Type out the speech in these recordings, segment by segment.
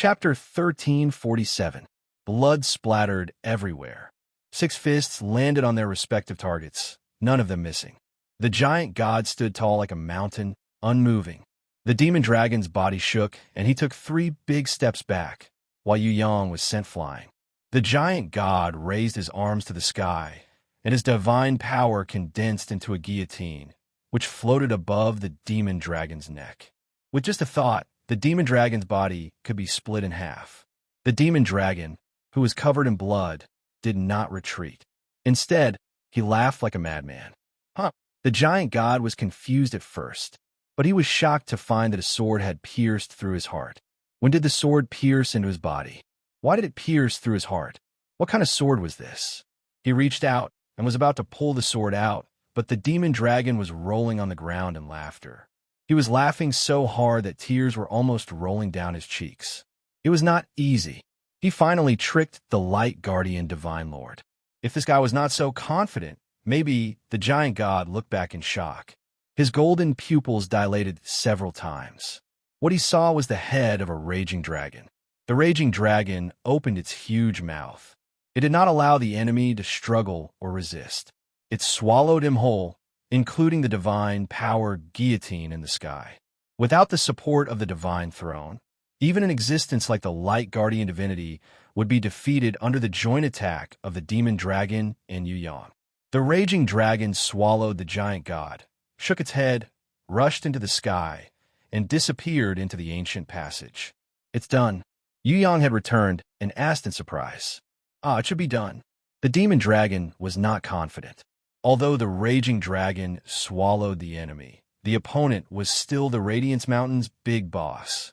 Chapter 1347. Blood splattered everywhere. 6 fists landed on their respective targets, none of them missing. The giant god stood tall like a mountain, unmoving. The demon dragon's body shook, and he took 3 big steps back, while Yu Yang was sent flying. The giant god raised his arms to the sky, and his divine power condensed into a guillotine, which floated above the demon dragon's neck. With just a thought, the demon dragon's body could be split in half. The demon dragon, who was covered in blood, did not retreat. Instead, he laughed like a madman. The giant god was confused at first, but he was shocked to find that a sword had pierced through his heart. When did the sword pierce into his body? Why did it pierce through his heart? What kind of sword was this? He reached out and was about to pull the sword out, but the demon dragon was rolling on the ground in laughter. He was laughing so hard that tears were almost rolling down his cheeks. It was not easy. He finally tricked the light guardian divine lord. If this guy was not so confident, maybe the giant god looked back in shock. His golden pupils dilated several times. What he saw was the head of a raging dragon. The raging dragon opened its huge mouth. It did not allow the enemy to struggle or resist. It swallowed him whole, including the divine power guillotine in the sky. Without the support of the divine throne, even an existence like the light guardian divinity would be defeated under the joint attack of the demon dragon and Yu Yang. The raging dragon swallowed the giant god, shook its head, rushed into the sky, and disappeared into the ancient passage. It's done. Yu Yang had returned and asked in surprise. It should be done. The demon dragon was not confident. Although the raging dragon swallowed the enemy, the opponent was still the Radiance Mountain's big boss.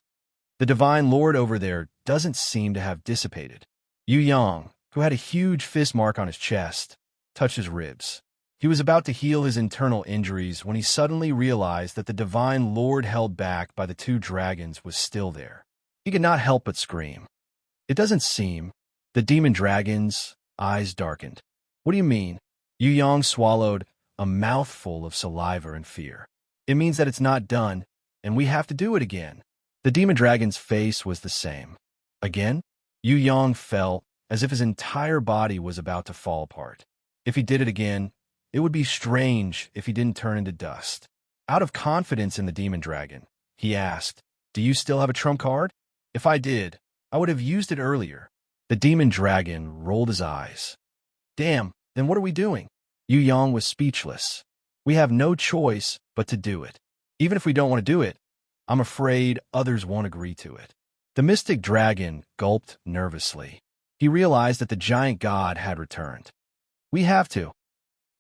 The divine lord over there doesn't seem to have dissipated. Yu Yang, who had a huge fist mark on his chest, touched his ribs. He was about to heal his internal injuries when he suddenly realized that the divine lord held back by the 2 dragons was still there. He could not help but scream. It doesn't seem. The demon dragon's eyes darkened. What do you mean? Yu Yang swallowed a mouthful of saliva in fear. It means that it's not done, and we have to do it again. The demon dragon's face was the same. Again? Yu Yang felt as if his entire body was about to fall apart. If he did it again, it would be strange if he didn't turn into dust. Out of confidence in the demon dragon, he asked, "Do you still have a trump card? If I did, I would have used it earlier." The demon dragon rolled his eyes. "Damn, then what are we doing?" Yu Yang was speechless. "We have no choice but to do it. Even if we don't want to do it, I'm afraid others won't agree to it." The mystic dragon gulped nervously. He realized that the giant god had returned. "We have to.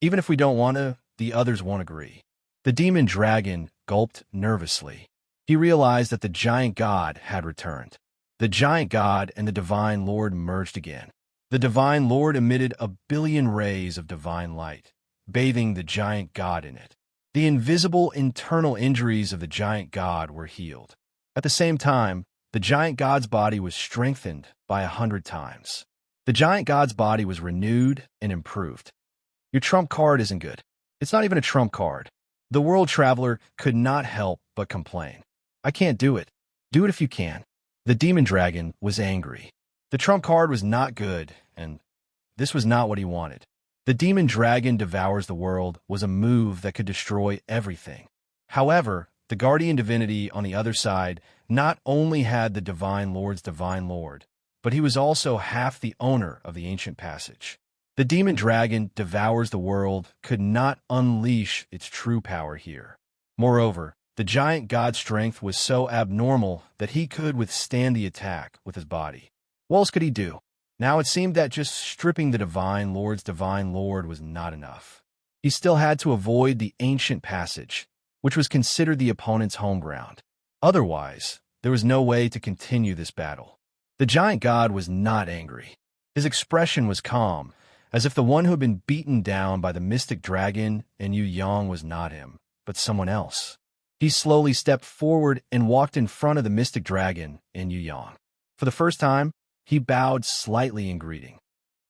Even if we don't want to, the others won't agree." The demon dragon gulped nervously. He realized that the giant god had returned. The giant god and the divine lord merged again. The divine lord emitted 1 billion rays of divine light, bathing the giant god in it. The invisible internal injuries of the giant god were healed. At the same time, the giant god's body was strengthened by 100 times. The giant god's body was renewed and improved. "Your trump card isn't good. It's not even a trump card." The world traveler could not help but complain. "I can't do it. Do it if you can." The demon dragon was angry. The trump card was not good, and this was not what he wanted. The demon dragon devours the world was a move that could destroy everything. However, the guardian divinity on the other side not only had the divine lord's divine lord, but he was also half the owner of the ancient passage. The demon dragon devours the world could not unleash its true power here. Moreover, the giant god's strength was so abnormal that he could withstand the attack with his body. What else could he do? Now it seemed that just stripping the divine lord's divine lord was not enough. He still had to avoid the ancient passage, which was considered the opponent's home ground. Otherwise, there was no way to continue this battle. The giant god was not angry. His expression was calm, as if the one who had been beaten down by the mystic dragon and Yu Yang was not him, but someone else. He slowly stepped forward and walked in front of the mystic dragon and Yu Yang. For the first time, he bowed slightly in greeting.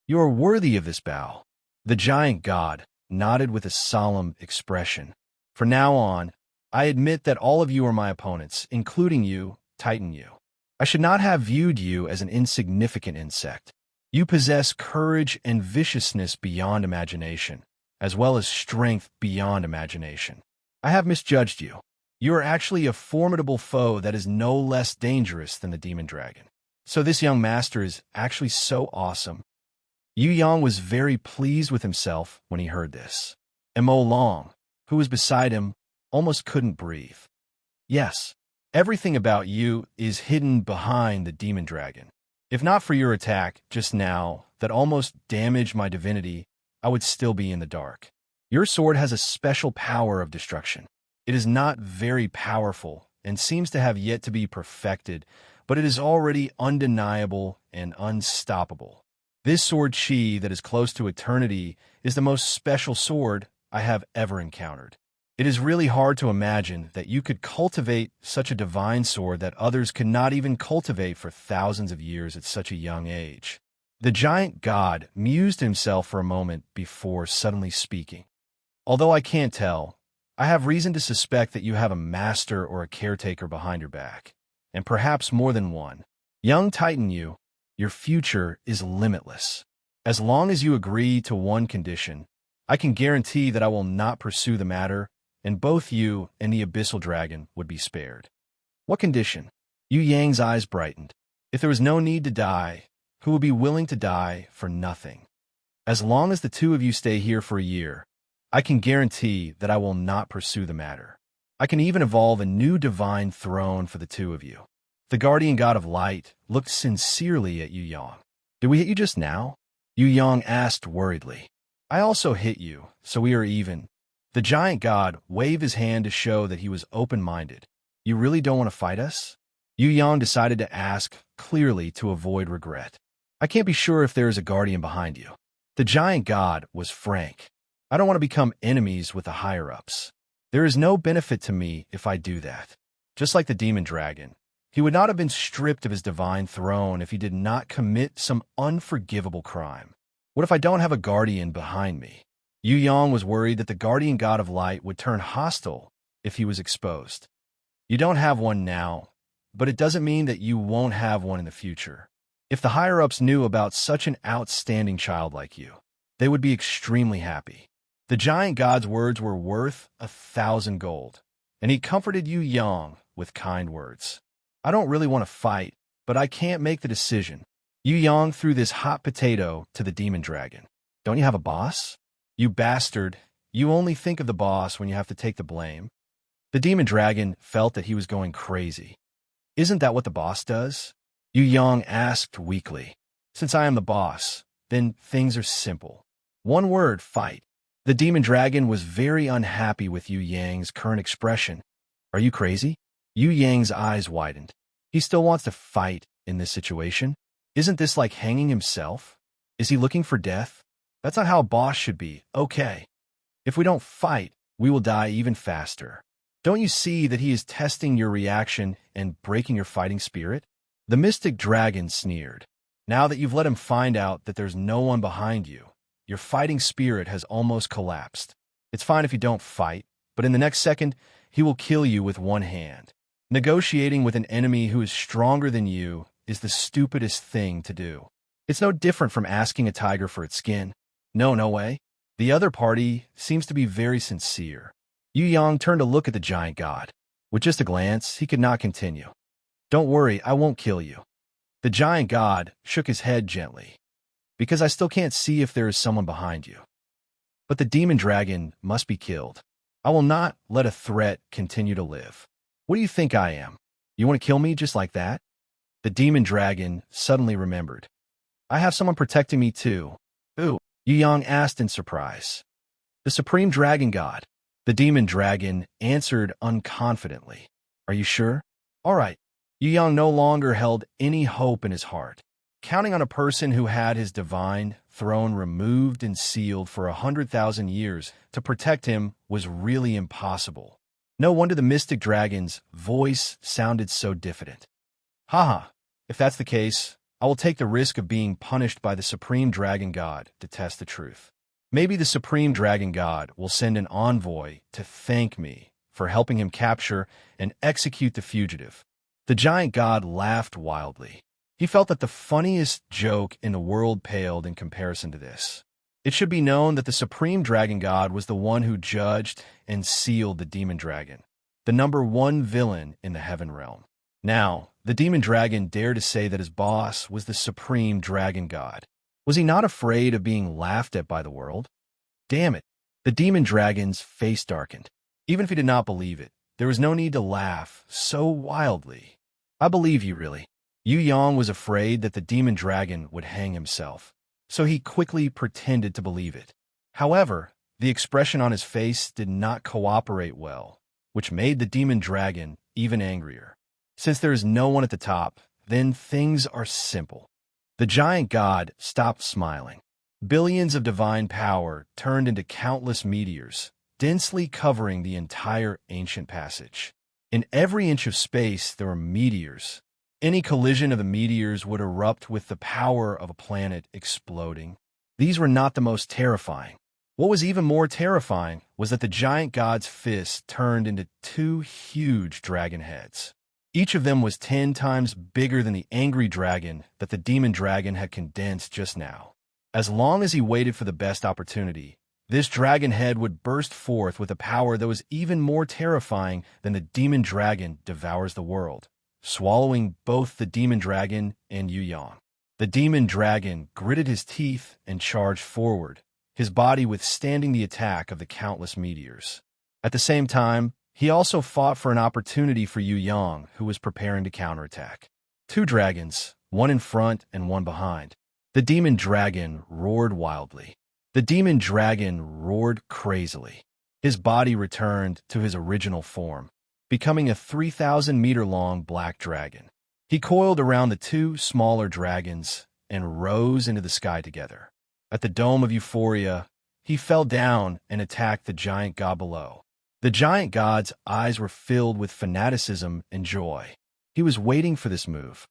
"You are worthy of this bow." The giant god nodded with a solemn expression. "From now on, I admit that all of you are my opponents, including you, Titan Yu." I should not have viewed you as an insignificant insect. You possess courage and viciousness beyond imagination, as well as strength beyond imagination. I have misjudged you. You are actually a formidable foe that is no less dangerous than the demon dragon. So this young master is actually so awesome. Yu Yang was very pleased with himself when he heard this. And Mo Long, who was beside him, almost couldn't breathe. Yes, everything about you is hidden behind the demon dragon. If not for your attack just now that almost damaged my divinity, I would still be in the dark. Your sword has a special power of destruction. It is not very powerful and seems to have yet to be perfected, but it is already undeniable and unstoppable. This sword chi that is close to eternity is the most special sword I have ever encountered. It is really hard to imagine that you could cultivate such a divine sword that others could not even cultivate for thousands of years at such a young age. The giant god mused himself for a moment before suddenly speaking. Although I can't tell, I have reason to suspect that you have a master or a caretaker behind your back, and perhaps more than one. Young Titan you, your future is limitless. As long as you agree to one condition, I can guarantee that I will not pursue the matter, and both you and the abyssal dragon would be spared. What condition? Yu Yang's eyes brightened. If there was no need to die, who would be willing to die for nothing? As long as the two of you stay here for a year, I can guarantee that I will not pursue the matter. I can even evolve a new divine throne for the two of you. The guardian god of light looked sincerely at Yu Yang. Did we hit you just now? Yu Yang asked worriedly. I also hit you, so we are even. The giant god waved his hand to show that he was open-minded. You really don't want to fight us? Yu Yang decided to ask clearly to avoid regret. I can't be sure if there is a guardian behind you. The giant god was frank. I don't want to become enemies with the higher-ups. There is no benefit to me if I do that. Just like the demon dragon, he would not have been stripped of his divine throne if he did not commit some unforgivable crime. What if I don't have a guardian behind me? Yu Yang was worried that the guardian god of light would turn hostile if he was exposed. You don't have one now, but it doesn't mean that you won't have one in the future. If the higher-ups knew about such an outstanding child like you, they would be extremely happy. The giant god's words were worth 1,000 gold, and he comforted Yu Yang with kind words. I don't really want to fight, but I can't make the decision. Yu Yang threw this hot potato to the demon dragon. Don't you have a boss? You bastard, you only think of the boss when you have to take the blame. The demon dragon felt that he was going crazy. Isn't that what the boss does? Yu Yang asked weakly. Since I am the boss, then things are simple. One word, fight. The demon dragon was very unhappy with Yu Yang's current expression. Are you crazy? Yu Yang's eyes widened. He still wants to fight in this situation? Isn't this like hanging himself? Is he looking for death? That's not how a boss should be. Okay. If we don't fight, we will die even faster. Don't you see that he is testing your reaction and breaking your fighting spirit? The mystic dragon sneered. Now that you've let him find out that there's no one behind you, your fighting spirit has almost collapsed. It's fine if you don't fight, but in the next second, he will kill you with one hand. Negotiating with an enemy who is stronger than you is the stupidest thing to do. It's no different from asking a tiger for its skin. No way. The other party seems to be very sincere. Yu Yang turned to look at the giant god. With just a glance, he could not continue. Don't worry, I won't kill you. The giant god shook his head gently. Because I still can't see if there is someone behind you. But the demon dragon must be killed. I will not let a threat continue to live. What do you think I am? You want to kill me just like that? The demon dragon suddenly remembered. I have someone protecting me too. Who? Yu Yang asked in surprise. The supreme dragon god. The demon dragon answered unconfidently. Are you sure? All right. Yu Yang no longer held any hope in his heart. Counting on a person who had his divine throne removed and sealed for 100,000 years to protect him was really impossible. No wonder the mystic dragon's voice sounded so diffident. Haha, if that's the case, I will take the risk of being punished by the supreme dragon god to test the truth. Maybe the supreme dragon god will send an envoy to thank me for helping him capture and execute the fugitive. The giant god laughed wildly. He felt that the funniest joke in the world paled in comparison to this. It should be known that the supreme dragon god was the one who judged and sealed the demon dragon, the #1 villain in the heaven realm. Now, the demon dragon dared to say that his boss was the supreme dragon god. Was he not afraid of being laughed at by the world? Damn it. The demon dragon's face darkened. Even if he did not believe it, there was no need to laugh so wildly. I believe you, really. Yu Yang was afraid that the demon dragon would hang himself, so he quickly pretended to believe it. However, the expression on his face did not cooperate well, which made the demon dragon even angrier. Since there is no one at the top, then things are simple. The giant god stopped smiling. Billions of divine power turned into countless meteors, densely covering the entire ancient passage. In every inch of space, there were meteors. Any collision of the meteors would erupt with the power of a planet exploding. These were not the most terrifying. What was even more terrifying was that the giant god's fists turned into 2 huge dragon heads. Each of them was 10 times bigger than the angry dragon that the demon dragon had condensed just now. As long as he waited for the best opportunity, this dragon head would burst forth with a power that was even more terrifying than the demon dragon devours the world, swallowing both the demon dragon and Yu Yang. The demon dragon gritted his teeth and charged forward, his body withstanding the attack of the countless meteors. At the same time, he also fought for an opportunity for Yu Yang, who was preparing to counterattack. 2 dragons, one in front and one behind. The demon dragon roared wildly. The demon dragon roared crazily. His body returned to his original form, becoming a 3,000-meter-long black dragon. He coiled around the 2 smaller dragons and rose into the sky together. At the dome of Euphoria, he fell down and attacked the giant god below. The giant god's eyes were filled with fanaticism and joy. He was waiting for this move.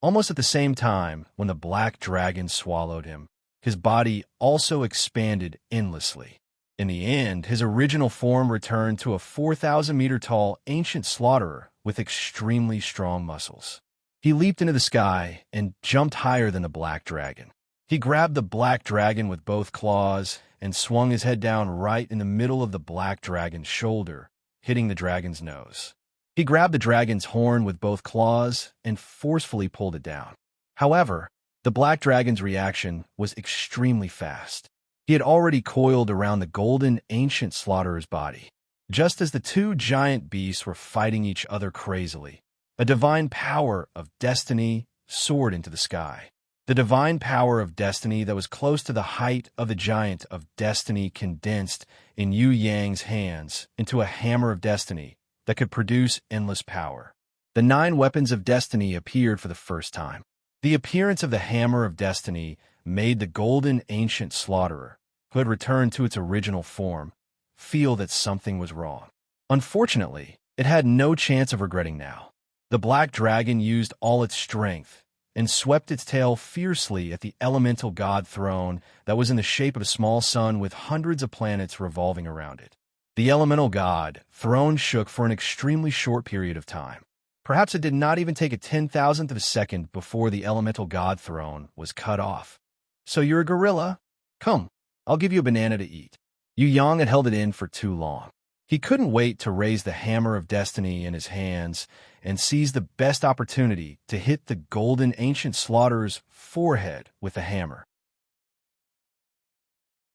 Almost at the same time, when the black dragon swallowed him, his body also expanded endlessly. In the end, his original form returned to a 4,000-meter-tall ancient slaughterer with extremely strong muscles. He leaped into the sky and jumped higher than the black dragon. He grabbed the black dragon with both claws and swung his head down right in the middle of the black dragon's shoulder, hitting the dragon's nose. He grabbed the dragon's horn with both claws and forcefully pulled it down. However, the black dragon's reaction was extremely fast. He had already coiled around the golden ancient slaughterer body. Just as the 2 giant beasts were fighting each other crazily, a divine power of destiny soared into the sky. The divine power of destiny that was close to the height of the giant of destiny condensed in Yu Yang's hands into a hammer of destiny that could produce endless power. The 9 weapons of destiny appeared for the first time. The appearance of the hammer of destiny made the golden ancient slaughterer, who had returned to its original form, feel that something was wrong. Unfortunately, it had no chance of regretting now. The black dragon used all its strength and swept its tail fiercely at the elemental god throne that was in the shape of a small sun with hundreds of planets revolving around it. The elemental god throne shook for an extremely short period of time. Perhaps it did not even take a 10,000th of a second before the elemental god throne was cut off. So you're a gorilla? Come, I'll give you a banana to eat. Yu Yang had held it in for too long. He couldn't wait to raise the hammer of destiny in his hands and seize the best opportunity to hit the golden ancient slaughterer's forehead with the hammer.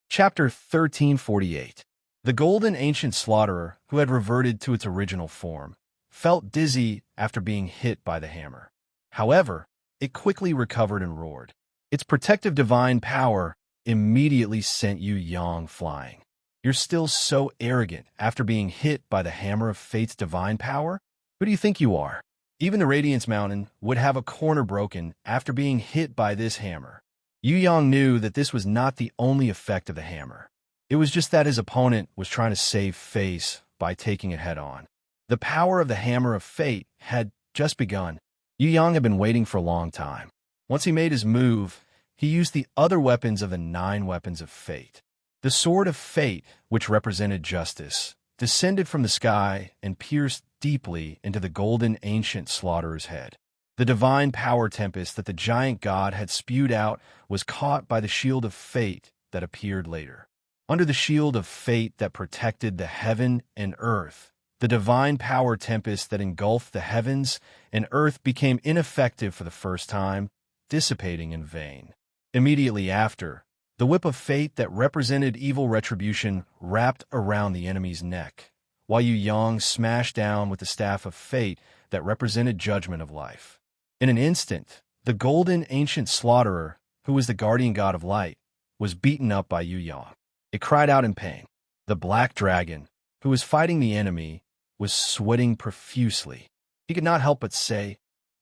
Chapter 1348. The golden ancient slaughterer, who had reverted to its original form, felt dizzy after being hit by the hammer. However, it quickly recovered and roared. Its protective divine power immediately sent Yu Yang flying. You're still so arrogant after being hit by the hammer of fate's divine power? Who do you think you are? Even the Radiance Mountain would have a corner broken after being hit by this hammer. Yu Yang knew that this was not the only effect of the hammer. It was just that his opponent was trying to save face by taking it head-on. The power of the hammer of fate had just begun. Yu Yang had been waiting for a long time. Once he made his move, he used the other weapons of the 9 weapons of fate. The sword of fate, which represented justice, descended from the sky and pierced deeply into the golden ancient slaughterer''s head. The divine power tempest that the giant god had spewed out was caught by the shield of fate that appeared later. Under the shield of fate that protected the heaven and earth, the divine power tempest that engulfed the heavens and earth became ineffective for the first time, dissipating in vain. Immediately after, the whip of fate that represented evil retribution wrapped around the enemy's neck, while Yu Yang smashed down with the staff of fate that represented judgment of life. In an instant, the golden ancient slaughterer, who was the guardian god of light, was beaten up by Yu Yang. It cried out in pain. The black dragon, who was fighting the enemy, was sweating profusely. He could not help but say,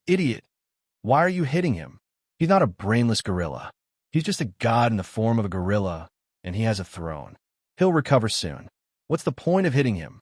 "Idiot, why are you hitting him? He's not a brainless gorilla. He's just a god in the form of a gorilla, and he has a throne. He'll recover soon. What's the point of hitting him?"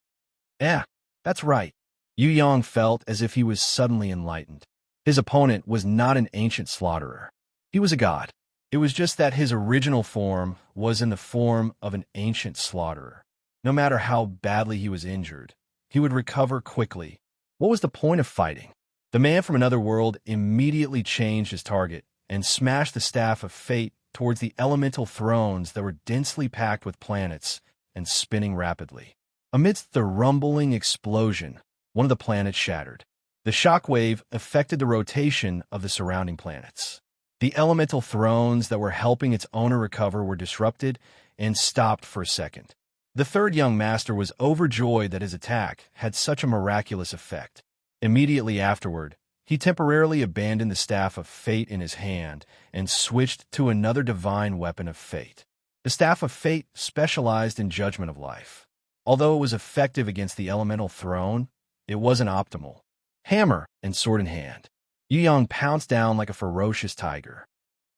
That's right. Yu Yang felt as if he was suddenly enlightened. His opponent was not an ancient slaughterer. He was a god. It was just that his original form was in the form of an ancient slaughterer. No matter how badly he was injured, he would recover quickly. What was the point of fighting? The man from another world immediately changed his target and smashed the staff of fate towards the elemental thrones that were densely packed with planets and spinning rapidly. Amidst the rumbling explosion, one of the planets shattered. The shockwave affected the rotation of the surrounding planets. The elemental thrones that were helping its owner recover were disrupted and stopped for a second. The third young master was overjoyed that his attack had such a miraculous effect. Immediately afterward, he temporarily abandoned the staff of fate in his hand and switched to another divine weapon of fate. The staff of fate specialized in judgment of life. Although it was effective against the elemental throne, it wasn't optimal. Hammer and sword in hand, Yu Yang pounced down like a ferocious tiger.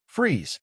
Freeze!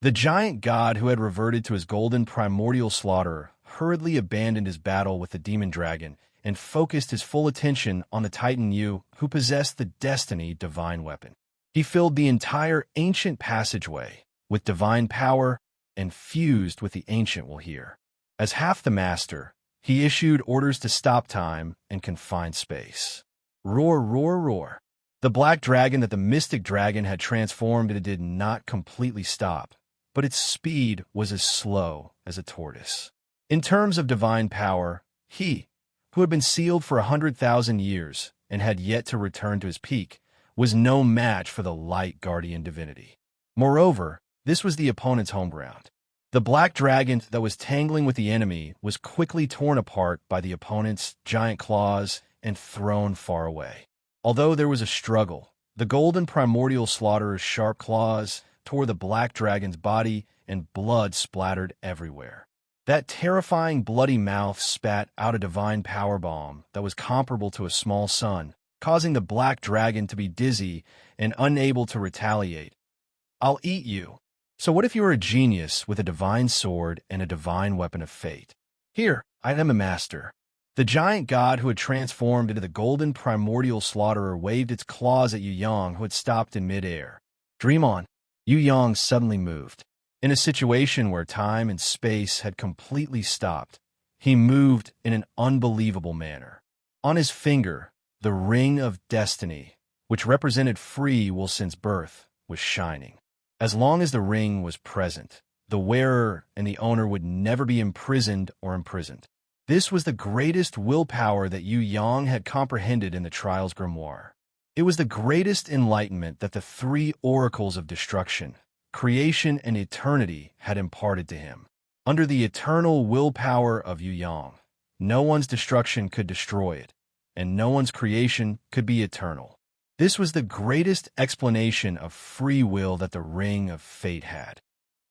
The giant god who had reverted to his golden primordial slaughterer hurriedly abandoned his battle with the demon dragon and focused his full attention on the Titan Yu, who possessed the Destiny divine weapon. He filled the entire ancient passageway with divine power and fused with the ancient will hear. As half the master, he issued orders to stop time and confine space. Roar, roar, roar. The black dragon that the mystic dragon had transformed into did not completely stop, but its speed was as slow as a tortoise. In terms of divine power, he, who had been sealed for 100,000 years and had yet to return to his peak, was no match for the light guardian divinity. Moreover, this was the opponent's home ground. The black dragon that was tangling with the enemy was quickly torn apart by the opponent's giant claws and thrown far away. Although there was a struggle, the golden primordial slaughterer''s sharp claws tore the black dragon's body and blood splattered everywhere. That terrifying bloody mouth spat out a divine power bomb that was comparable to a small sun, causing the black dragon to be dizzy and unable to retaliate. "I'll eat you." So what if you were a genius with a divine sword and a divine weapon of fate? Here, I am a master. The giant god who had transformed into the golden primordial slaughterer waved its claws at Yu Yang, who had stopped in midair. Dream on. Yu Yang suddenly moved. In a situation where time and space had completely stopped, he moved in an unbelievable manner. On his finger, the ring of destiny, which represented free will since birth, was shining. As long as the ring was present, the wearer and the owner would never be imprisoned or imprisoned. This was the greatest willpower that Yu Yang had comprehended in the Trials Grimoire. It was the greatest enlightenment that the three oracles of destruction, creation, and eternity had imparted to him. Under the eternal willpower of Yu Yang, no one's destruction could destroy it, and no one's creation could be eternal. This was the greatest explanation of free will that the Ring of Fate had.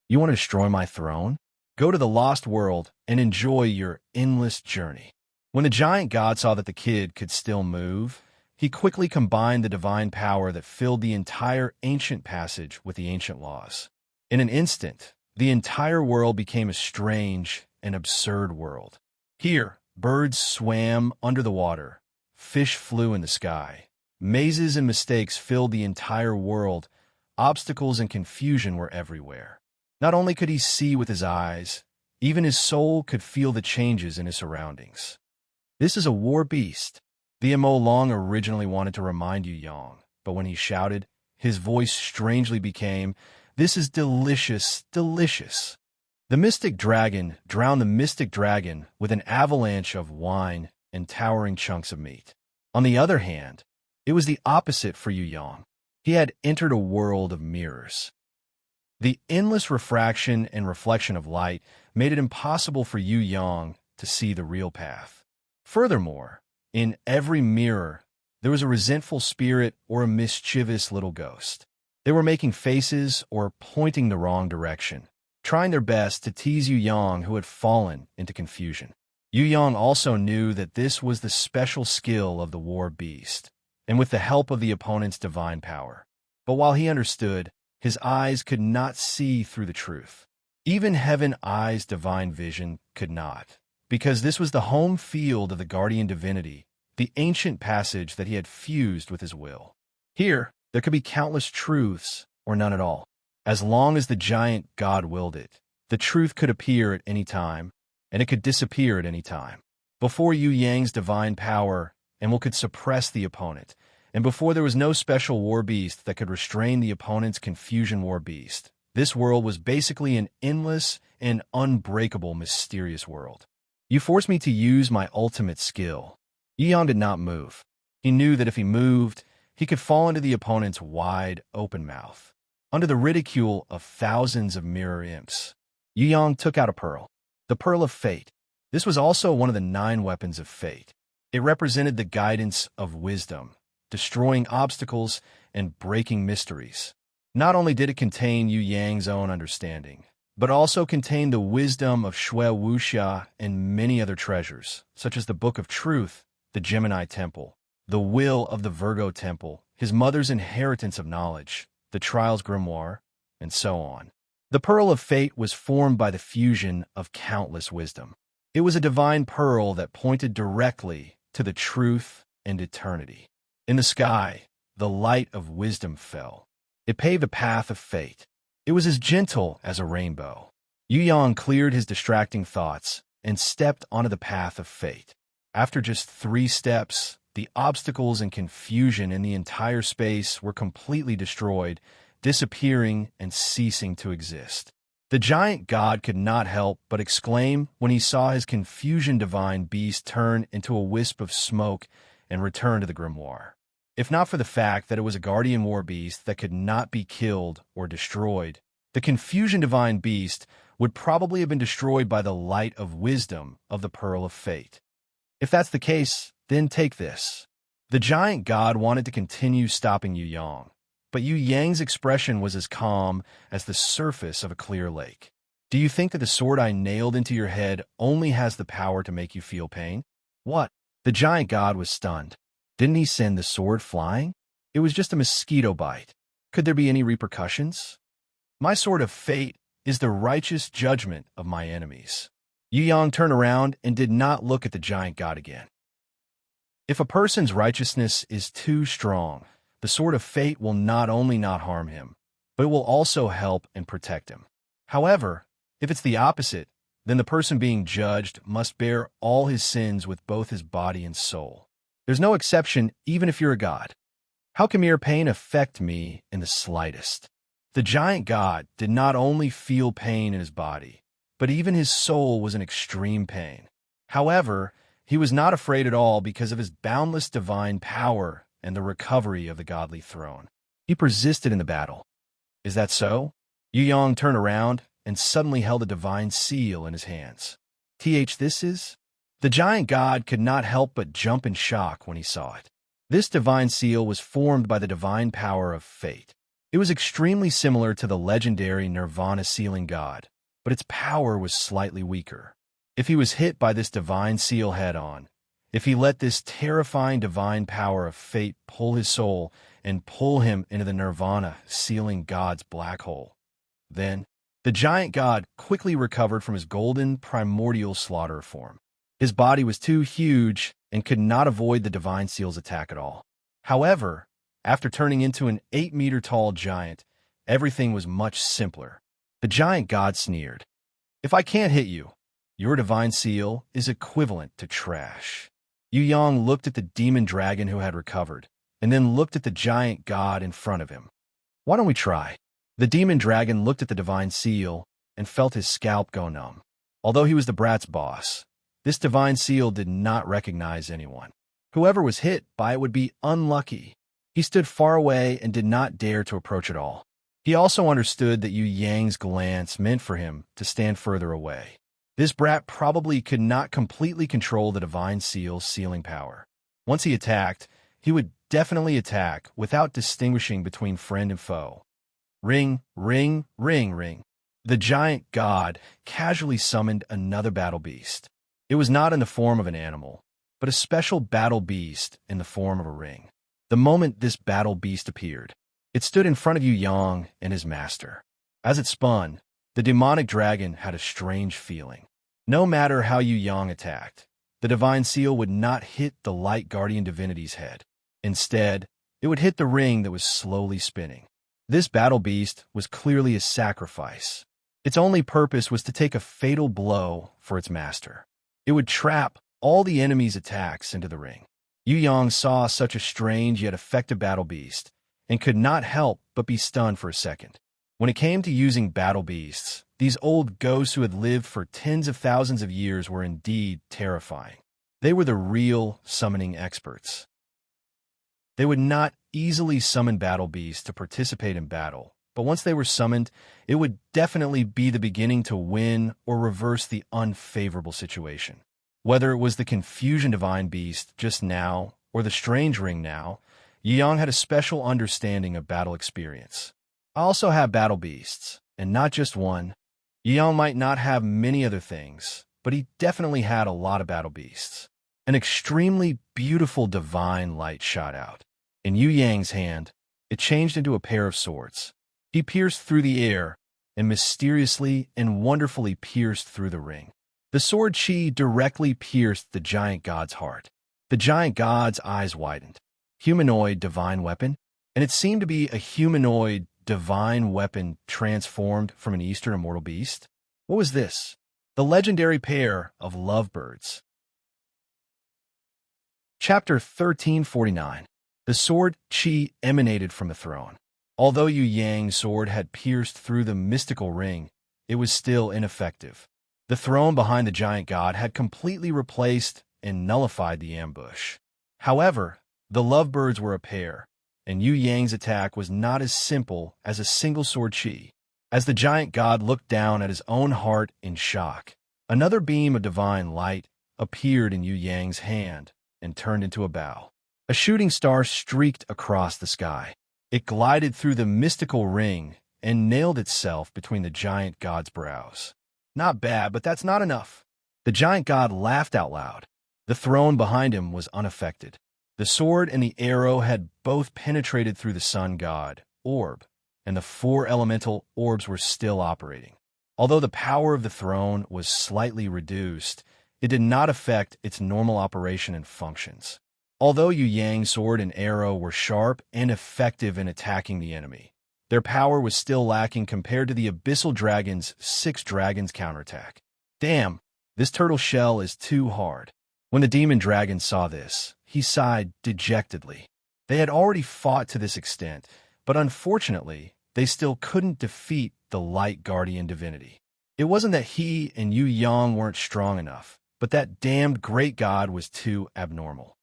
You want to destroy my throne? Go to the Lost World and enjoy your endless journey. When the giant god saw that the kid could still move, he quickly combined the divine power that filled the entire ancient passage with the ancient laws. In an instant, the entire world became a strange and absurd world. Here, birds swam under the water, fish flew in the sky, mazes and mistakes filled the entire world, obstacles and confusion were everywhere. Not only could he see with his eyes, Even his soul could feel the changes in his surroundings. "This is a war beast," the Mo Long originally wanted to remind Yu Yang, but when he shouted, his voice strangely became, "This is delicious, delicious." The mystic dragon drowned the mystic dragon with an avalanche of wine and towering chunks of meat. On the other hand, it was the opposite for Yu Yang. He had entered a world of mirrors. The endless refraction and reflection of light made it impossible for Yu Yang to see the real path. Furthermore, in every mirror, there was a resentful spirit or a mischievous little ghost. They were making faces or pointing the wrong direction, trying their best to tease Yu Yang, who had fallen into confusion. Yu Yang also knew that this was the special skill of the war beast, and with the help of the opponent's divine power. But while he understood, his eyes could not see through the truth. Even Heaven Eye's divine vision could not, because this was the home field of the guardian divinity, the ancient passage that he had fused with his will. Here, there could be countless truths, or none at all. As long as the giant God willed it, the truth could appear at any time, and it could disappear at any time. Before Yu Yang's divine power, Emil could suppress the opponent, and before there was no special war beast that could restrain the opponent's confusion war beast, this world was basically an endless and unbreakable mysterious world. "You forced me to use my ultimate skill." Yu Yang did not move. He knew that if he moved, he could fall into the opponent's wide, open mouth, under the ridicule of thousands of mirror imps. Yu Yang took out a pearl, the Pearl of Fate. This was also one of the 9 weapons of fate. It represented the guidance of wisdom, destroying obstacles and breaking mysteries. Not only did it contain Yu Yang's own understanding, but also contained the wisdom of Shui Wuxia and many other treasures, such as the Book of Truth, the Gemini Temple, the Will of the Virgo Temple, his mother's inheritance of knowledge, the Trials Grimoire, and so on. The Pearl of Fate was formed by the fusion of countless wisdom. It was a divine pearl that pointed directly to the truth and eternity. In the sky, the light of wisdom fell. It paved a path of fate. It was as gentle as a rainbow. Yu Yang cleared his distracting thoughts and stepped onto the path of fate. After just 3 steps, the obstacles and confusion in the entire space were completely destroyed, disappearing and ceasing to exist. The giant god could not help but exclaim when he saw his confusion divine beast turn into a wisp of smoke and return to the grimoire. If not for the fact that it was a guardian war beast that could not be killed or destroyed, the confusion divine beast would probably have been destroyed by the light of wisdom of the Pearl of Fate. If that's the case, then take this. The giant god wanted to continue stopping Yu Yang, but Yu Yang's expression was as calm as the surface of a clear lake. "Do you think that the sword I nailed into your head only has the power to make you feel pain?" "What?" The giant god was stunned. Didn't he send the sword flying? It was just a mosquito bite. Could there be any repercussions? "My sword of fate is the righteous judgment of my enemies." Yu Yang turned around and did not look at the giant god again. If a person's righteousness is too strong, the sword of fate will not only not harm him, but it will also help and protect him. However, if it's the opposite, then the person being judged must bear all his sins with both his body and soul. There's no exception, even if you're a god. How can mere pain affect me in the slightest? The giant god did not only feel pain in his body, but even his soul was in extreme pain. However, he was not afraid at all because of his boundless divine power and the recovery of the godly throne. He persisted in the battle. "Is that so?" Yu Yang turned around and suddenly held a divine seal in his hands. This is? The giant god could not help but jump in shock when he saw it. This divine seal was formed by the divine power of fate. It was extremely similar to the legendary Nirvana sealing god, but its power was slightly weaker. If he was hit by this divine seal head-on, if he let this terrifying divine power of fate pull his soul and pull him into the Nirvana sealing god's black hole, then the giant god quickly recovered from his golden primordial slaughterer form. His body was too huge and could not avoid the divine seal's attack at all. However, after turning into an 8-meter tall giant, everything was much simpler. The giant god sneered. If I can't hit you, your divine seal is equivalent to trash. Yu Yang looked at the demon dragon who had recovered, and then looked at the giant god in front of him. Why don't we try? The demon dragon looked at the divine seal and felt his scalp go numb. Although he was the brat's boss, this divine seal did not recognize anyone. Whoever was hit by it would be unlucky. He stood far away and did not dare to approach at all. He also understood that Yu Yang's glance meant for him to stand further away. This brat probably could not completely control the divine seal's sealing power. Once he attacked, he would definitely attack without distinguishing between friend and foe. Ring, ring, ring, ring. The giant god casually summoned another battle beast. It was not in the form of an animal, but a special battle beast in the form of a ring. The moment this battle beast appeared, it stood in front of Yu Yang and his master. As it spun, the demonic dragon had a strange feeling. No matter how Yu Yang attacked, the divine seal would not hit the light guardian divinity's head. Instead, it would hit the ring that was slowly spinning. This battle beast was clearly a sacrifice. Its only purpose was to take a fatal blow for its master. It would trap all the enemy's attacks into the ring. Yu Yang saw such a strange yet effective battle beast and could not help but be stunned for a second. When it came to using battle beasts, these old ghosts who had lived for tens of thousands of years were indeed terrifying. They were the real summoning experts. They would not easily summon battle beasts to participate in battle, but once they were summoned, it would definitely be the beginning to win or reverse the unfavorable situation. Whether it was the Confusion Divine Beast just now or the Strange Ring now, Yu Yang had a special understanding of battle experience. I also have battle beasts, and not just one. Yu Yang might not have many other things, but he definitely had a lot of battle beasts. An extremely beautiful divine light shot out. In Yu Yang's hand, it changed into a pair of swords. He pierced through the air and mysteriously and wonderfully pierced through the ring. The sword chi directly pierced the giant god's heart. The giant god's eyes widened. Humanoid divine weapon? And it seemed to be a humanoid divine weapon transformed from an Eastern immortal beast? What was this? The legendary pair of lovebirds. Chapter 1349. The sword chi emanated from the throne. Although Yu Yang's sword had pierced through the mystical ring, it was still ineffective. The throne behind the giant god had completely replaced and nullified the ambush. However, the lovebirds were a pair, and Yu Yang's attack was not as simple as a single sword chi. As the giant god looked down at his own heart in shock, another beam of divine light appeared in Yu Yang's hand and turned into a bow. A shooting star streaked across the sky. It glided through the mystical ring and nailed itself between the giant god's brows. Not bad, but that's not enough. The giant god laughed out loud. The throne behind him was unaffected. The sword and the arrow had both penetrated through the sun god, orb, and the four elemental orbs were still operating. Although the power of the throne was slightly reduced, it did not affect its normal operation and functions. Although Yu Yang's sword and arrow were sharp and effective in attacking the enemy, their power was still lacking compared to the Abyssal Dragon's 6 dragons counterattack. Damn, this turtle shell is too hard. When the demon dragon saw this, he sighed dejectedly. They had already fought to this extent, but unfortunately, they still couldn't defeat the light guardian divinity. It wasn't that he and Yu Yang weren't strong enough, but that damned great god was too abnormal.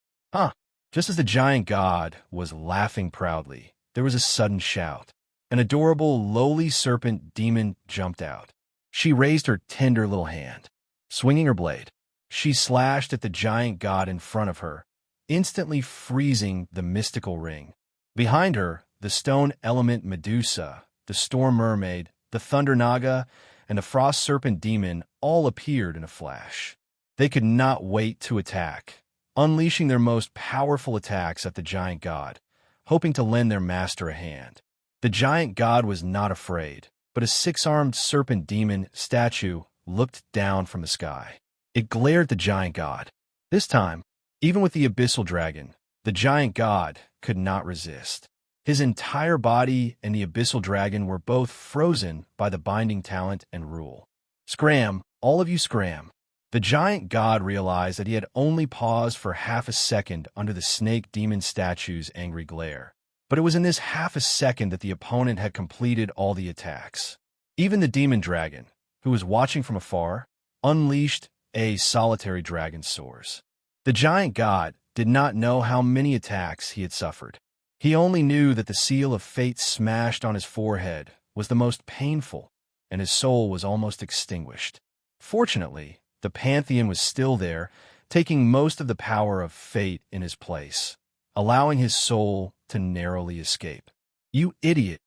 Just as the giant god was laughing proudly, there was a sudden shout. An adorable, lowly serpent demon jumped out. She raised her tender little hand. Swinging her blade, she slashed at the giant god in front of her, instantly freezing the mystical ring. Behind her, the stone element Medusa, the storm mermaid, the thunder naga, and the frost serpent demon all appeared in a flash. They could not wait to attack, unleashing their most powerful attacks at the giant god, hoping to lend their master a hand. The giant god was not afraid, but a 6-armed serpent demon statue looked down from the sky. It glared at the giant god. This time, even with the abyssal dragon, the giant god could not resist. His entire body and the abyssal dragon were both frozen by the binding talent and rule. Scram, all of you scram. The giant god realized that he had only paused for half a second under the snake demon statue's angry glare. But it was in this half a second that the opponent had completed all the attacks. Even the demon dragon, who was watching from afar, unleashed a solitary dragon soars. The giant god did not know how many attacks he had suffered. He only knew that the seal of fate smashed on his forehead was the most painful, and his soul was almost extinguished. Fortunately, the Pantheon was still there, taking most of the power of fate in his place, allowing his soul to narrowly escape. You idiot!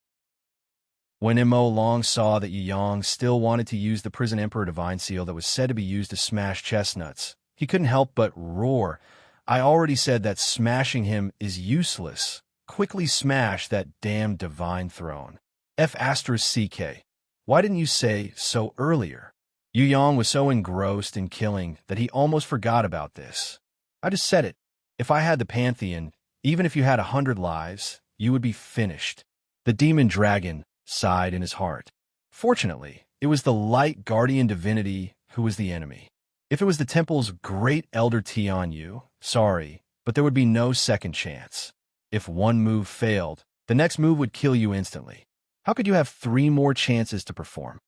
When Mo Long saw that Yu Yang still wanted to use the Prison Emperor Divine Seal that was said to be used to smash chestnuts, he couldn't help but roar. I already said that smashing him is useless. Quickly smash that damn divine throne. F***CK. Why didn't you say so earlier? Yu Yang was so engrossed in killing that he almost forgot about this. I just said it. If I had the Pantheon, even if you had 100 lives, you would be finished. The demon dragon sighed in his heart. Fortunately, it was the light guardian divinity who was the enemy. If it was the temple's great elder Tian Yu, sorry, but there would be no second chance. If one move failed, the next move would kill you instantly. How could you have 3 more chances to perform?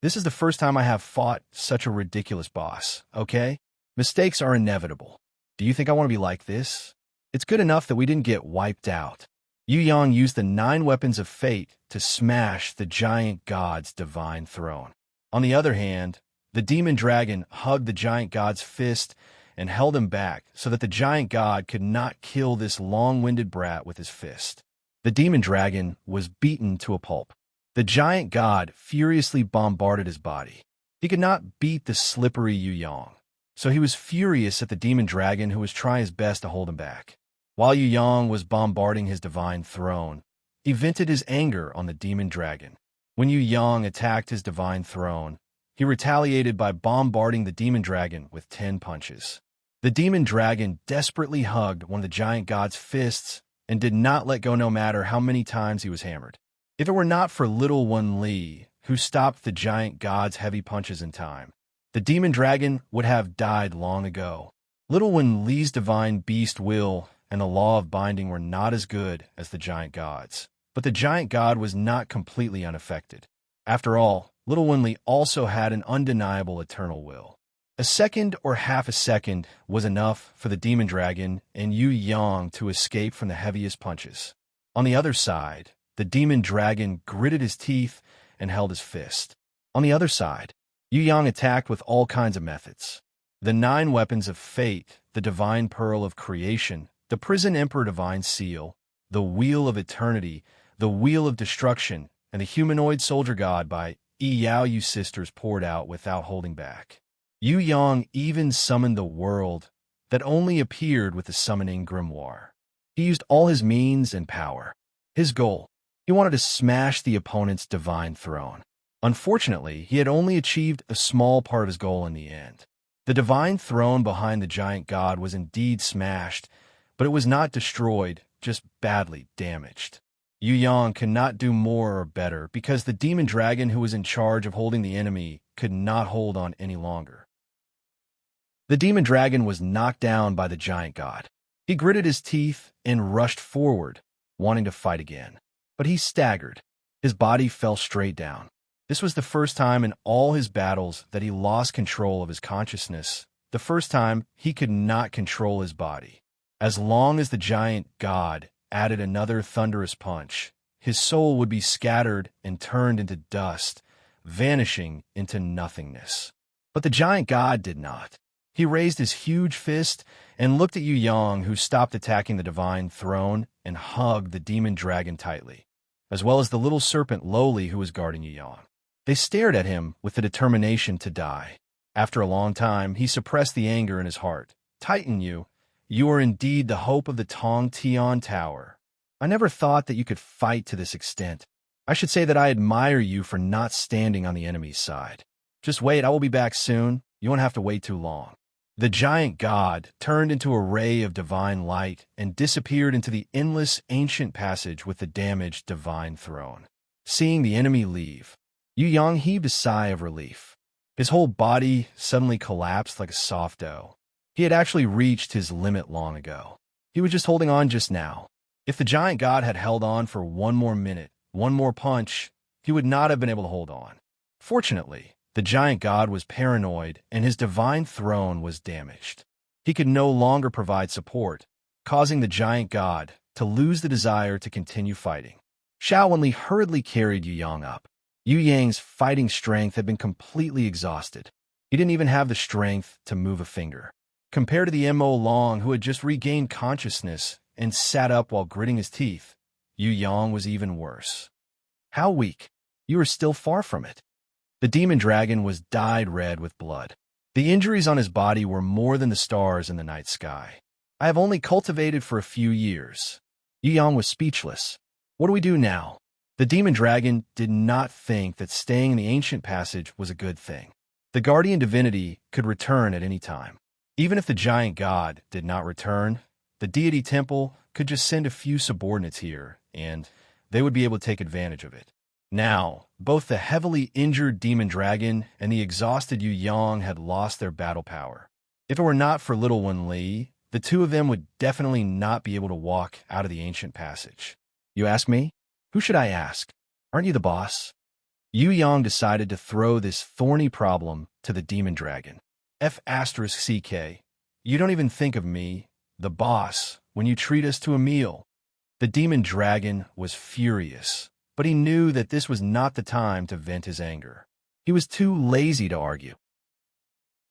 This is the first time I have fought such a ridiculous boss, okay? Mistakes are inevitable. Do you think I want to be like this? It's good enough that we didn't get wiped out. Yu Yang used the 9 weapons of fate to smash the giant god's divine throne. On the other hand, the demon dragon hugged the giant god's fist and held him back so that the giant god could not kill this long-winded brat with his fist. The demon dragon was beaten to a pulp. The giant god furiously bombarded his body. He could not beat the slippery Yu Yang, so he was furious at the demon dragon who was trying his best to hold him back. While Yu Yang was bombarding his divine throne, he vented his anger on the demon dragon. When Yu Yang attacked his divine throne, he retaliated by bombarding the demon dragon with 10 punches. The demon dragon desperately hugged one of the giant god's fists and did not let go no matter how many times he was hammered. If it were not for Little One Li, who stopped the giant god's heavy punches in time, the demon dragon would have died long ago. Little One Li's divine beast will and the law of binding were not as good as the giant god's, but the giant god was not completely unaffected. After all, Little One Li also had an undeniable eternal will. A second or half a second was enough for the demon dragon and Yu Yang to escape from the heaviest punches. On the other side, the demon dragon gritted his teeth and held his fist. On the other side, Yu Yang attacked with all kinds of methods. The 9 weapons of fate, the divine pearl of creation, the prison emperor divine seal, the wheel of eternity, the wheel of destruction, and the humanoid soldier god by Yao Yu sisters poured out without holding back. Yu Yang even summoned the world that only appeared with the summoning grimoire. He used all his means and power. His goal, he wanted to smash the opponent's divine throne. Unfortunately, he had only achieved a small part of his goal in the end. The divine throne behind the giant god was indeed smashed, but it was not destroyed, just badly damaged. Yu Yang could not do more or better because the demon dragon who was in charge of holding the enemy could not hold on any longer. The demon dragon was knocked down by the giant god. He gritted his teeth and rushed forward, wanting to fight again. But he staggered. His body fell straight down. This was the first time in all his battles that he lost control of his consciousness, the first time he could not control his body. As long as the giant god added another thunderous punch, his soul would be scattered and turned into dust, vanishing into nothingness. But the giant god did not. He raised his huge fist and looked at Yu Yang, who stopped attacking the divine throne and hugged the demon dragon tightly, as well as the little serpent Lowly who was guarding Yu Yang. They stared at him with the determination to die. After a long time, he suppressed the anger in his heart. Titan Yu, you are indeed the hope of the Tong Tian Tower. I never thought that you could fight to this extent. I should say that I admire you for not standing on the enemy's side. Just wait, I will be back soon. You won't have to wait too long. The giant god turned into a ray of divine light and disappeared into the endless ancient passage with the damaged divine throne. Seeing the enemy leave, Yu Yang heaved a sigh of relief. His whole body suddenly collapsed like a soft dough. He had actually reached his limit long ago. He was just holding on just now. If the giant god had held on for one more minute, one more punch, he would not have been able to hold on. Fortunately, the giant god was paranoid and his divine throne was damaged. He could no longer provide support, causing the giant god to lose the desire to continue fighting. Xiao Wenli hurriedly carried Yu Yang up. Yu Yang's fighting strength had been completely exhausted. He didn't even have the strength to move a finger. Compared to the Mo Long, who had just regained consciousness and sat up while gritting his teeth, Yu Yang was even worse. How weak! You are still far from it. The demon dragon was dyed red with blood. The injuries on his body were more than the stars in the night sky. I have only cultivated for a few years. Yu Yang was speechless. What do we do now? The demon dragon did not think that staying in the ancient passage was a good thing. The guardian divinity could return at any time. Even if the giant god did not return, the deity temple could just send a few subordinates here, and they would be able to take advantage of it. Now, both the heavily injured demon dragon and the exhausted Yu Yang had lost their battle power. If it were not for little one Li, the two of them would definitely not be able to walk out of the ancient passage. You ask me? Who should I ask? Aren't you the boss? Yu Yang decided to throw this thorny problem to the demon dragon. F***CK. You don't even think of me, the boss, when you treat us to a meal. The demon dragon was furious, but he knew that this was not the time to vent his anger. He was too lazy to argue.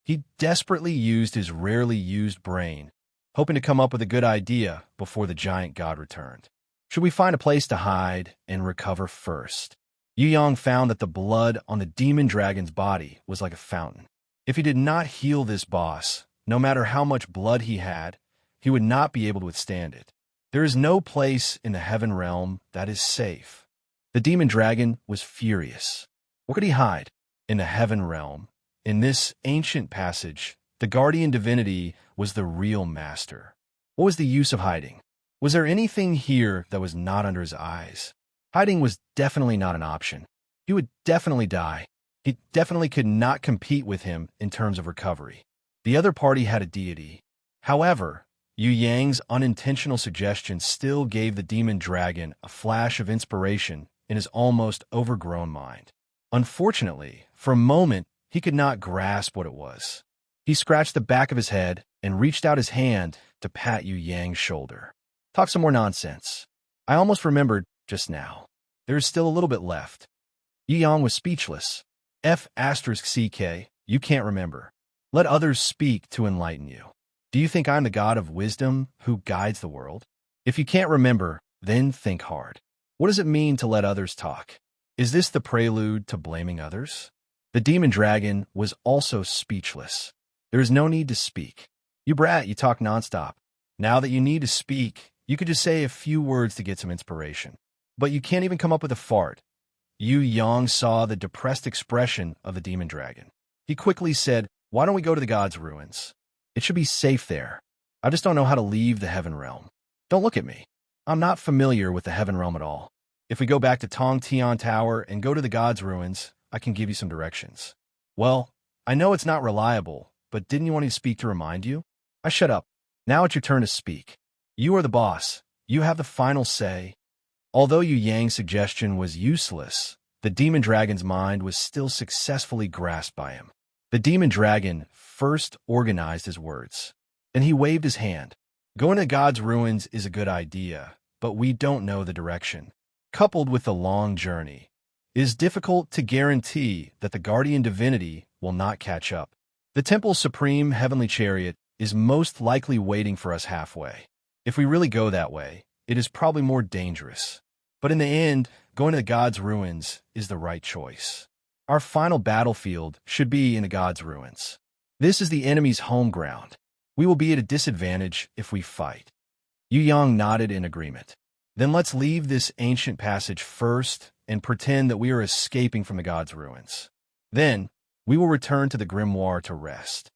He desperately used his rarely used brain, hoping to come up with a good idea before the giant god returned. Should we find a place to hide and recover first? Yu Yang found that the blood on the demon dragon's body was like a fountain. If he did not heal this boss, no matter how much blood he had, he would not be able to withstand it. There is no place in the heaven realm that is safe. The demon dragon was furious. What could he hide? In the heaven realm, in this ancient passage, the guardian divinity was the real master. What was the use of hiding? Was there anything here that was not under his eyes? Hiding was definitely not an option. He would definitely die. He definitely could not compete with him in terms of recovery. The other party had a deity. However, Yu Yang's unintentional suggestion still gave the demon dragon a flash of inspiration in his almost overgrown mind. Unfortunately, for a moment, he could not grasp what it was. He scratched the back of his head and reached out his hand to pat Yu Yang's shoulder. Talk some more nonsense. I almost remembered just now. There is still a little bit left. Yu Yang was speechless. F***CK, you can't remember. Let others speak to enlighten you. Do you think I'm the god of wisdom who guides the world? If you can't remember, then think hard. What does it mean to let others talk? Is this the prelude to blaming others? The demon dragon was also speechless. There is no need to speak. You brat, you talk nonstop. Now that you need to speak, you could just say a few words to get some inspiration. But you can't even come up with a fart. Yu Yang saw the depressed expression of the demon dragon. He quickly said, "Why don't we go to the god's ruins? It should be safe there. I just don't know how to leave the heaven realm. Don't look at me. I'm not familiar with the heaven realm at all. If we go back to Tong Tian Tower and go to the god's ruins, I can give you some directions." Well, I know it's not reliable, but didn't you want me to speak to remind you? I shut up. Now it's your turn to speak. You are the boss. You have the final say. Although Yu Yang's suggestion was useless, the demon dragon's mind was still successfully grasped by him. The demon dragon first organized his words. Then he waved his hand. Going to God's ruins is a good idea, but we don't know the direction. Coupled with the long journey, it is difficult to guarantee that the guardian divinity will not catch up. The temple's supreme heavenly chariot is most likely waiting for us halfway. If we really go that way, it is probably more dangerous. But in the end, going to the God's ruins is the right choice. Our final battlefield should be in the God's ruins. This is the enemy's home ground. We will be at a disadvantage if we fight. Yu Yang nodded in agreement. Then let's leave this ancient passage first and pretend that we are escaping from the God's ruins. Then, we will return to the grimoire to rest.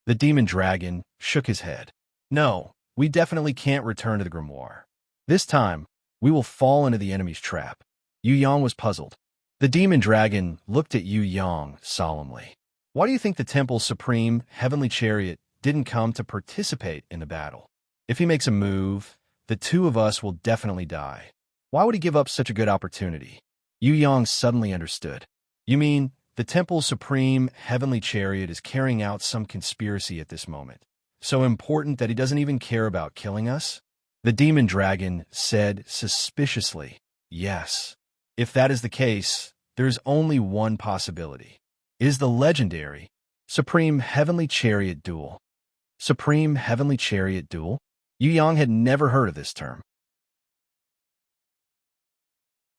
The demon dragon shook his head. No, we definitely can't return to the grimoire. This time, we will fall into the enemy's trap. Yu Yang was puzzled. The demon dragon looked at Yu Yang solemnly. Why do you think the temple's supreme heavenly chariot didn't come to participate in the battle? If he makes a move, the two of us will definitely die. Why would he give up such a good opportunity? Yu Yang suddenly understood. You mean, the temple's supreme heavenly chariot is carrying out some conspiracy at this moment, so important that he doesn't even care about killing us? The demon dragon said suspiciously, yes. If that is the case, there's only one possibility. It is the legendary Supreme Heavenly Chariot Duel. Supreme Heavenly Chariot Duel? Yu Yang had never heard of this term.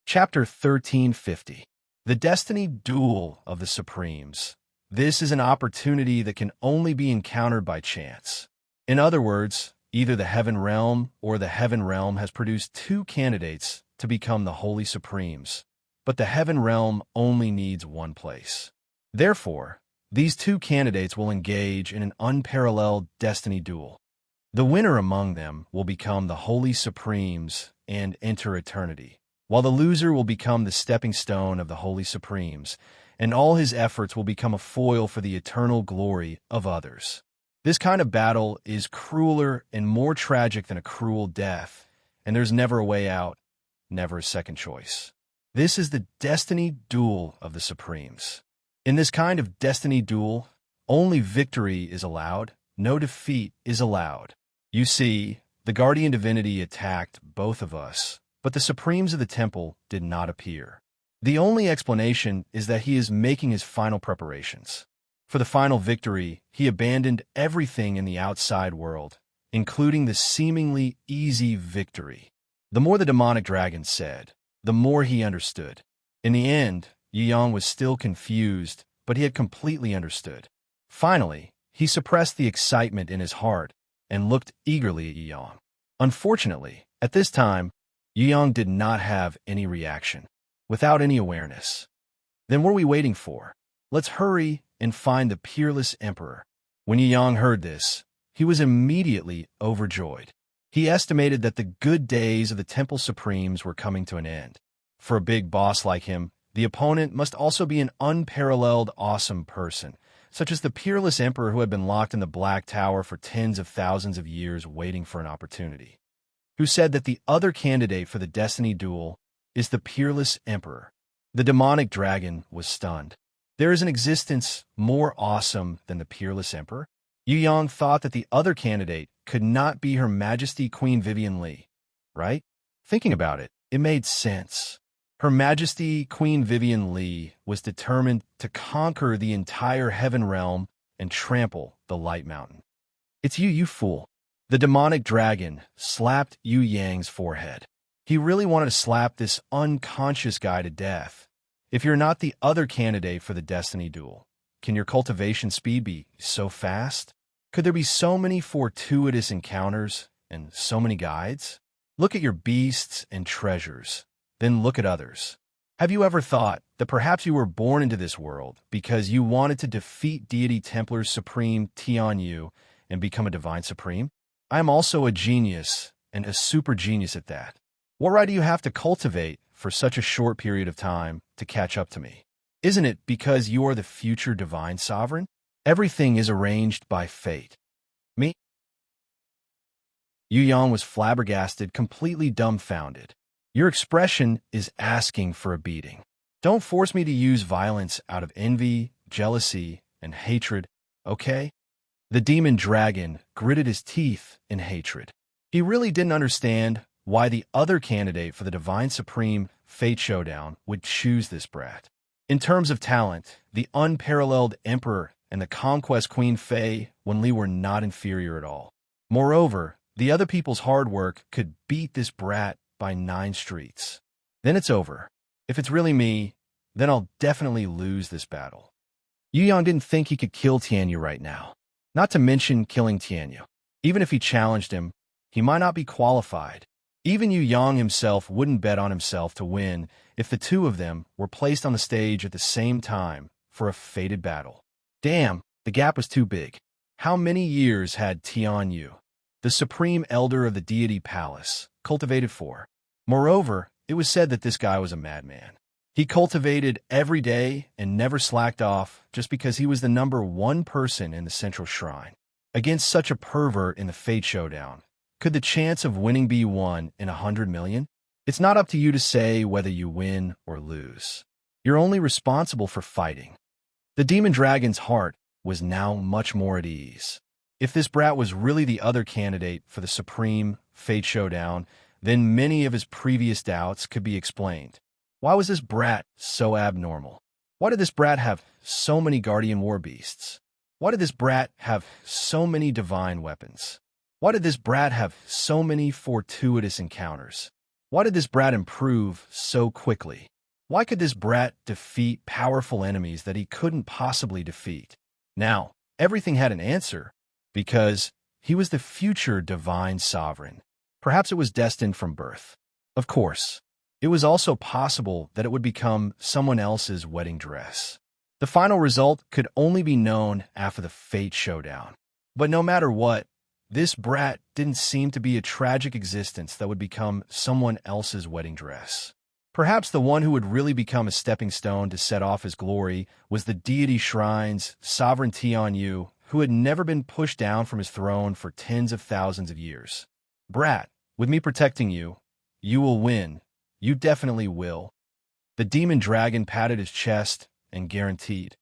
Chapter 1350. The Destiny Duel of the Supremes. This is an opportunity that can only be encountered by chance. In other words, either the Heaven Realm or the Heaven Realm has produced two candidates to become the Holy Supremes, but the Heaven Realm only needs one place. Therefore, these two candidates will engage in an unparalleled destiny duel. The winner among them will become the Holy Supremes and enter eternity, while the loser will become the stepping stone of the Holy Supremes, and all his efforts will become a foil for the eternal glory of others. This kind of battle is crueler and more tragic than a cruel death, and there's never a way out, never a second choice. This is the destiny duel of the Supremes. In this kind of destiny duel, only victory is allowed, no defeat is allowed. You see, the guardian divinity attacked both of us, but the Supremes of the temple did not appear. The only explanation is that he is making his final preparations. For the final victory, he abandoned everything in the outside world, including the seemingly easy victory. The more the demonic dragon said, the more he understood. In the end, Yu Yang was still confused, but he had completely understood. Finally, he suppressed the excitement in his heart and looked eagerly at Yu Yang. Unfortunately, at this time, Yu Yang did not have any reaction, without any awareness. Then what are we waiting for? Let's hurry and find the peerless emperor. When Yu Yang heard this, he was immediately overjoyed. He estimated that the good days of the Temple Supremes were coming to an end. For a big boss like him, the opponent must also be an unparalleled, awesome person, such as the peerless emperor who had been locked in the Black Tower for tens of thousands of years waiting for an opportunity, who said that the other candidate for the destiny duel is the peerless emperor. The demonic dragon was stunned. There is an existence more awesome than the peerless emperor? Yu Yang thought that the other candidate could not be Her Majesty Queen Vivian Li, right? Thinking about it, it made sense. Her Majesty Queen Vivian Li was determined to conquer the entire Heaven Realm and trample the Light Mountain. It's you fool. The demonic dragon slapped Yu Yang's forehead. He really wanted to slap this unconscious guy to death. If you're not the other candidate for the destiny duel, can your cultivation speed be so fast? Could there be so many fortuitous encounters and so many guides? Look at your beasts and treasures, then look at others. Have you ever thought that perhaps you were born into this world because you wanted to defeat Deity Templar Supreme Tian Yu and become a Divine Supreme? I am also a genius, and a super genius at that. What right do you have to cultivate for such a short period of time to catch up to me? Isn't it because you are the future Divine Sovereign? Everything is arranged by fate. Me? Yu Yang was flabbergasted, completely dumbfounded. Your expression is asking for a beating. Don't force me to use violence out of envy, jealousy, and hatred, okay? The demon dragon gritted his teeth in hatred. He really didn't understand why the other candidate for the Divine Supreme Fate Showdown would choose this brat. In terms of talent, the unparalleled Emperor and the Conquest Queen Fei Wenli were not inferior at all. Moreover, the other people's hard work could beat this brat by 9 streets. Then it's over. If it's really me, then I'll definitely lose this battle. Yu Yang didn't think he could kill Tianyu right now. Not to mention killing Tianyu. Even if he challenged him, he might not be qualified. Even Yu Yang himself wouldn't bet on himself to win if the two of them were placed on the stage at the same time for a fated battle. Damn, the gap was too big. How many years had Tian Yu, the supreme elder of the deity palace, cultivated for? Moreover, it was said that this guy was a madman. He cultivated every day and never slacked off just because he was the number one person in the central shrine. Against such a pervert in the Fate Showdown, could the chance of winning be 1 in 100 million? It's not up to you to say whether you win or lose. You're only responsible for fighting. The demon dragon's heart was now much more at ease. If this brat was really the other candidate for the supreme Fate Showdown, then many of his previous doubts could be explained. Why was this brat so abnormal? Why did this brat have so many guardian war beasts? Why did this brat have so many divine weapons? Why did this brat have so many fortuitous encounters? Why did this brat improve so quickly? Why could this brat defeat powerful enemies that he couldn't possibly defeat? Now, everything had an answer, because he was the future divine sovereign. Perhaps it was destined from birth. Of course, it was also possible that it would become someone else's wedding dress. The final result could only be known after the Fate Showdown. But no matter what, this brat didn't seem to be a tragic existence that would become someone else's wedding dress. Perhaps the one who would really become a stepping stone to set off his glory was the deity shrine's sovereign Tianyu, who had never been pushed down from his throne for tens of thousands of years. Brat, with me protecting you, you will win. You definitely will. The demon dragon patted his chest and guaranteed,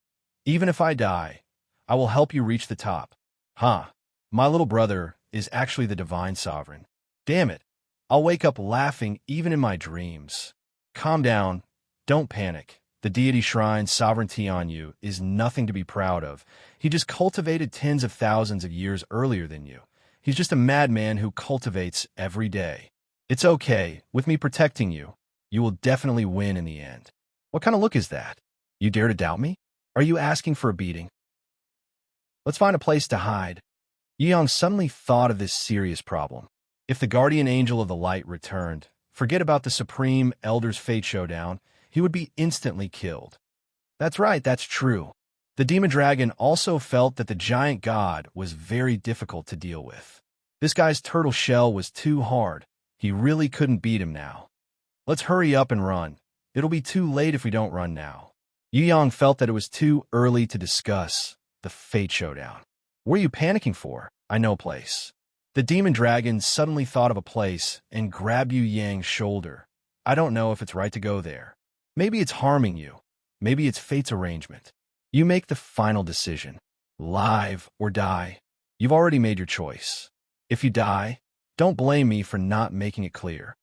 even if I die, I will help you reach the top. Huh, my little brother is actually the divine sovereign. Damn it, I'll wake up laughing even in my dreams. Calm down, don't panic. The deity shrine's sovereignty on you is nothing to be proud of. He just cultivated tens of thousands of years earlier than you. He's just a madman who cultivates every day. It's okay, with me protecting you, you will definitely win in the end. What kind of look is that? You dare to doubt me? Are you asking for a beating? Let's find a place to hide. Yang suddenly thought of this serious problem. If the guardian angel of the light returned, forget about the supreme elder's Fate Showdown, he would be instantly killed. That's right, that's true. The demon dragon also felt that the giant god was very difficult to deal with. This guy's turtle shell was too hard. He really couldn't beat him now. Let's hurry up and run. It'll be too late if we don't run now. Yu Yang felt that it was too early to discuss the Fate Showdown. What are you panicking for? I know a place. The demon dragon suddenly thought of a place and grabbed Yu Yang's shoulder. I don't know if it's right to go there. Maybe it's harming you. Maybe it's fate's arrangement. You make the final decision. Live or die. You've already made your choice. If you die, don't blame me for not making it clear.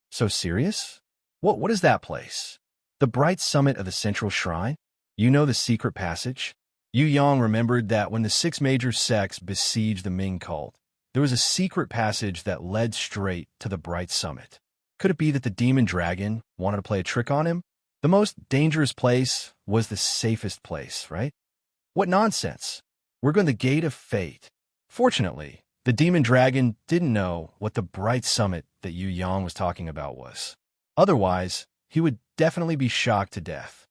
So serious? What is that place? The bright summit of the central shrine? You know the secret passage? Yu Yang remembered that when the 6 major sects besieged the Ming cult, there was a secret passage that led straight to the bright summit. Could it be that the demon dragon wanted to play a trick on him? The most dangerous place was the safest place, right? What nonsense. We're going to the gate of fate. Fortunately, the demon dragon didn't know what the bright summit that Yu Yang was talking about was. Otherwise, he would definitely be shocked to death.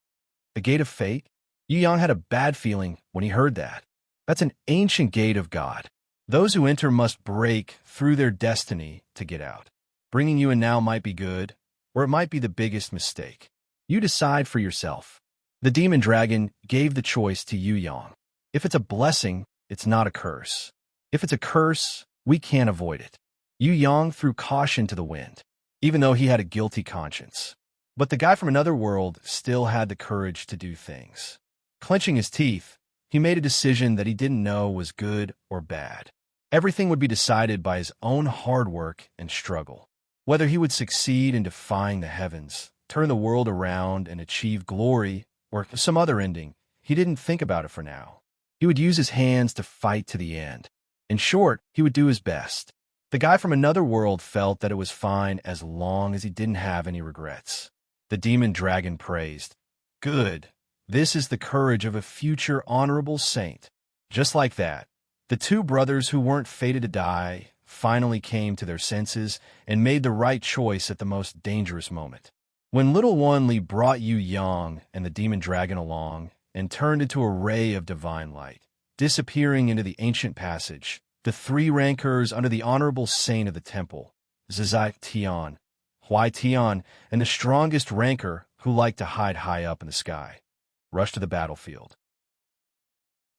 The gate of fate? Yu Yang had a bad feeling when he heard that. That's an ancient gate of God. Those who enter must break through their destiny to get out. Bringing you in now might be good, or it might be the biggest mistake. You decide for yourself. The demon dragon gave the choice to Yu Yang. If it's a blessing, it's not a curse. If it's a curse, we can't avoid it. Yu Yang threw caution to the wind, even though he had a guilty conscience. But the guy from another world still had the courage to do things. Clenching his teeth, he made a decision that he didn't know was good or bad. Everything would be decided by his own hard work and struggle. Whether he would succeed in defying the heavens, turn the world around and achieve glory, or some other ending, he didn't think about it for now. He would use his hands to fight to the end. In short, he would do his best. The guy from another world felt that it was fine as long as he didn't have any regrets. The demon dragon praised, "Good. This is the courage of a future honorable saint." Just like that, the 2 brothers who weren't fated to die finally came to their senses and made the right choice at the most dangerous moment. When little one Li brought Yu Yang and the demon dragon along and turned into a ray of divine light, disappearing into the ancient passage, the 3 rankers under the honorable saint of the temple, Zizai Tian, Huai Tian, and the strongest ranker, who liked to hide high up in the sky, rushed to the battlefield.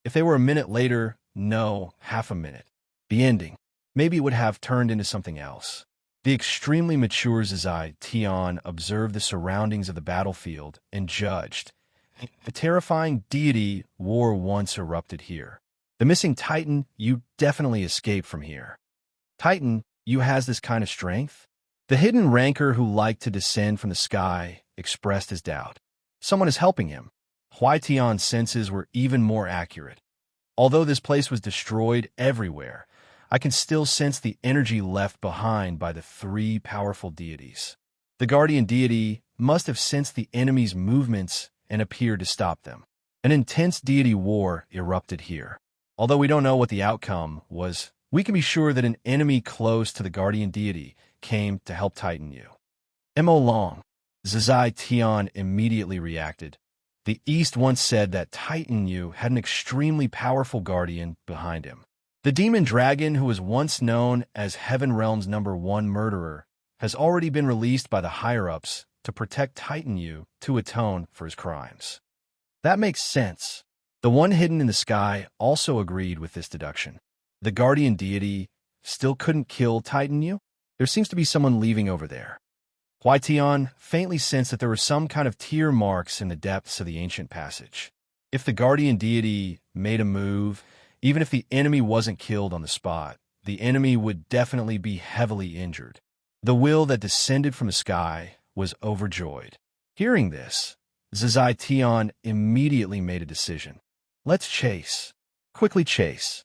If they were a minute later, no, half a minute, the ending, maybe it would have turned into something else. The extremely mature Zazai Tian observed the surroundings of the battlefield and judged. A terrifying deity war once erupted here. The missing Titan, you definitely escaped from here. Titan, you has this kind of strength? The hidden ranker who liked to descend from the sky expressed his doubt. Someone is helping him. Huaitian's senses were even more accurate. Although this place was destroyed everywhere, I can still sense the energy left behind by the three powerful deities. The guardian deity must have sensed the enemy's movements and appeared to stop them. An intense deity war erupted here. Although we don't know what the outcome was, we can be sure that an enemy close to the guardian deity came to help Titan Yu. Mo Long, Zazai Tian immediately reacted. The East once said that Titan Yu had an extremely powerful guardian behind him. The demon dragon, who was once known as Heaven Realm's #1 murderer, has already been released by the higher-ups to protect Titan Yu to atone for his crimes. That makes sense. The one hidden in the sky also agreed with this deduction. The guardian deity still couldn't kill Titan Yu? There seems to be someone leaving over there. Huaitian faintly sensed that there were some kind of tear marks in the depths of the ancient passage. If the guardian deity made a move, even if the enemy wasn't killed on the spot, the enemy would definitely be heavily injured. The will that descended from the sky was overjoyed. Hearing this, Zazai Tian immediately made a decision. Let's chase. Quickly chase.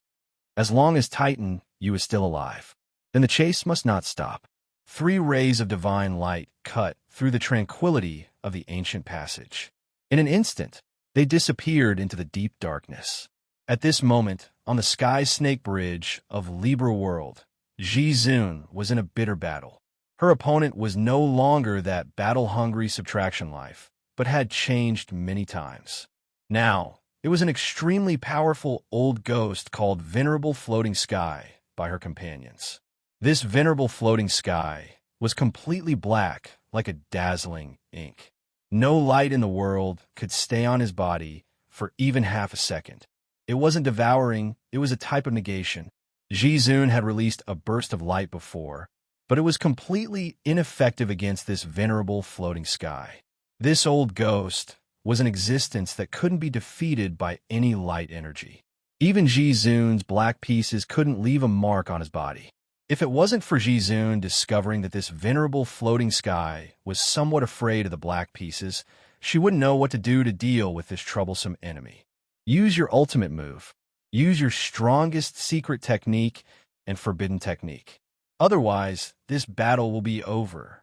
As long as Titan Yu is still alive, then the chase must not stop. 3 rays of divine light cut through the tranquility of the ancient passage. In an instant, they disappeared into the deep darkness. At this moment, on the Sky Snake Bridge of Libra World, Ji Zun was in a bitter battle. Her opponent was no longer that battle-hungry subtraction life, but had changed many times. Now, it was an extremely powerful old ghost called Venerable Floating Sky by her companions. This venerable floating sky was completely black like a dazzling ink. No light in the world could stay on his body for even half a second. It wasn't devouring, it was a type of negation. Ji Zun had released a burst of light before, but it was completely ineffective against this venerable floating sky. This old ghost was an existence that couldn't be defeated by any light energy. Even Ji Zun's black pieces couldn't leave a mark on his body. If it wasn't for Ji Zun discovering that this venerable floating sky was somewhat afraid of the black pieces, she wouldn't know what to do to deal with this troublesome enemy. Use your ultimate move. Use your strongest secret technique and forbidden technique. Otherwise, this battle will be over.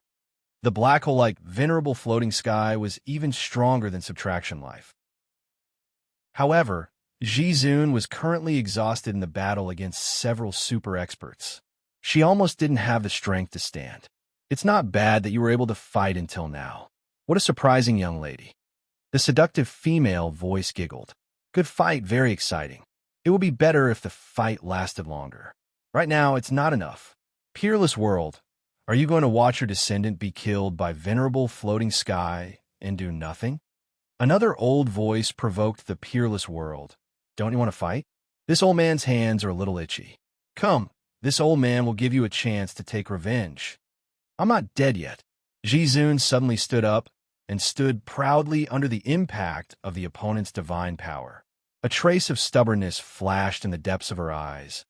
The black hole-like venerable floating sky was even stronger than subtraction life. However, Ji Zun was currently exhausted in the battle against several super experts. She almost didn't have the strength to stand. It's not bad that you were able to fight until now. What a surprising young lady. The seductive female voice giggled. Good fight, very exciting. It would be better if the fight lasted longer. Right now, it's not enough. Peerless world, are you going to watch your descendant be killed by venerable floating sky and do nothing? Another old voice provoked the peerless world. Don't you want to fight? This old man's hands are a little itchy. Come, this old man will give you a chance to take revenge. I'm not dead yet. Ji Zun suddenly stood up and stood proudly under the impact of the opponent's divine power. A trace of stubbornness flashed in the depths of her eyes.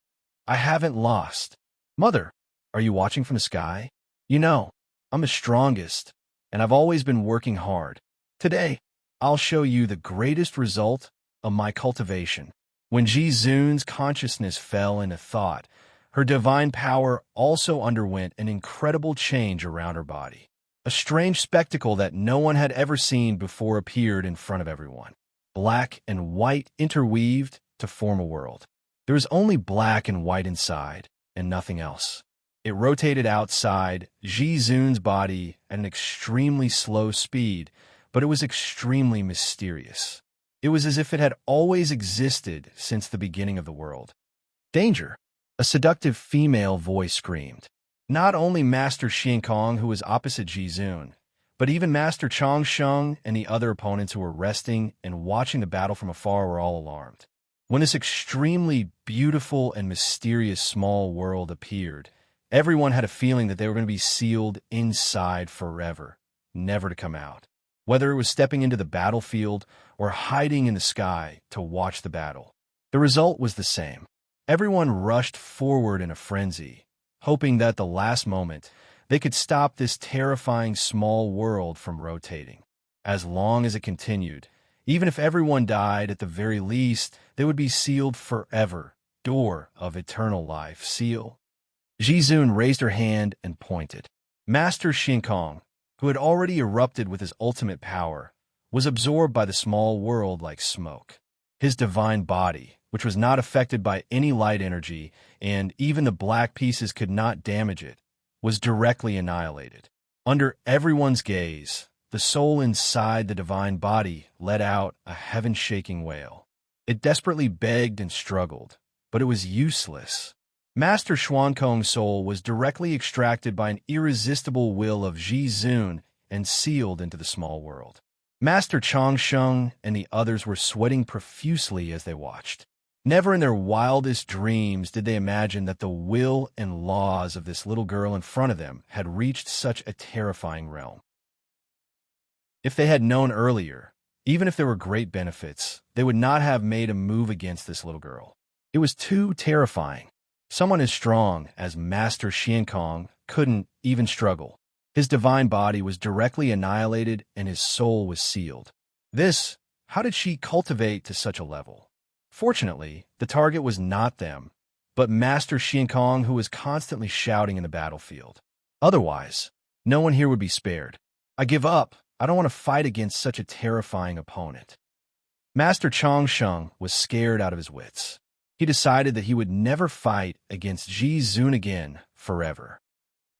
I haven't lost. Mother, are you watching from the sky? You know, I'm the strongest, and I've always been working hard. Today, I'll show you the greatest result of my cultivation. When Ji Zun's consciousness fell into thought, her divine power also underwent an incredible change around her body. A strange spectacle that no one had ever seen before appeared in front of everyone. Black and white interweaved to form a world. There was only black and white inside, and nothing else. It rotated outside Ji Zun's body at an extremely slow speed, but it was extremely mysterious. It was as if it had always existed since the beginning of the world. Danger! A seductive female voice screamed. Not only Master Xiankong, who was opposite Ji Zun, But even Master Chong Sheng and the other opponents who were resting and watching the battle from afar were all alarmed. When this extremely beautiful and mysterious small world appeared, everyone had a feeling that they were going to be sealed inside forever, never to come out. Whether it was stepping into the battlefield or hiding in the sky to watch the battle, the result was the same. Everyone rushed forward in a frenzy, hoping that at the last moment they could stop this terrifying small world from rotating. As long as it continued, even if everyone died, at the very least, they would be sealed forever. Door of eternal life, seal. Jizun raised her hand and pointed. Master Shinkong, who had already erupted with his ultimate power, was absorbed by the small world like smoke. His divine body, which was not affected by any light energy, and even the black pieces could not damage it, was directly annihilated. Under everyone's gaze, the soul inside the divine body let out a heaven-shaking wail. It desperately begged and struggled, but it was useless. Master Xuankong's soul was directly extracted by an irresistible will of Jizun and sealed into the small world. Master Changsheng and the others were sweating profusely as they watched. Never in their wildest dreams did they imagine that the will and laws of this little girl in front of them had reached such a terrifying realm. If they had known earlier, even if there were great benefits, they would not have made a move against this little girl. It was too terrifying. Someone as strong as Master Xiankong couldn't even struggle. His divine body was directly annihilated and his soul was sealed. How did she cultivate to such a level? Fortunately, the target was not them, but Master Xiankong, who was constantly shouting in the battlefield. Otherwise, no one here would be spared. I give up. I don't want to fight against such a terrifying opponent. Master Changsheng was scared out of his wits. He decided that he would never fight against Ji Zun again forever.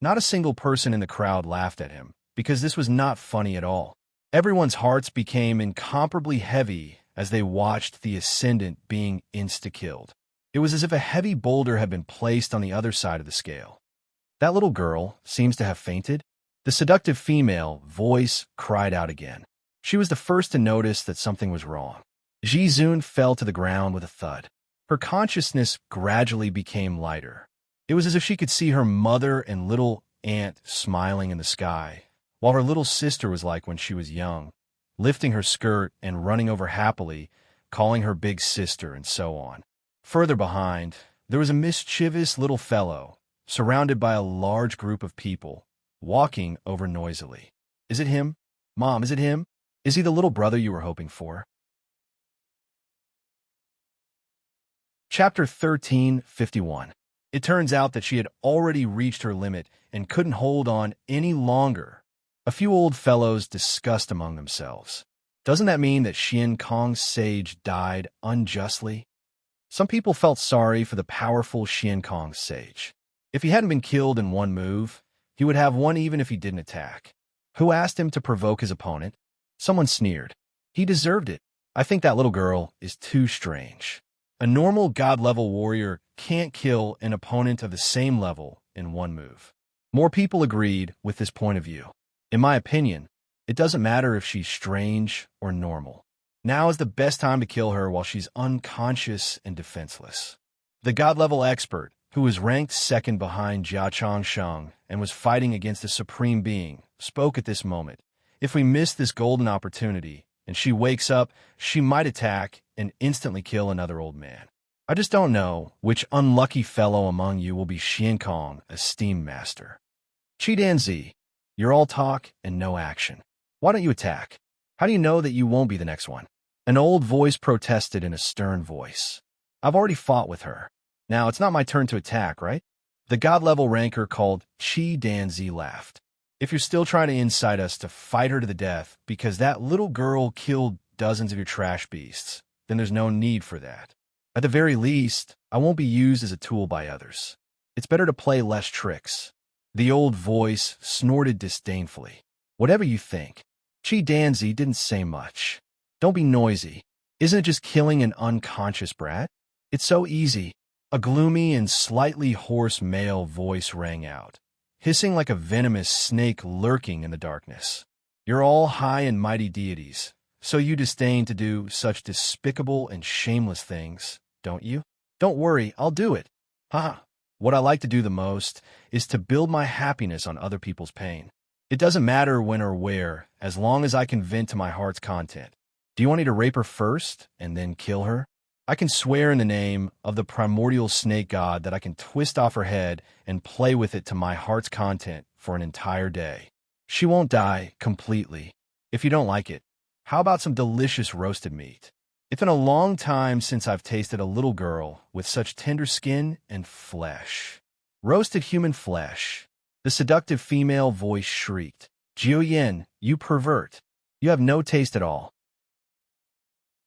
Not a single person in the crowd laughed at him, because this was not funny at all. Everyone's hearts became incomparably heavy as they watched the Ascendant being insta-killed. It was as if a heavy boulder had been placed on the other side of the scale. That little girl seems to have fainted. The seductive female voice cried out again. She was the first to notice that something was wrong. Ji Zun fell to the ground with a thud. Her consciousness gradually became lighter. It was as if she could see her mother and little aunt smiling in the sky, while her little sister was like when she was young, lifting her skirt and running over happily, calling her big sister, and so on. Further behind, there was a mischievous little fellow, surrounded by a large group of people, walking over noisily. Is it him? Mom, is it him? Is he the little brother you were hoping for? Chapter 1351. It turns out that she had already reached her limit and couldn't hold on any longer. A few old fellows discussed among themselves. Doesn't that mean that Xian Kong's sage died unjustly? Some people felt sorry for the powerful Xian Kong's sage. If he hadn't been killed in one move, he would have one even if he didn't attack. Who asked him to provoke his opponent? Someone sneered. He deserved it. I think that little girl is too strange. A normal god-level warrior can't kill an opponent of the same level in one move. More people agreed with this point of view. In my opinion, it doesn't matter if she's strange or normal. Now is the best time to kill her while she's unconscious and defenseless. The god-level expert, who was ranked second behind Jia Changsheng and was fighting against the Supreme Being, spoke at this moment. If we miss this golden opportunity, and she wakes up, she might attack and instantly kill another old man. I just don't know which unlucky fellow among you will be Xian Kong, a steam master. Chidanzi, you're all talk and no action. Why don't you attack? How do you know that you won't be the next one? An old voice protested in a stern voice. I've already fought with her. Now it's not my turn to attack, right? The god-level ranker called Chi Danzi laughed. If you're still trying to incite us to fight her to the death because that little girl killed dozens of your trash beasts, then there's no need for that. At the very least, I won't be used as a tool by others. It's better to play less tricks. The old voice snorted disdainfully. Whatever you think. Chi Danzi didn't say much. Don't be noisy. Isn't it just killing an unconscious brat? It's so easy. A gloomy and slightly hoarse male voice rang out, hissing like a venomous snake lurking in the darkness. You're all high and mighty deities, so you disdain to do such despicable and shameless things, don't you? Don't worry, I'll do it. Haha. What I like to do the most is to build my happiness on other people's pain. It doesn't matter when or where, as long as I can vent to my heart's content. Do you want me to rape her first and then kill her? I can swear in the name of the primordial snake god that I can twist off her head and play with it to my heart's content for an entire day. She won't die completely. If you don't like it, how about some delicious roasted meat? It's been a long time since I've tasted a little girl with such tender skin and flesh. Roasted human flesh. The seductive female voice shrieked. Jiu Yin, you pervert. You have no taste at all.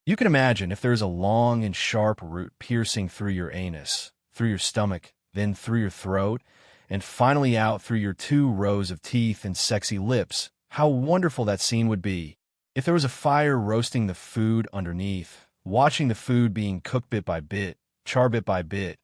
You can imagine if there is a long and sharp root piercing through your anus, through your stomach, then through your throat, and finally out through your 2 rows of teeth and sexy lips, how wonderful that scene would be. If there was a fire roasting the food underneath, watching the food being cooked bit by bit, char bit by bit,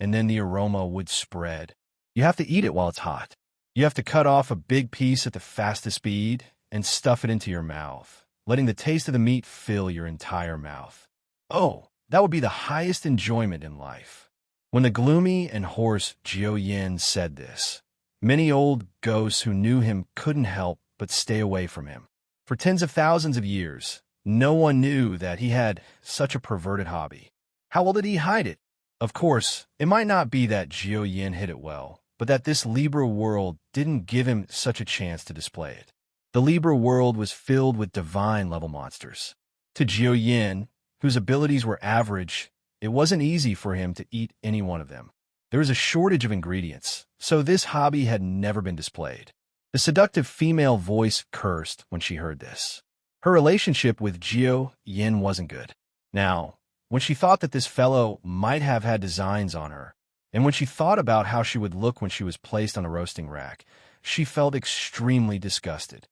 and then the aroma would spread. You have to eat it while it's hot. You have to cut off a big piece at the fastest speed and stuff it into your mouth, letting the taste of the meat fill your entire mouth. Oh, that would be the highest enjoyment in life. When the gloomy and hoarse Jiu Yin said this, many old ghosts who knew him couldn't help but stay away from him. For tens of thousands of years, no one knew that he had such a perverted hobby. How well did he hide it? Of course, it might not be that Jiu Yin hid it well, but that this Libra world didn't give him such a chance to display it. The Libra world was filled with divine-level monsters. To Jiu Yin, whose abilities were average, it wasn't easy for him to eat any one of them. There was a shortage of ingredients, so this hobby had never been displayed. The seductive female voice cursed when she heard this. Her relationship with Jiu Yin wasn't good. Now, when she thought that this fellow might have had designs on her, and when she thought about how she would look when she was placed on a roasting rack, she felt extremely disgusted.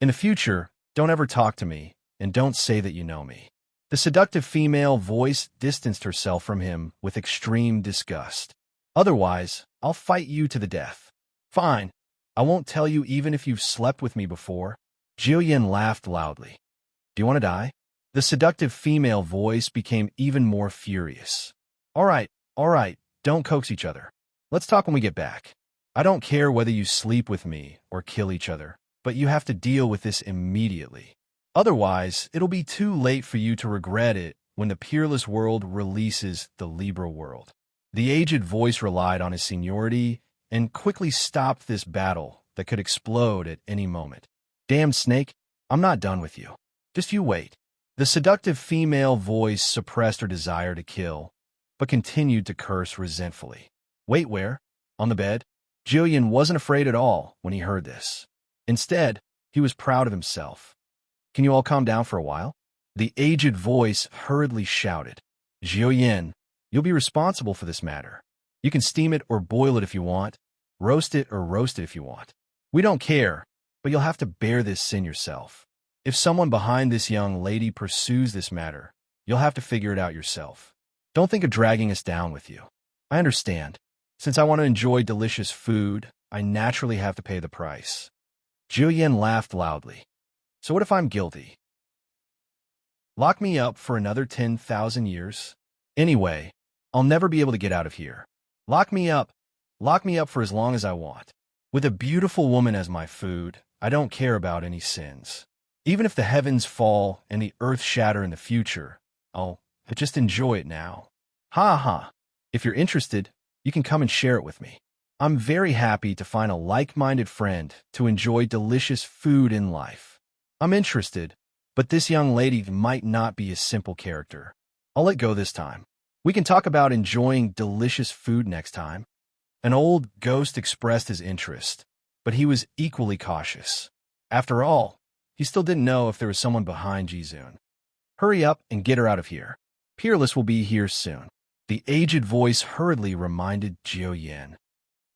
In the future, don't ever talk to me, and don't say that you know me. The seductive female voice distanced herself from him with extreme disgust. Otherwise, I'll fight you to the death. Fine. I won't tell you even if you've slept with me before. Jiu Yin laughed loudly. Do you want to die? The seductive female voice became even more furious. All right, don't coax each other. Let's talk when we get back. I don't care whether you sleep with me or kill each other, but you have to deal with this immediately. Otherwise, it'll be too late for you to regret it when the peerless world releases the Libra world. The aged voice relied on his seniority and quickly stopped this battle that could explode at any moment. Damn snake, I'm not done with you. Just you wait. The seductive female voice suppressed her desire to kill, but continued to curse resentfully. Wait, where? On the bed? Jiu Yin wasn't afraid at all when he heard this. Instead, he was proud of himself. Can you all calm down for a while? The aged voice hurriedly shouted. Jiu Yin, you'll be responsible for this matter. You can steam it or boil it if you want, roast it or roast it if you want. We don't care, but you'll have to bear this sin yourself. If someone behind this young lady pursues this matter, you'll have to figure it out yourself. Don't think of dragging us down with you. I understand. Since I want to enjoy delicious food, I naturally have to pay the price. Jiu Yin laughed loudly. So what if I'm guilty? Lock me up for another 10,000 years? Anyway, I'll never be able to get out of here. Lock me up for as long as I want. With a beautiful woman as my food, I don't care about any sins. Even if the heavens fall and the earth shatter in the future, I'll just enjoy it now. Ha ha. If you're interested, you can come and share it with me. I'm very happy to find a like-minded friend to enjoy delicious food in life. I'm interested, but this young lady might not be a simple character. I'll let go this time. We can talk about enjoying delicious food next time. An old ghost expressed his interest, but he was equally cautious. After all, he still didn't know if there was someone behind Jizun. Hurry up and get her out of here. Peerless will be here soon. The aged voice hurriedly reminded Jiu Yin.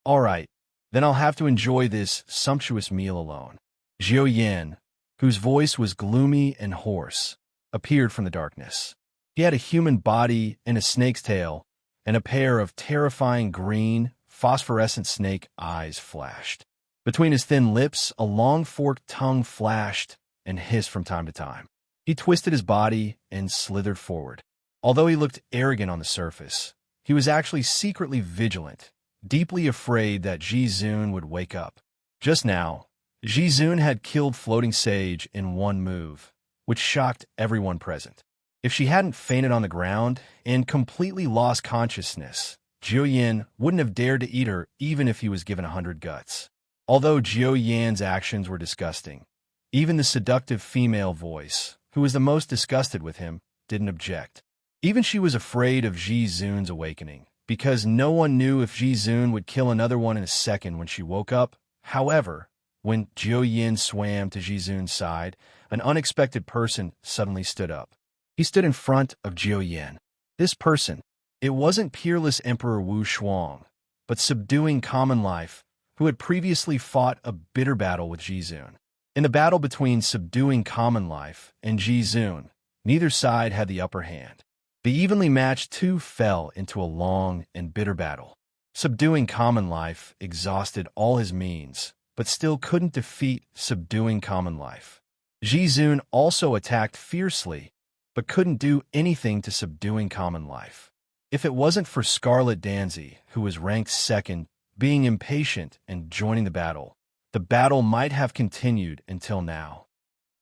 All right, then I'll have to enjoy this sumptuous meal alone. Jiu Yin, whose voice was gloomy and hoarse, appeared from the darkness. He had a human body and a snake's tail, and a pair of terrifying green, phosphorescent snake eyes flashed. Between his thin lips, a long forked tongue flashed and hissed from time to time. He twisted his body and slithered forward. Although he looked arrogant on the surface, he was actually secretly vigilant, deeply afraid that Ji-zoon would wake up. Just now, Ji-zoon had killed Floating Sage in one move, which shocked everyone present. If she hadn't fainted on the ground and completely lost consciousness, Jiu-yin wouldn't have dared to eat her even if he was given 100 guts. Although Jiu-yin's actions were disgusting, even the seductive female voice, who was the most disgusted with him, didn't object. Even she was afraid of Ji-zoon's awakening, because no one knew if Ji-zoon would kill another one in a second when she woke up. However, when Jiu-yin swam to Ji-zoon's side, an unexpected person suddenly stood up. He stood in front of Jiu-yin. This person, it wasn't peerless Emperor Wu Shuang, but subduing common life, who had previously fought a bitter battle with Ji-zoon. In the battle between subduing common life and Ji-zoon, neither side had the upper hand. The evenly matched two fell into a long and bitter battle. Subduing common life exhausted all his means, but still couldn't defeat subduing common life. Ji-zoon also attacked fiercely, but couldn't do anything to subduing common life. If it wasn't for Scarlet Danzy, who was ranked second, being impatient and joining the battle might have continued until now.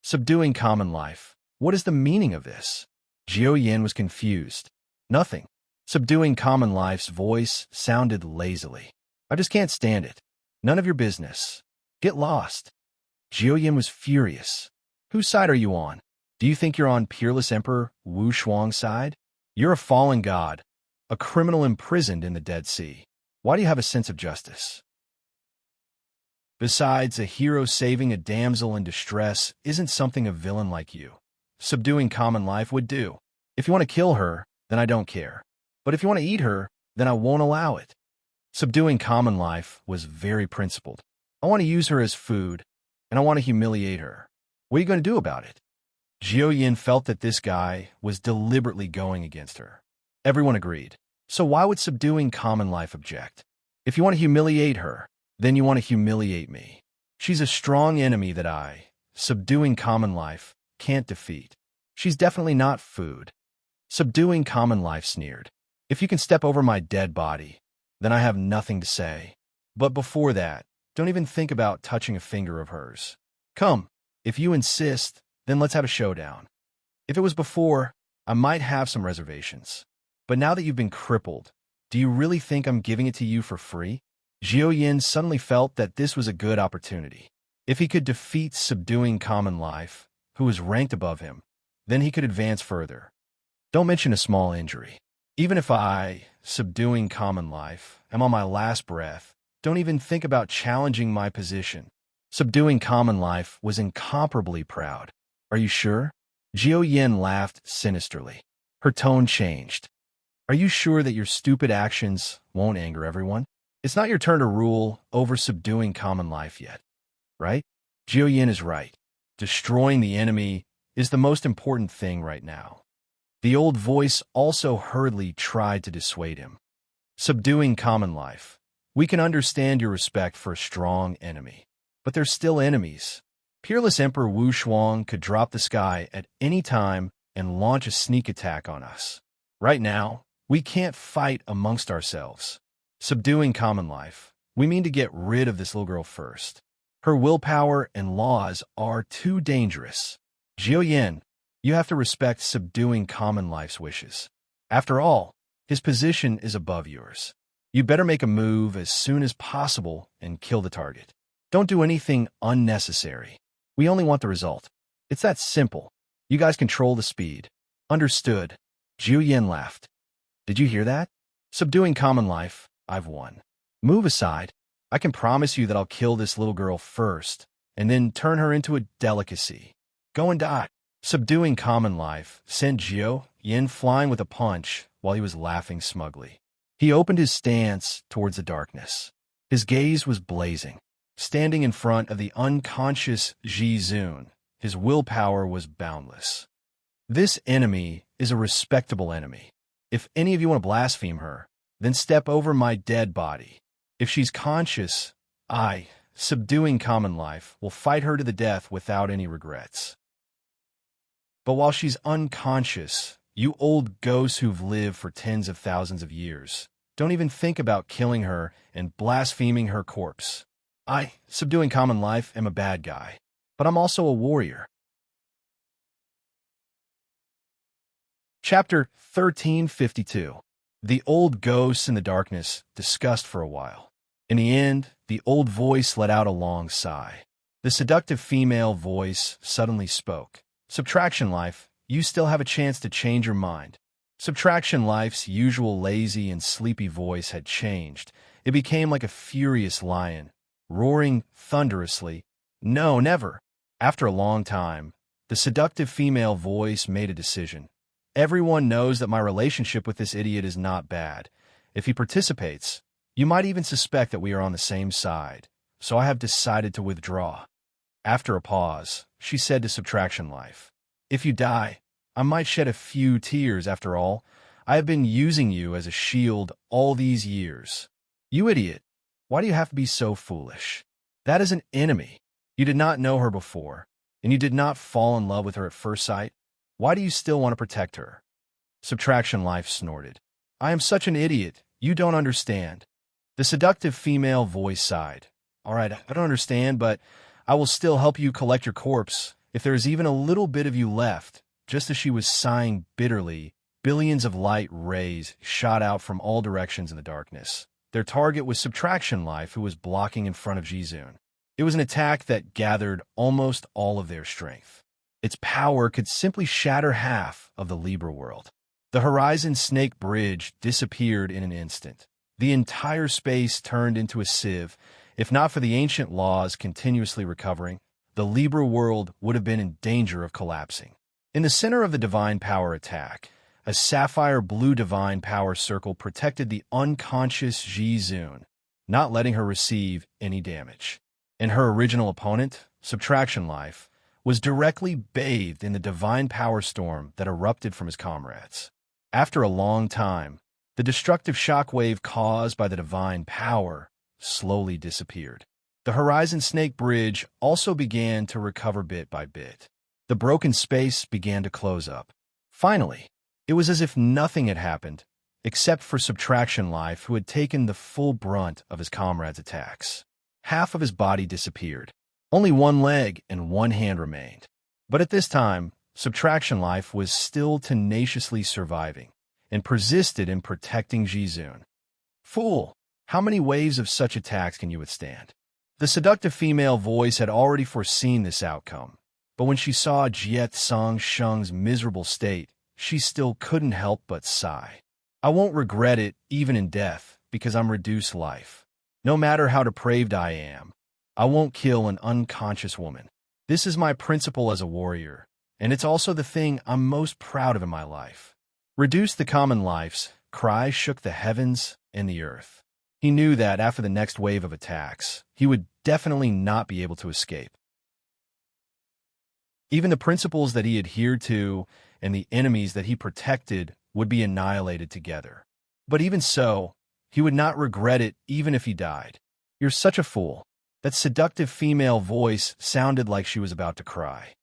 Subduing common life. What is the meaning of this? Jiu-yin was confused. Nothing. Subduing common life's voice sounded lazily. I just can't stand it. None of your business. Get lost. Jiu-yin was furious. Whose side are you on? Do you think you're on peerless Emperor Wu Shuang's side? You're a fallen god, a criminal imprisoned in the Dead Sea. Why do you have a sense of justice? Besides, a hero saving a damsel in distress isn't something a villain like you, subduing common life, would do. If you want to kill her, then I don't care. But if you want to eat her, then I won't allow it. Subduing common life was very principled. I want to use her as food, and I want to humiliate her. What are you going to do about it? Jiu-yin felt that this guy was deliberately going against her. Everyone agreed. So why would subduing common life object? If you want to humiliate her, then you want to humiliate me. She's a strong enemy that I, subduing common life, can't defeat. She's definitely not food. Subduing common life sneered. If you can step over my dead body, then I have nothing to say. But before that, don't even think about touching a finger of hers. Come, if you insist, then let's have a showdown. If it was before, I might have some reservations. But now that you've been crippled, do you really think I'm giving it to you for free? Jiu-yin suddenly felt that this was a good opportunity. If he could defeat subduing common life, who was ranked above him, then he could advance further. Don't mention a small injury. Even if I, subduing common life, am on my last breath, don't even think about challenging my position. Subduing common life was incomparably proud. Are you sure? Jiu-yin laughed sinisterly. Her tone changed. Are you sure that your stupid actions won't anger everyone? It's not your turn to rule over subduing common life yet, right? Jiu-yin is right. Destroying the enemy is the most important thing right now. The old voice also hurriedly tried to dissuade him. Subduing common life. We can understand your respect for a strong enemy, but they're still enemies. Peerless Emperor Wu Shuang could drop the sky at any time and launch a sneak attack on us. Right now, we can't fight amongst ourselves. Subduing common life. We mean to get rid of this little girl first. Her willpower and laws are too dangerous. Jiu-yin, you have to respect subduing common life's wishes. After all, his position is above yours. You better make a move as soon as possible and kill the target. Don't do anything unnecessary. We only want the result. It's that simple. You guys control the speed. Understood. Jiu-yin laughed. Did you hear that? Subduing common life, I've won. Move aside. I can promise you that I'll kill this little girl first, and then turn her into a delicacy. Go and die. Subduing common life sent Jiu-yin flying with a punch while he was laughing smugly. He opened his stance towards the darkness. His gaze was blazing. Standing in front of the unconscious Ji-zoon, his willpower was boundless. This enemy is a respectable enemy. If any of you want to blaspheme her, then step over my dead body. If she's conscious, I, subduing common life, will fight her to the death without any regrets. But while she's unconscious, you old ghosts who've lived for tens of thousands of years, don't even think about killing her and blaspheming her corpse. I, subduing common life, am a bad guy, but I'm also a warrior. Chapter 1352. The old ghosts in the darkness discussed for a while. In the end, the old voice let out a long sigh. The seductive female voice suddenly spoke. Subtraction life, you still have a chance to change your mind. Subtraction life's usual lazy and sleepy voice had changed. It became like a furious lion, roaring thunderously, "No, never." After a long time, the seductive female voice made a decision. Everyone knows that my relationship with this idiot is not bad. If he participates, you might even suspect that we are on the same side, so I have decided to withdraw. After a pause, she said to Subtraction Life, "If you die, I might shed a few tears after all. I have been using you as a shield all these years. You idiot, why do you have to be so foolish? That is an enemy. You did not know her before, and you did not fall in love with her at first sight. Why do you still want to protect her?" Subtraction Life snorted. "I am such an idiot, you don't understand." The seductive female voice sighed. "All right, I don't understand, but I will still help you collect your corpse, if there is even a little bit of you left." Just as she was sighing bitterly, billions of light rays shot out from all directions in the darkness. Their target was Subtraction Life, who was blocking in front of Jizun. It was an attack that gathered almost all of their strength. Its power could simply shatter half of the Libra world. The Horizon Snake Bridge disappeared in an instant. The entire space turned into a sieve. If not for the ancient laws continuously recovering, the Libra world would have been in danger of collapsing. In the center of the divine power attack, a sapphire blue divine power circle protected the unconscious Jizun, not letting her receive any damage. And her original opponent, Subtraction Life, was directly bathed in the divine power storm that erupted from his comrades. After a long time, the destructive shockwave caused by the divine power slowly disappeared. The Horizon Snake Bridge also began to recover bit by bit. The broken space began to close up. Finally, it was as if nothing had happened, except for Subtraction Life, who had taken the full brunt of his comrades' attacks. Half of his body disappeared. Only one leg and one hand remained. But at this time, Subtraction Life was still tenaciously surviving and persisted in protecting Jizun. "Fool! How many waves of such attacks can you withstand?" The seductive female voice had already foreseen this outcome, but when she saw Jiet Song Sheng's miserable state, she still couldn't help but sigh. "I won't regret it even in death, because I'm reduced life. No matter how depraved I am, I won't kill an unconscious woman. This is my principle as a warrior, and it's also the thing I'm most proud of in my life." Reduce the common life's cry shook the heavens and the earth. He knew that after the next wave of attacks, he would definitely not be able to escape. Even the principles that he adhered to and the enemies that he protected would be annihilated together. But even so, he would not regret it even if he died. "You're such a fool." That seductive female voice sounded like she was about to cry.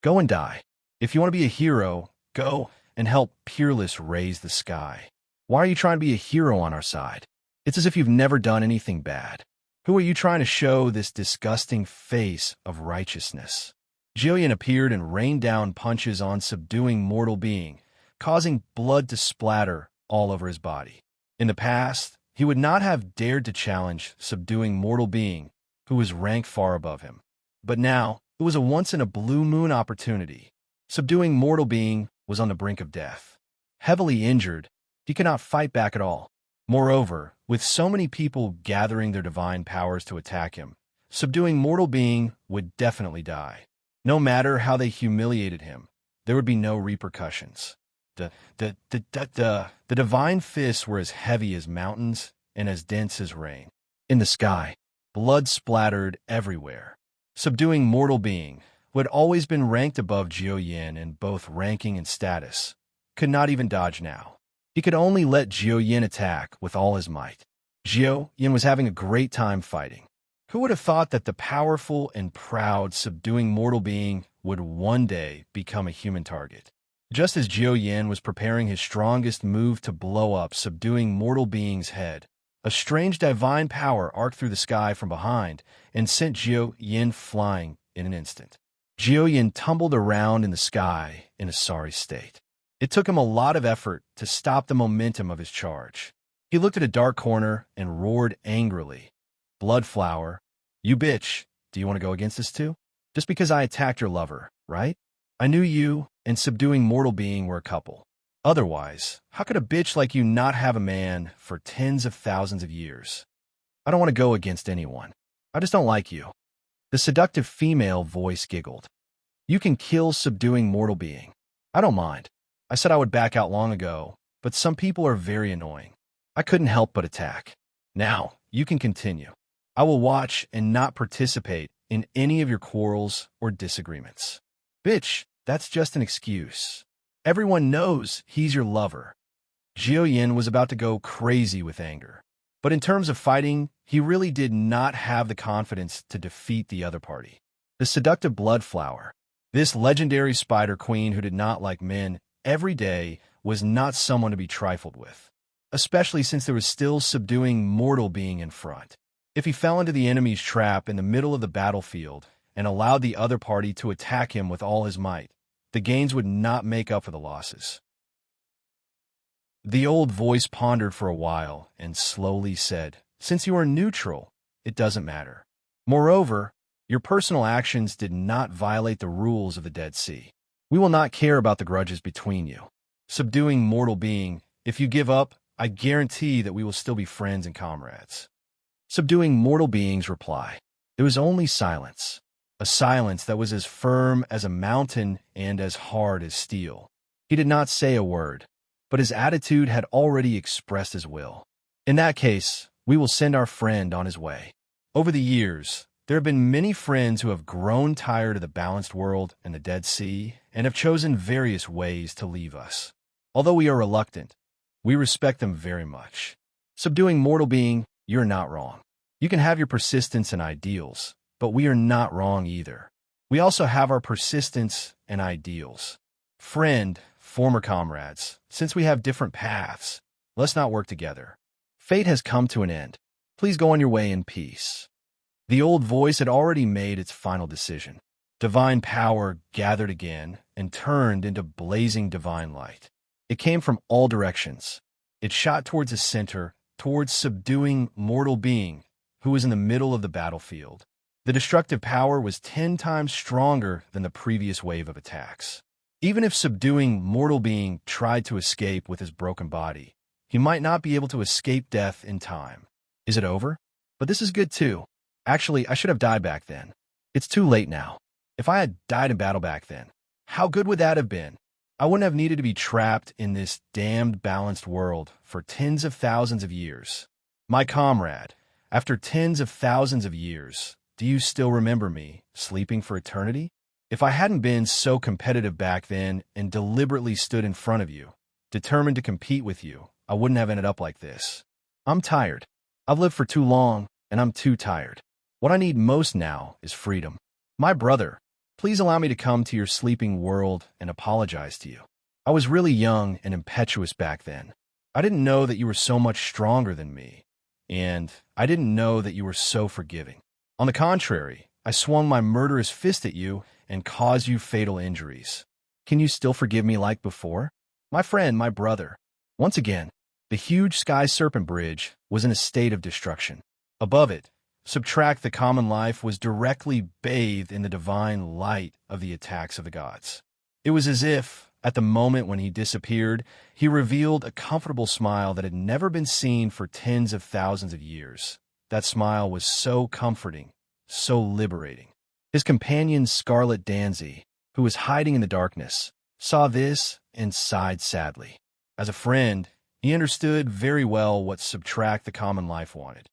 "Go and die. If you want to be a hero, go and help Peerless raise the sky. Why are you trying to be a hero on our side? It's as if you've never done anything bad. Who are you trying to show this disgusting face of righteousness?" Jillian appeared and rained down punches on subduing mortal being, causing blood to splatter all over his body. In the past, he would not have dared to challenge subduing mortal being, who was ranked far above him. But now, it was a once-in-a-blue-moon opportunity. Subduing mortal being was on the brink of death. Heavily injured, he could not fight back at all. Moreover, with so many people gathering their divine powers to attack him, subduing mortal being would definitely die. No matter how they humiliated him, there would be no repercussions. The divine fists were as heavy as mountains and as dense as rain. In the sky, blood splattered everywhere. Subduing mortal being, who had always been ranked above Jiao Yin in both ranking and status, could not even dodge now. He could only let Jiao Yin attack with all his might. Jiao Yin was having a great time fighting. Who would have thought that the powerful and proud, subduing mortal being would one day become a human target? Just as Jiao Yin was preparing his strongest move to blow up subduing mortal being's head, a strange divine power arced through the sky from behind and sent Jiao Yin flying in an instant. Jiao Yin tumbled around in the sky in a sorry state. It took him a lot of effort to stop the momentum of his charge. He looked at a dark corner and roared angrily, "Bloodflower, you bitch, do you want to go against us too? Just because I attacked your lover, right? I knew you and subduing mortal being were a couple. Otherwise, how could a bitch like you not have a man for tens of thousands of years? I don't want to go against anyone. I just don't like you." The seductive female voice giggled. "You can kill subduing mortal being. I don't mind. I said I would back out long ago, but some people are very annoying. I couldn't help but attack. Now, you can continue. I will watch and not participate in any of your quarrels or disagreements." "Bitch, that's just an excuse. Everyone knows he's your lover." Jiao Yin was about to go crazy with anger. But in terms of fighting, he really did not have the confidence to defeat the other party. The seductive Bloodflower, this legendary spider queen who did not like men every day, was not someone to be trifled with, especially since there was still subduing mortal being in front. If he fell into the enemy's trap in the middle of the battlefield and allowed the other party to attack him with all his might, the gains would not make up for the losses. The old voice pondered for a while and slowly said, "Since you are neutral, it doesn't matter. Moreover, your personal actions did not violate the rules of the Dead Sea. We will not care about the grudges between you. Subduing mortal being, if you give up, I guarantee that we will still be friends and comrades." Subduing mortal being's reply. There was only silence, a silence that was as firm as a mountain and as hard as steel. He did not say a word, but his attitude had already expressed his will. "In that case, we will send our friend on his way. Over the years, there have been many friends who have grown tired of the balanced world and the Dead Sea and have chosen various ways to leave us. Although we are reluctant, we respect them very much. Subduing mortal being, you're not wrong. You can have your persistence and ideals, but we are not wrong either. We also have our persistence and ideals. Friend, former comrades, since we have different paths, let's not work together. Fate has come to an end. Please go on your way in peace." The old voice had already made its final decision. Divine power gathered again and turned into blazing divine light. It came from all directions. It shot towards the center, towards subduing mortal being, who was in the middle of the battlefield. The destructive power was 10 times stronger than the previous wave of attacks. Even if subduing mortal being tried to escape with his broken body, he might not be able to escape death in time. Is it over? But this is good too. Actually, I should have died back then. It's too late now. If I had died in battle back then, how good would that have been? I wouldn't have needed to be trapped in this damned balanced world for tens of thousands of years. My comrade, after tens of thousands of years, do you still remember me, sleeping for eternity? If I hadn't been so competitive back then and deliberately stood in front of you, determined to compete with you, I wouldn't have ended up like this. I'm tired. I've lived for too long, and I'm too tired. What I need most now is freedom. My brother, please allow me to come to your sleeping world and apologize to you. I was really young and impetuous back then. I didn't know that you were so much stronger than me, and I didn't know that you were so forgiving. On the contrary, I swung my murderous fist at you and caused you fatal injuries. Can you still forgive me like before? My friend, my brother." Once again, the huge sky serpent bridge was in a state of destruction. Above it, Subtract the common life was directly bathed in the divine light of the attacks of the gods. It was as if, at the moment when he disappeared, he revealed a comfortable smile that had never been seen for tens of thousands of years. That smile was so comforting, so liberating. His companion Scarlet Danzy, who was hiding in the darkness, saw this and sighed sadly. As a friend, he understood very well what Subtract the Common Life wanted.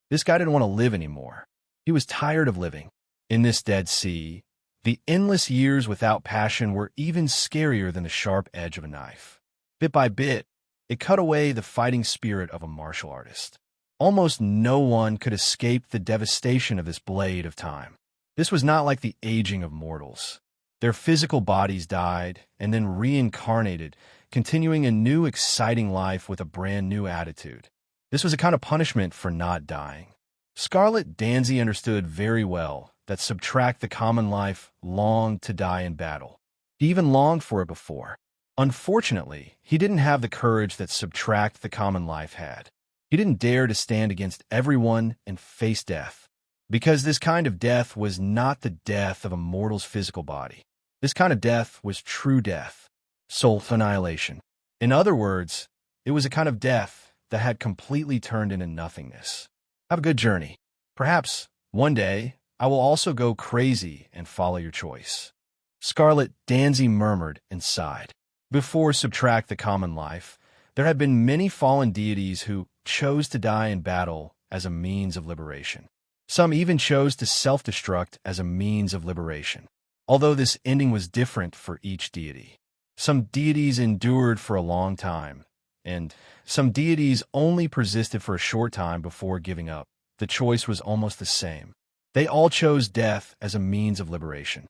This guy didn't want to live anymore. He was tired of living. In this Dead Sea, the endless years without passion were even scarier than the sharp edge of a knife. Bit by bit, it cut away the fighting spirit of a martial artist. Almost no one could escape the devastation of this blade of time. This was not like the aging of mortals. Their physical bodies died and then reincarnated, continuing a new exciting life with a brand new attitude. This was a kind of punishment for not dying. Scarlet Danzy understood very well that Subtract the common life longed to die in battle. He even longed for it before. Unfortunately, he didn't have the courage that Subtract the common life had. He didn't dare to stand against everyone and face death. Because this kind of death was not the death of a mortal's physical body. This kind of death was true death, soul annihilation. In other words, it was a kind of death that had completely turned into nothingness. Have a good journey. Perhaps, one day, I will also go crazy and follow your choice. Scarlet Danzy murmured and sighed. Before Subtract the common life, there had been many fallen deities who chose to die in battle as a means of liberation. Some even chose to self-destruct as a means of liberation. Although this ending was different for each deity. Some deities endured for a long time, and some deities only persisted for a short time before giving up. The choice was almost the same. They all chose death as a means of liberation.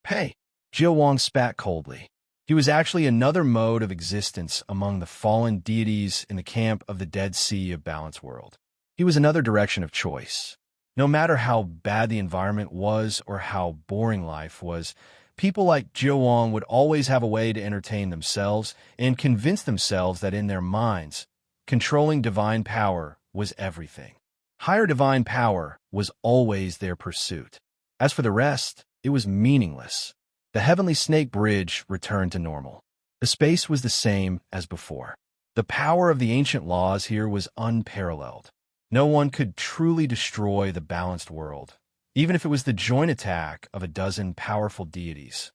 Hey, Jiao Wang spat coldly. He was actually another mode of existence among the fallen deities in the camp of the Dead Sea of Balance World. He was another direction of choice. No matter how bad the environment was or how boring life was, people like Jiao Wang would always have a way to entertain themselves and convince themselves that in their minds, controlling divine power was everything. Higher divine power was always their pursuit. As for the rest, it was meaningless. The Heavenly Snake Bridge returned to normal. The space was the same as before. The power of the ancient laws here was unparalleled. No one could truly destroy the balanced world, even if it was the joint attack of a dozen powerful deities.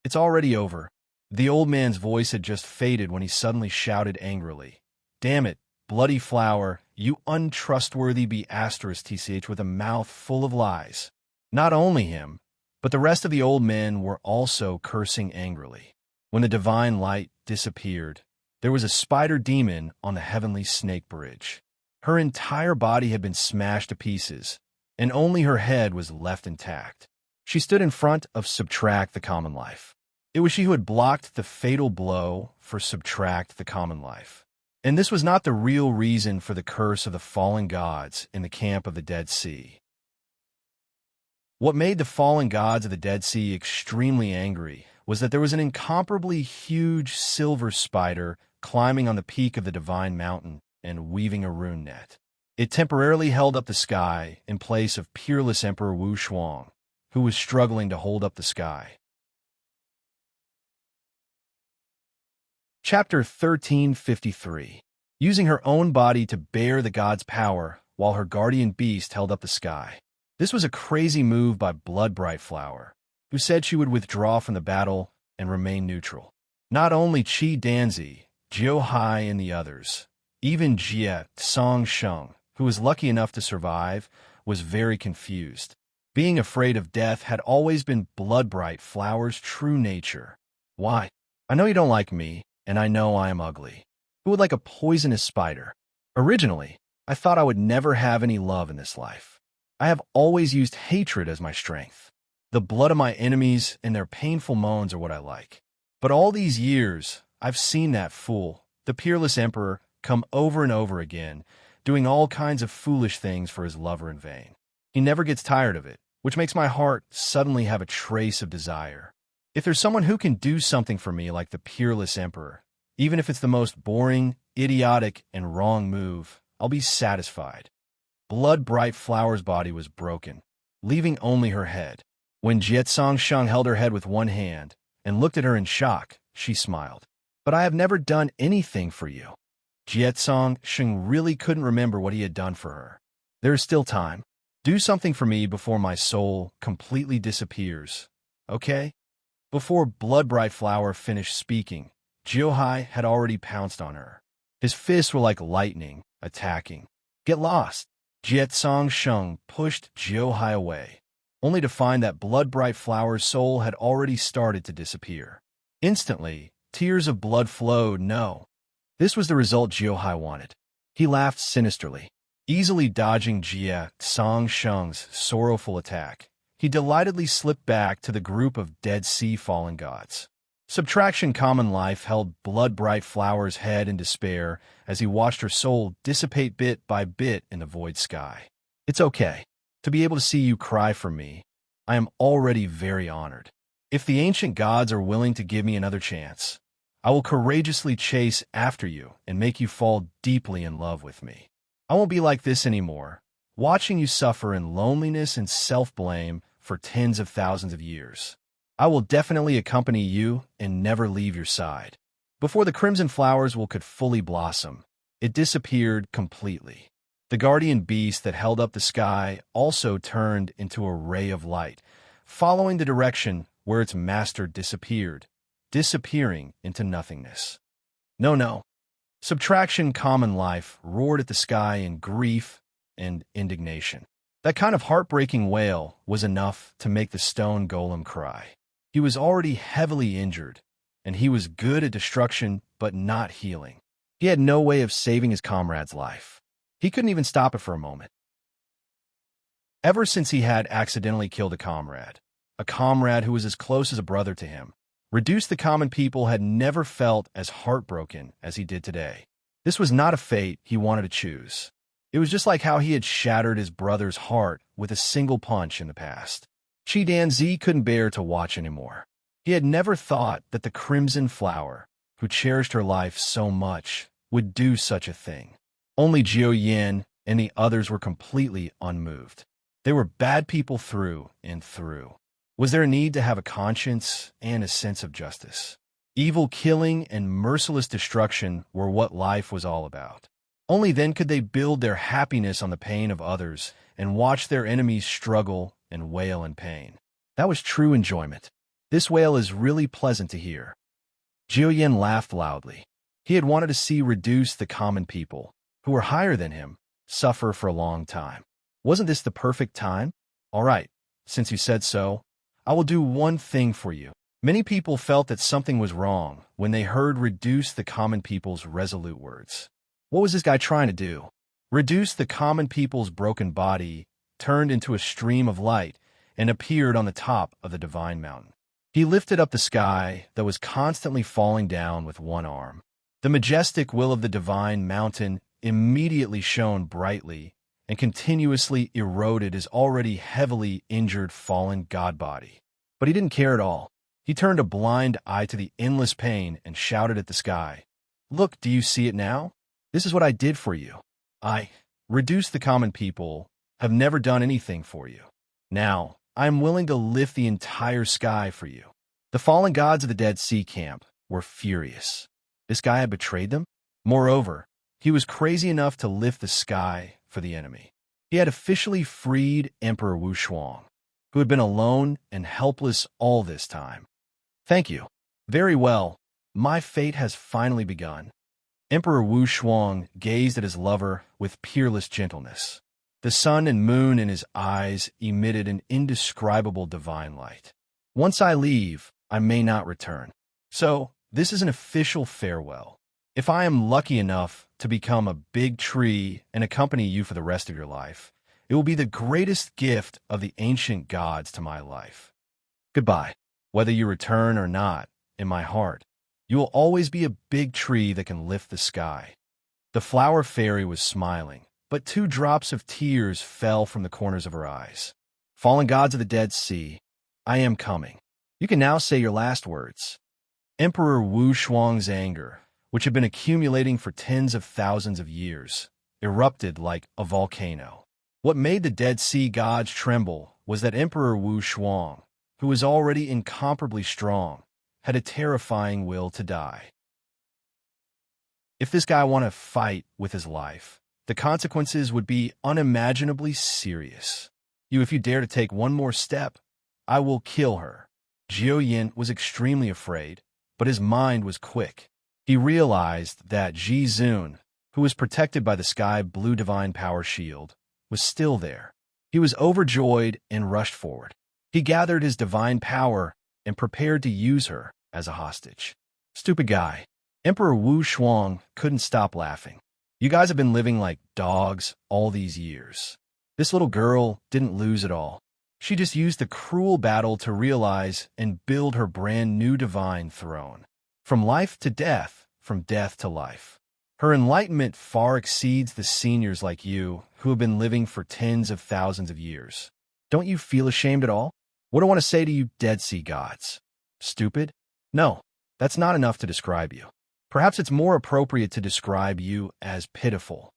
It's already over. The old man's voice had just faded when he suddenly shouted angrily, "Damn it, bloody flower, you untrustworthy B***TCH with a mouth full of lies." Not only him, but the rest of the old men were also cursing angrily. When the divine light disappeared, there was a spider demon on the Heavenly Snake Bridge. Her entire body had been smashed to pieces, and only her head was left intact. She stood in front of Subtract the common life. It was she who had blocked the fatal blow for Subtract the common life. And this was not the real reason for the curse of the fallen gods in the camp of the Dead Sea. What made the fallen gods of the Dead Sea extremely angry was that there was an incomparably huge silver spider climbing on the peak of the divine mountain and weaving a rune net. It temporarily held up the sky in place of peerless Emperor Wu Shuang, who was struggling to hold up the sky. Chapter 1353. Using her own body to bear the god's power while her guardian beast held up the sky. This was a crazy move by Bloodbright Flower, who said she would withdraw from the battle and remain neutral. Not only Qi Danzi, Jiao Hai, and the others, even Jie Song Sheng, who was lucky enough to survive, was very confused. Being afraid of death had always been Bloodbright Flower's true nature. Why? I know you don't like me, and I know I am ugly. Who would like a poisonous spider? Originally, I thought I would never have any love in this life. I have always used hatred as my strength. The blood of my enemies and their painful moans are what I like. But all these years, I've seen that fool, the peerless emperor, come over and over again, doing all kinds of foolish things for his lover in vain. He never gets tired of it, which makes my heart suddenly have a trace of desire. If there's someone who can do something for me like the peerless emperor, even if it's the most boring, idiotic, and wrong move, I'll be satisfied. Bloodbright Flower's body was broken, leaving only her head. When Jietsong Sheng held her head with one hand and looked at her in shock, she smiled. "But I have never done anything for you." Jietsong Sheng really couldn't remember what he had done for her. "There is still time. Do something for me before my soul completely disappears, okay?" Before Bloodbright Flower finished speaking, Jiao Hai had already pounced on her. His fists were like lightning, attacking. "Get lost!" Jietsong Sheng pushed Jiao Hai away, only to find that Bloodbright Flower's soul had already started to disappear. Instantly, tears of blood flowed. No. This was the result Jiao Hai wanted. He laughed sinisterly. Easily dodging Jia Song Sheng's sorrowful attack, he delightedly slipped back to the group of Dead Sea fallen gods. Subtraction Common Life held blood-bright Flower's head in despair as he watched her soul dissipate bit by bit in the void sky. It's okay to be able to see you cry for me. I am already very honored. If the ancient gods are willing to give me another chance, I will courageously chase after you and make you fall deeply in love with me. I won't be like this anymore, watching you suffer in loneliness and self-blame for tens of thousands of years. I will definitely accompany you and never leave your side. Before the crimson flowers could fully blossom, it disappeared completely. The guardian beast that held up the sky also turned into a ray of light, following the direction where its master disappeared, disappearing into nothingness. No. Subtraction Common Life roared at the sky in grief and indignation. That kind of heartbreaking wail was enough to make the stone golem cry. He was already heavily injured, and he was good at destruction but not healing. He had no way of saving his comrade's life. He couldn't even stop it for a moment. Ever since he had accidentally killed a comrade who was as close as a brother to him, Reduce the Common People had never felt as heartbroken as he did today. This was not a fate he wanted to choose. It was just like how he had shattered his brother's heart with a single punch in the past. Chi Danzi couldn't bear to watch anymore. He had never thought that the Crimson Flower, who cherished her life so much, would do such a thing. Only Jiao Yin and the others were completely unmoved. They were bad people through and through. Was there a need to have a conscience and a sense of justice? Evil killing and merciless destruction were what life was all about. Only then could they build their happiness on the pain of others and watch their enemies struggle and wail in pain. That was true enjoyment. This wail is really pleasant to hear. Jiao Yin laughed loudly. He had wanted to see Reduce the Common People, who were higher than him, suffer for a long time. Wasn't this the perfect time? All right, since you said so, I will do one thing for you. Many people felt that something was wrong when they heard Reduce the Common People's resolute words. What was this guy trying to do? Reduce the Common People's broken body turned into a stream of light and appeared on the top of the divine mountain. He lifted up the sky that was constantly falling down with one arm. The majestic will of the divine mountain immediately shone brightly and continuously eroded his already heavily injured fallen god body. But he didn't care at all. He turned a blind eye to the endless pain and shouted at the sky, "Look, do you see it now? This is what I did for you. I, Reduce the Common People, have never done anything for you. Now, I am willing to lift the entire sky for you." The fallen gods of the Dead Sea camp were furious. This guy had betrayed them? Moreover, he was crazy enough to lift the sky for the enemy. He had officially freed Emperor Wu Shuang, who had been alone and helpless all this time. Thank you. Very well. My fate has finally begun. Emperor Wu Shuang gazed at his lover with peerless gentleness. The sun and moon in his eyes emitted an indescribable divine light. Once I leave, I may not return. So, this is an official farewell. If I am lucky enough to become a big tree and accompany you for the rest of your life, it will be the greatest gift of the ancient gods to my life. Goodbye. Whether you return or not, in my heart, you will always be a big tree that can lift the sky. The flower fairy was smiling, but 2 drops of tears fell from the corners of her eyes. Fallen gods of the Dead Sea, I am coming. You can now say your last words. Emperor Wu Shuang's anger, which had been accumulating for tens of thousands of years, erupted like a volcano. What made the Dead Sea gods tremble was that Emperor Wu Shuang, who was already incomparably strong, had a terrifying will to die. If this guy wanted to fight with his life, the consequences would be unimaginably serious. If you dare to take one more step, I will kill her. Jiao Yin was extremely afraid, but his mind was quick. He realized that Ji Zun, who was protected by the sky blue divine power shield, was still there. He was overjoyed and rushed forward. He gathered his divine power and prepared to use her as a hostage. Stupid guy. Emperor Wu Shuang couldn't stop laughing. You guys have been living like dogs all these years. This little girl didn't lose at all. She just used the cruel battle to realize and build her brand new divine throne. From life to death, from death to life. Her enlightenment far exceeds the seniors like you who have been living for tens of thousands of years. Don't you feel ashamed at all? What do I want to say to you Dead Sea gods? Stupid? No, that's not enough to describe you. Perhaps it's more appropriate to describe you as pitiful.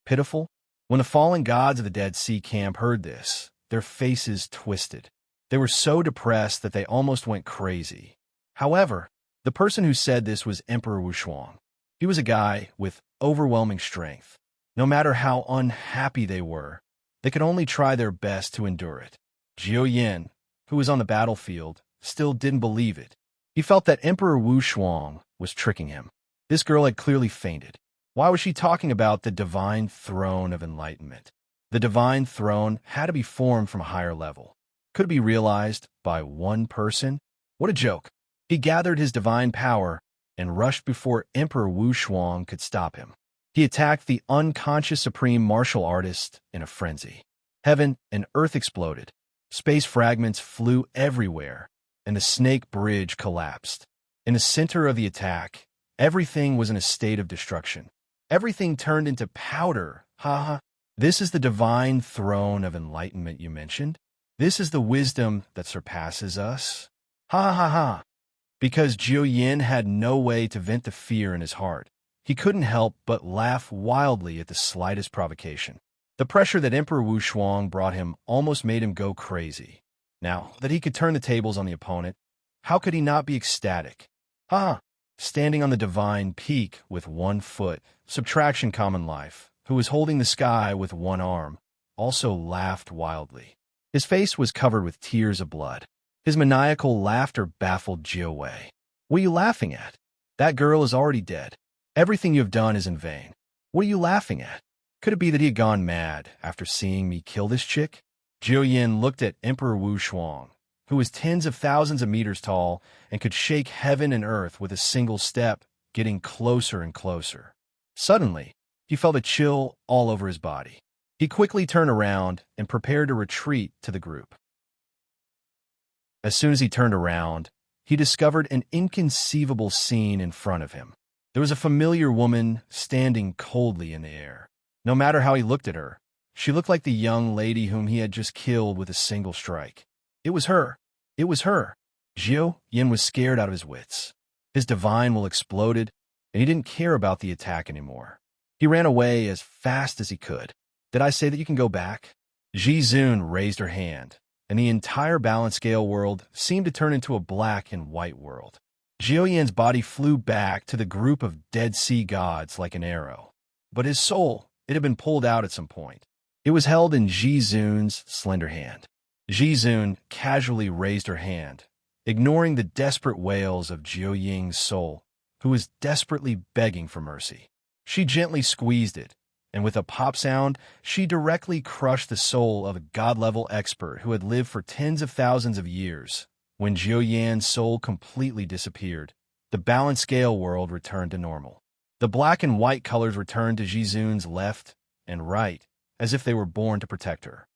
Pitiful? When the fallen gods of the Dead Sea camp heard this, their faces twisted. They were so depressed that they almost went crazy. However, the person who said this was Emperor Wushuang. He was a guy with overwhelming strength. No matter how unhappy they were, they could only try their best to endure it. Jiu Yin, who was on the battlefield, still didn't believe it. He felt that Emperor Wushuang was tricking him. This girl had clearly fainted. Why was she talking about the divine throne of enlightenment? The divine throne had to be formed from a higher level. Could it be realized by one person? What a joke. He gathered his divine power and rushed before Emperor Wushuang could stop him. He attacked the unconscious supreme martial artist in a frenzy. Heaven and earth exploded. Space fragments flew everywhere, and the snake bridge collapsed. In the center of the attack, everything was in a state of destruction. Everything turned into powder. Ha. This is the divine throne of enlightenment you mentioned? This is the wisdom that surpasses us? Ha. Because Jiu Yin had no way to vent the fear in his heart, he couldn't help but laugh wildly at the slightest provocation. The pressure that Emperor Wushuang brought him almost made him go crazy. Now that he could turn the tables on the opponent, how could he not be ecstatic? Standing on the divine peak with 1 foot, Subtraction Common Life, who was holding the sky with 1 arm, also laughed wildly. His face was covered with tears of blood. His maniacal laughter baffled Jiu Wei. What are you laughing at? That girl is already dead. Everything you have done is in vain. What are you laughing at? Could it be that he had gone mad after seeing me kill this chick? Jiu Yin looked at Emperor Wushuang, who was tens of thousands of meters tall and could shake heaven and earth with a single step, getting closer and closer. Suddenly, he felt a chill all over his body. He quickly turned around and prepared to retreat to the group. As soon as he turned around, he discovered an inconceivable scene in front of him. There was a familiar woman standing coldly in the air. No matter how he looked at her, she looked like the young lady whom he had just killed with a single strike. It was her. It was her. Jiu Yin was scared out of his wits. His divine will exploded, and he didn't care about the attack anymore. He ran away as fast as he could. Did I say that you can go back? Ji Zun raised her hand, and the entire balance scale world seemed to turn into a black and white world. Jiu Yin's body flew back to the group of Dead Sea gods like an arrow. But his soul, it had been pulled out at some point. It was held in Ji Zun's slender hand. Ji Zun casually raised her hand, ignoring the desperate wails of Jiu Ying's soul, who was desperately begging for mercy. She gently squeezed it, and with a pop sound, she directly crushed the soul of a god-level expert who had lived for tens of thousands of years. When Jiu Yan's soul completely disappeared, the balance scale world returned to normal. The black and white colors returned to Ji Zun's left and right, as if they were born to protect her.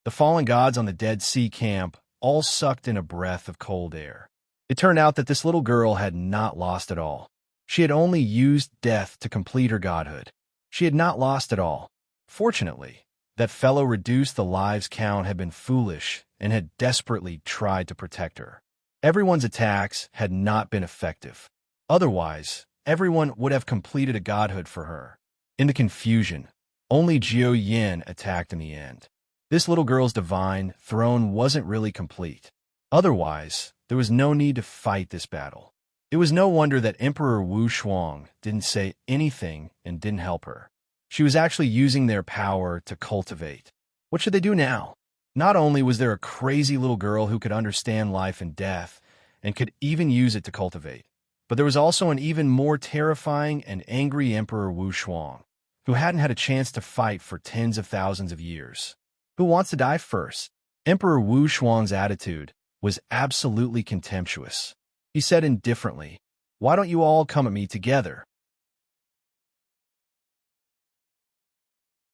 The fallen gods on the Dead Sea camp all sucked in a breath of cold air. It turned out that this little girl had not lost at all. She had only used death to complete her godhood. She had not lost at all. Fortunately, that fellow reduced the lives count had been foolish and had desperately tried to protect her. Everyone's attacks had not been effective. Otherwise, everyone would have completed a godhood for her. In the confusion, only Jiu Yin attacked in the end. This little girl's divine throne wasn't really complete. Otherwise, there was no need to fight this battle. It was no wonder that Emperor Wushuang didn't say anything and didn't help her. She was actually using their power to cultivate. What should they do now? Not only was there a crazy little girl who could understand life and death and could even use it to cultivate, but there was also an even more terrifying and angry Emperor Wushuang, who hadn't had a chance to fight for tens of thousands of years. Who wants to die first? Emperor Wushuang's attitude was absolutely contemptuous. He said indifferently, "Why don't you all come at me together?"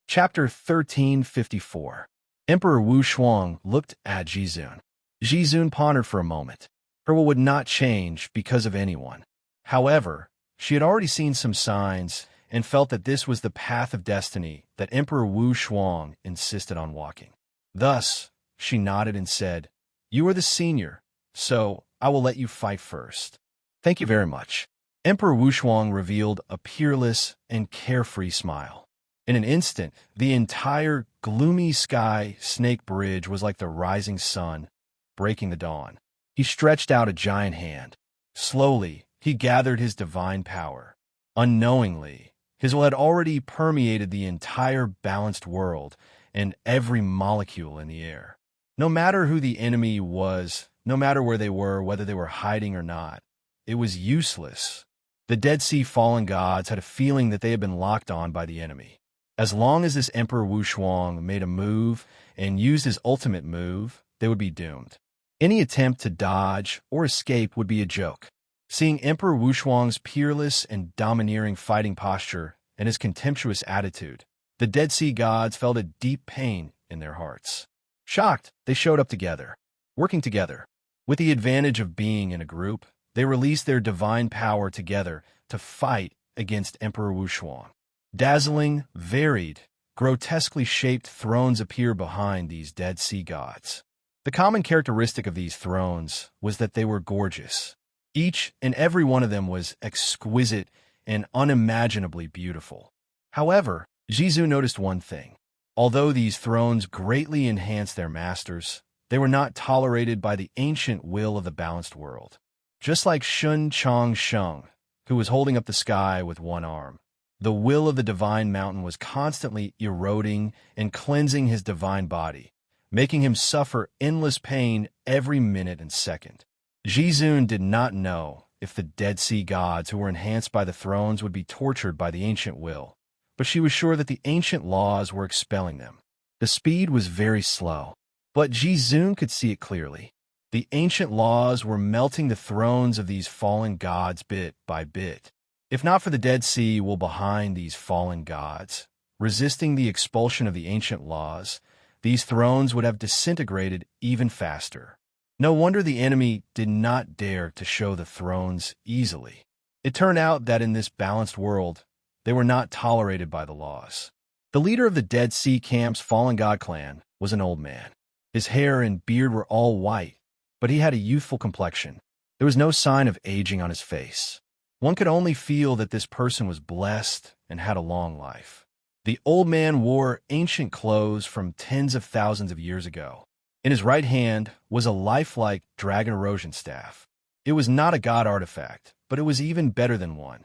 Chapter 1354. Emperor Wu Shuang looked at Jizun. Jizun pondered for a moment. Her will would not change because of anyone. However, she had already seen some signs and felt that this was the path of destiny that Emperor Wu Shuang insisted on walking. Thus, she nodded and said, "You are the senior, so I will let you fight first." "Thank you very much." Emperor Wu Shuang revealed a peerless and carefree smile. In an instant, the entire gloomy sky snake bridge was like the rising sun, breaking the dawn. He stretched out a giant hand. Slowly, he gathered his divine power. Unknowingly, his will had already permeated the entire balanced world and every molecule in the air. No matter who the enemy was, no matter where they were, whether they were hiding or not, it was useless. The Dead Sea fallen gods had a feeling that they had been locked on by the enemy. As long as this Emperor Wu Shuang made a move and used his ultimate move, they would be doomed. Any attempt to dodge or escape would be a joke. Seeing Emperor Wu Shuang's peerless and domineering fighting posture and his contemptuous attitude, the Dead Sea gods felt a deep pain in their hearts. Shocked, they showed up together, working together. With the advantage of being in a group, they released their divine power together to fight against Emperor Wu Shuang. Dazzling, varied, grotesquely shaped thrones appear behind these Dead Sea gods. The common characteristic of these thrones was that they were gorgeous. Each and every one of them was exquisite and unimaginably beautiful. However, Jizun noticed one thing. Although these thrones greatly enhanced their masters, they were not tolerated by the ancient will of the balanced world. Just like Shun Chong Sheng, who was holding up the sky with one arm, the will of the divine mountain was constantly eroding and cleansing his divine body, making him suffer endless pain every minute and second. Jizun did not know if the Dead Sea gods who were enhanced by the thrones would be tortured by the ancient will, but she was sure that the ancient laws were expelling them. The speed was very slow, but Jizun could see it clearly. The ancient laws were melting the thrones of these fallen gods bit by bit. If not for the Dead Sea will behind these fallen gods, resisting the expulsion of the ancient laws, these thrones would have disintegrated even faster. No wonder the enemy did not dare to show the thrones easily. It turned out that in this balanced world, they were not tolerated by the laws. The leader of the Dead Sea camp's fallen god clan was an old man. His hair and beard were all white, but he had a youthful complexion. There was no sign of aging on his face. One could only feel that this person was blessed and had a long life. The old man wore ancient clothes from tens of thousands of years ago. In his right hand was a lifelike dragon erosion staff. It was not a god artifact, but it was even better than one.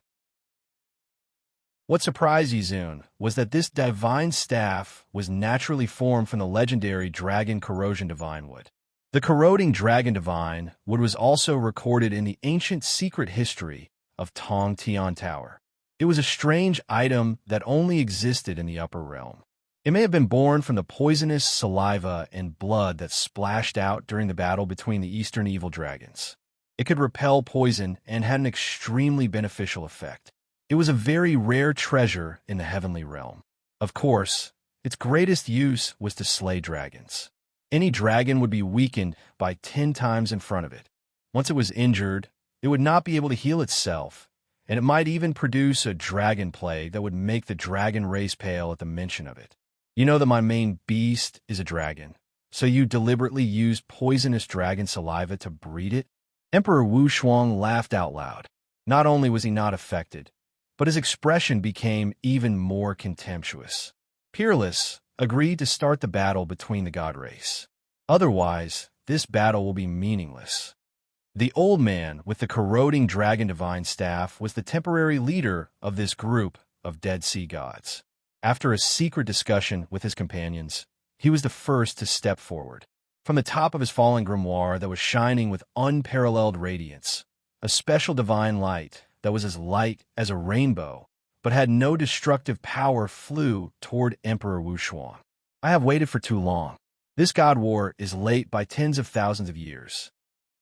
What surprised Yizun was that this divine staff was naturally formed from the legendary dragon corrosion divine wood. The corroding dragon divine wood was also recorded in the ancient secret history of Tong Tian Tower. It was a strange item that only existed in the upper realm. It may have been born from the poisonous saliva and blood that splashed out during the battle between the eastern evil dragons. It could repel poison and had an extremely beneficial effect. It was a very rare treasure in the heavenly realm. Of course, its greatest use was to slay dragons. Any dragon would be weakened by 10 times in front of it. Once it was injured, it would not be able to heal itself, and it might even produce a dragon plague that would make the dragon race pale at the mention of it. You know that my main beast is a dragon, so you deliberately used poisonous dragon saliva to breed it? Emperor Wu Shuang laughed out loud. Not only was he not affected, but his expression became even more contemptuous. Peerless agreed to start the battle between the god race. Otherwise, this battle will be meaningless. The old man with the corroding dragon divine staff was the temporary leader of this group of Dead Sea gods. After a secret discussion with his companions, he was the first to step forward. From the top of his fallen grimoire that was shining with unparalleled radiance, a special divine light that was as light as a rainbow, but had no destructive power flew toward Emperor Wu Shuang. I have waited for too long. This god war is late by tens of thousands of years.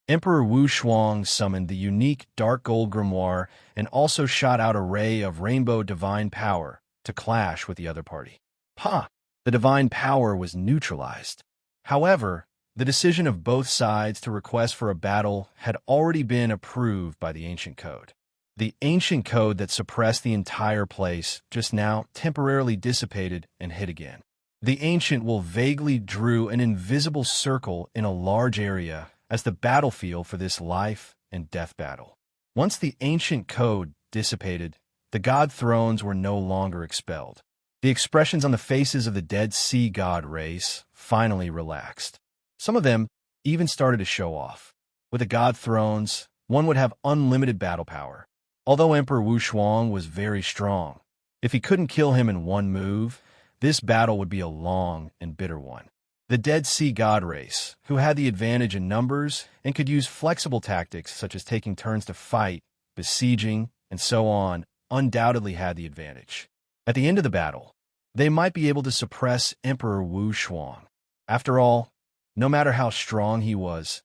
Emperor Wu Shuang summoned the unique dark gold grimoire and also shot out a ray of rainbow divine power to clash with the other party. Ha! The divine power was neutralized. However, the decision of both sides to request for a battle had already been approved by the ancient code. The ancient code that suppressed the entire place just now temporarily dissipated and hid again. The ancient will vaguely drew an invisible circle in a large area as the battlefield for this life and death battle. Once the ancient code dissipated, the god thrones were no longer expelled. The expressions on the faces of the Dead Sea god race finally relaxed. Some of them even started to show off. With the god thrones, one would have unlimited battle power. Although Emperor Wu Shuang was very strong, if he couldn't kill him in one move, this battle would be a long and bitter one. The Dead Sea god race, who had the advantage in numbers and could use flexible tactics such as taking turns to fight, besieging, and so on, undoubtedly had the advantage. At the end of the battle, they might be able to suppress Emperor Wu Shuang. After all, no matter how strong he was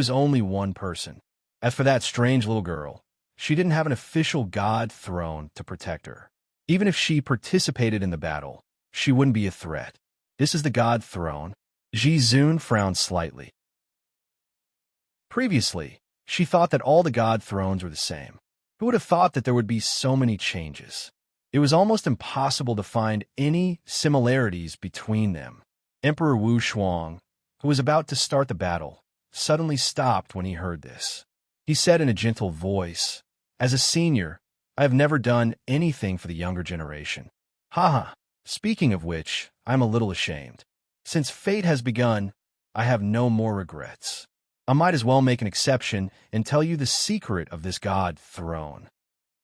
only one person. As for that strange little girl, she didn't have an official god throne to protect her. Even if she participated in the battle, she wouldn't be a threat. This is the god throne. Ji Zun frowned slightly. Previously, she thought that all the god thrones were the same. Who would have thought that there would be so many changes? It was almost impossible to find any similarities between them. Emperor Wu Shuang, who was about to start the battle, suddenly stopped when he heard this. He said in a gentle voice, "As a senior, I have never done anything for the younger generation. Haha, speaking of which, I am a little ashamed. Since fate has begun, I have no more regrets. I might as well make an exception and tell you the secret of this god throne."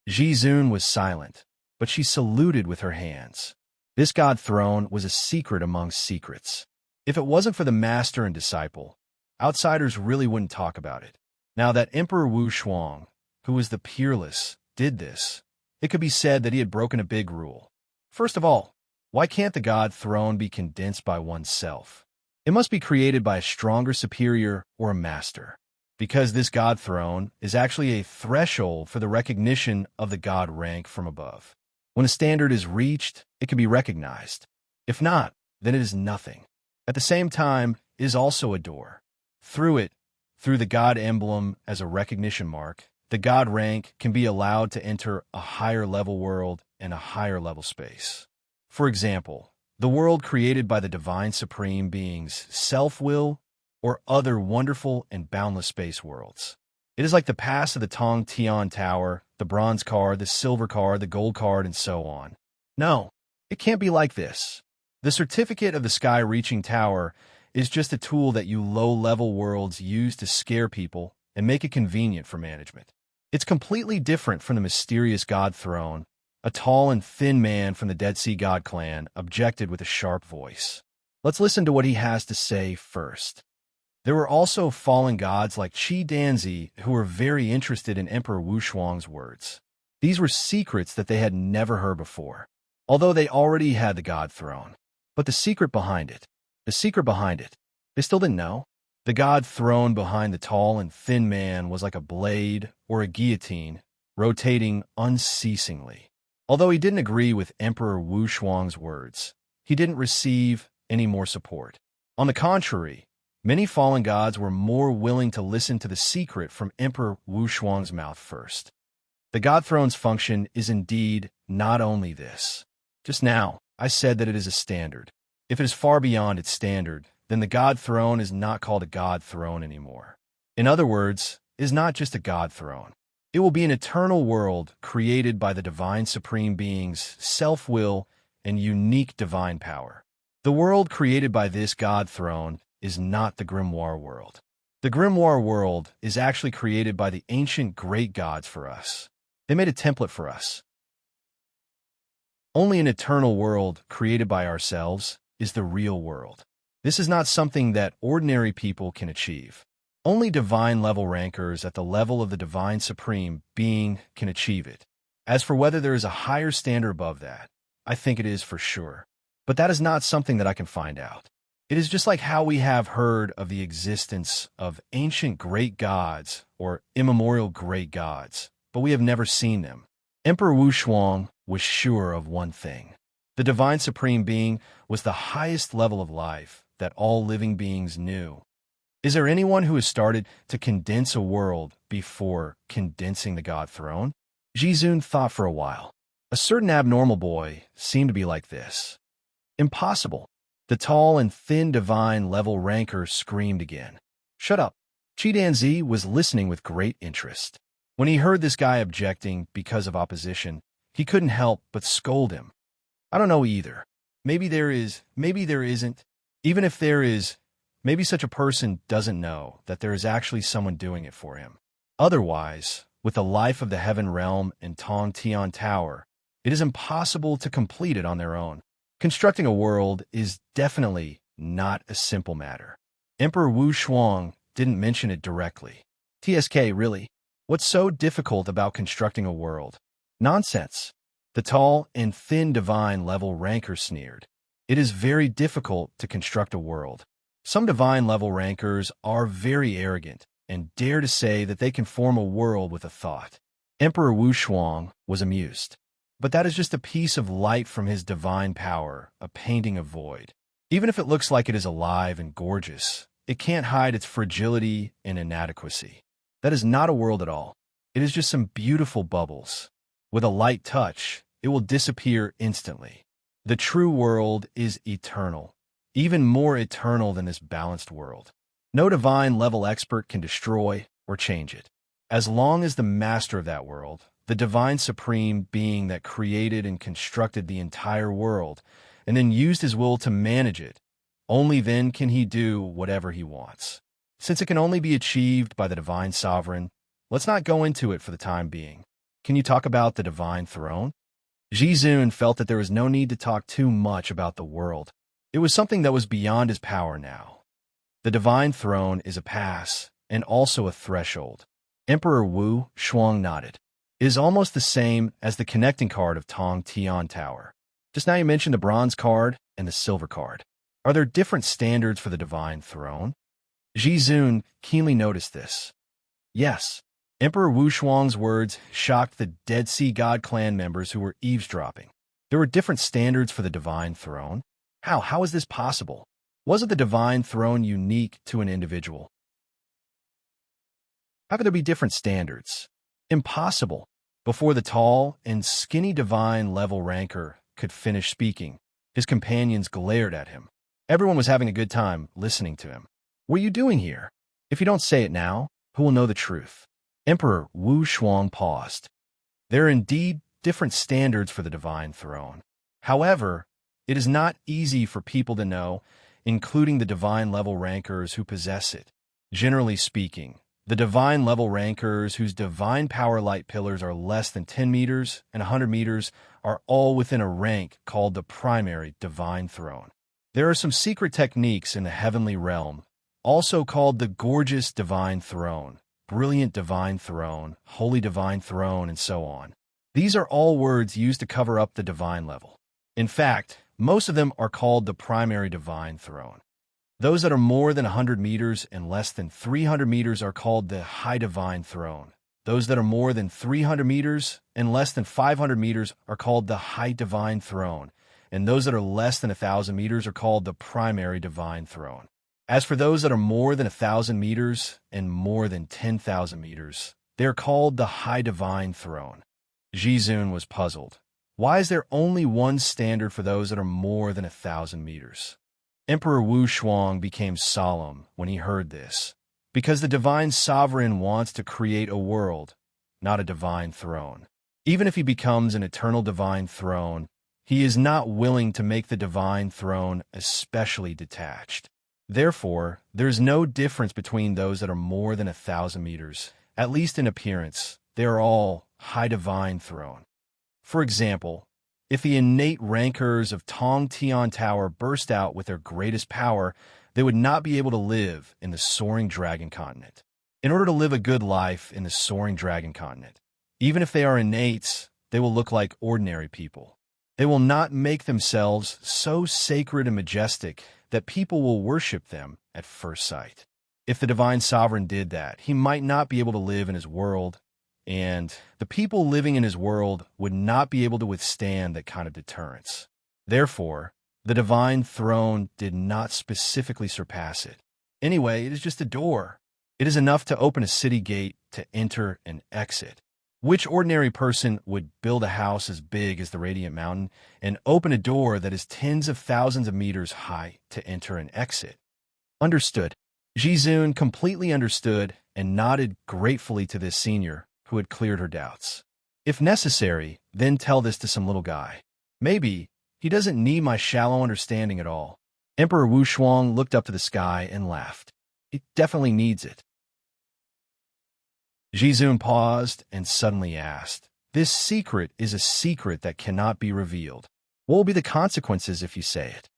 Ji Zun was silent, but she saluted with her hands. This god throne was a secret amongst secrets. If it wasn't for the master and disciple, outsiders really wouldn't talk about it. Now that Emperor Wu Shuang, who was the peerless, did this, it could be said that he had broken a big rule. First of all, why can't the god throne be condensed by oneself? It must be created by a stronger superior or a master, because this god throne is actually a threshold for the recognition of the god rank from above. When a standard is reached, it can be recognized. If not, then it is nothing. At the same time, it is also a door. Through the god emblem as a recognition mark, the god rank can be allowed to enter a higher level world and a higher level space. For example, the world created by the divine supreme being's self-will or other wonderful and boundless space worlds. It is like the pass of the Tong Tian Tower, the bronze card, the silver card, the gold card, and so on. No, it can't be like this. The certificate of the sky-reaching tower is just a tool that you low-level worlds use to scare people and make it convenient for management. It's completely different from the mysterious god throne. A tall and thin man from the Dead Sea God clan objected with a sharp voice. Let's listen to what he has to say first. There were also fallen gods like Qi Danzi who were very interested in Emperor Wu Shuang's words. These were secrets that they had never heard before, although they already had the god throne. But the secret behind it, they still didn't know. The god throne behind the tall and thin man was like a blade or a guillotine, rotating unceasingly. Although he didn't agree with Emperor Wu Shuang's words, he didn't receive any more support. On the contrary, many fallen gods were more willing to listen to the secret from Emperor Wu Shuang's mouth first. The god throne's function is indeed not only this. Just now, I said that it is a standard. If it is far beyond its standard, then the god throne is not called a god throne anymore. In other words, it is not just a god throne. It will be an eternal world created by the divine supreme being's self-will and unique divine power. The world created by this god throne is not the grimoire world. The grimoire world is actually created by the ancient great gods for us. They made a template for us. Only an eternal world created by ourselves is the real world. This is not something that ordinary people can achieve. Only divine-level rankers at the level of the divine supreme being can achieve it. As for whether there is a higher standard above that, I think it is for sure. But that is not something that I can find out. It is just like how we have heard of the existence of ancient great gods or immemorial great gods, but we have never seen them. Emperor Wu Shuang was sure of one thing. The divine supreme being was the highest level of life that all living beings knew. Is there anyone who has started to condense a world before condensing the God throne? Jizun thought for a while. A certain abnormal boy seemed to be like this. Impossible. The tall and thin divine level ranker screamed again. Shut up. Chidanzi was listening with great interest. When he heard this guy objecting because of opposition, he couldn't help but scold him. I don't know either. Maybe there is, maybe there isn't. Even if there is, maybe such a person doesn't know that there is actually someone doing it for him. Otherwise, with the life of the heaven realm and Tong Tian Tower, it is impossible to complete it on their own. Constructing a world is definitely not a simple matter. Emperor Wu Shuang didn't mention it directly. TSK, really? What's so difficult about constructing a world? Nonsense. The tall and thin divine level ranker sneered. It is very difficult to construct a world. Some divine level rankers are very arrogant and dare to say that they can form a world with a thought. Emperor Wu Shuang was amused. But that is just a piece of light from his divine power, a painting of void. Even if it looks like it is alive and gorgeous, it can't hide its fragility and inadequacy. That is not a world at all. It is just some beautiful bubbles. With a light touch, it will disappear instantly. The true world is eternal, even more eternal than this balanced world. No divine level expert can destroy or change it. As long as the master of that world, the divine supreme being that created and constructed the entire world, and then used his will to manage it, only then can he do whatever he wants. Since it can only be achieved by the divine sovereign, let's not go into it for the time being. Can you talk about the divine throne? Jizun felt that there was no need to talk too much about the world. It was something that was beyond his power now. The divine throne is a pass and also a threshold. Emperor Wu Shuang nodded. It is almost the same as the connecting card of Tong Tian Tower. Just now you mentioned the bronze card and the silver card. Are there different standards for the divine throne? Jizun keenly noticed this. Yes. Emperor Wu Shuang's words shocked the Dead Sea God clan members who were eavesdropping. There were different standards for the divine throne. How is this possible? Wasn't the divine throne unique to an individual? How could there be different standards? Impossible. Before the tall and skinny divine level ranker could finish speaking, his companions glared at him. Everyone was having a good time listening to him. What are you doing here? If you don't say it now, who will know the truth? Emperor Wu Shuang paused. There are indeed different standards for the divine throne. However, it is not easy for people to know, including the divine level rankers who possess it. Generally speaking, the divine level rankers whose divine power light pillars are less than 10 meters and 100 meters are all within a rank called the primary divine throne. There are some secret techniques in the heavenly realm, also called the gorgeous divine throne, brilliant divine throne, holy divine throne, and so on. These are all words used to cover up the divine level. In fact, most of them are called the primary divine throne. Those that are more than 100 meters and less than 300 meters are called the high divine throne. Those that are more than 300 meters and less than 500 meters are called the high divine throne. And those that are less than 1,000 meters are called the primary divine throne. As for those that are more than 1,000 meters and more than 10,000 meters, they are called the high divine throne. Jizun was puzzled. Why is there only one standard for those that are more than 1,000 meters? Emperor Wu Shuang became solemn when he heard this, because the divine sovereign wants to create a world, not a divine throne. Even if he becomes an eternal divine throne, he is not willing to make the divine throne especially detached. Therefore, there is no difference between those that are more than 1,000 meters. At least in appearance, they are all high divine throne. For example, if the innate rankers of Tong Tian Tower burst out with their greatest power, they would not be able to live in the soaring dragon continent. In order to live a good life in the soaring dragon continent, even if they are innates, they will look like ordinary people. They will not make themselves so sacred and majestic that people will worship them at first sight. If the divine sovereign did that, he might not be able to live in his world, and the people living in his world would not be able to withstand that kind of deterrence. Therefore, the divine throne did not specifically surpass it. Anyway, it is just a door. It is enough to open a city gate to enter and exit. Which ordinary person would build a house as big as the Radiant Mountain and open a door that is tens of thousands of meters high to enter and exit? Understood. Jizun completely understood and nodded gratefully to this senior who had cleared her doubts. If necessary, then tell this to some little guy. Maybe he doesn't need my shallow understanding at all. Emperor Wu Shuang looked up to the sky and laughed. It definitely needs it. Jizun paused and suddenly asked, "This secret is a secret that cannot be revealed. What will be the consequences if you say it?"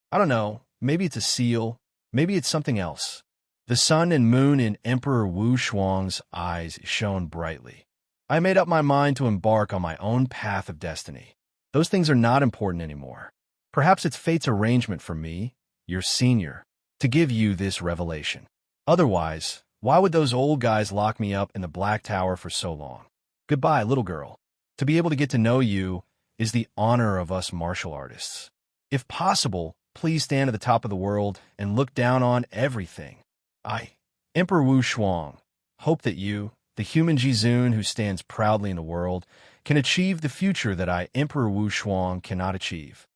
"I don't know. Maybe it's a seal. Maybe it's something else." The sun and moon in Emperor Wu Shuang's eyes shone brightly. "I made up my mind to embark on my own path of destiny. Those things are not important anymore. Perhaps it's fate's arrangement for me, your senior, to give you this revelation. Otherwise, why would those old guys lock me up in the Black Tower for so long? Goodbye, little girl. To be able to get to know you is the honor of us martial artists. If possible, please stand at the top of the world and look down on everything. I, Emperor Wu Shuang, hope that you, the human Jizun who stands proudly in the world, can achieve the future that I, Emperor Wu Shuang, cannot achieve.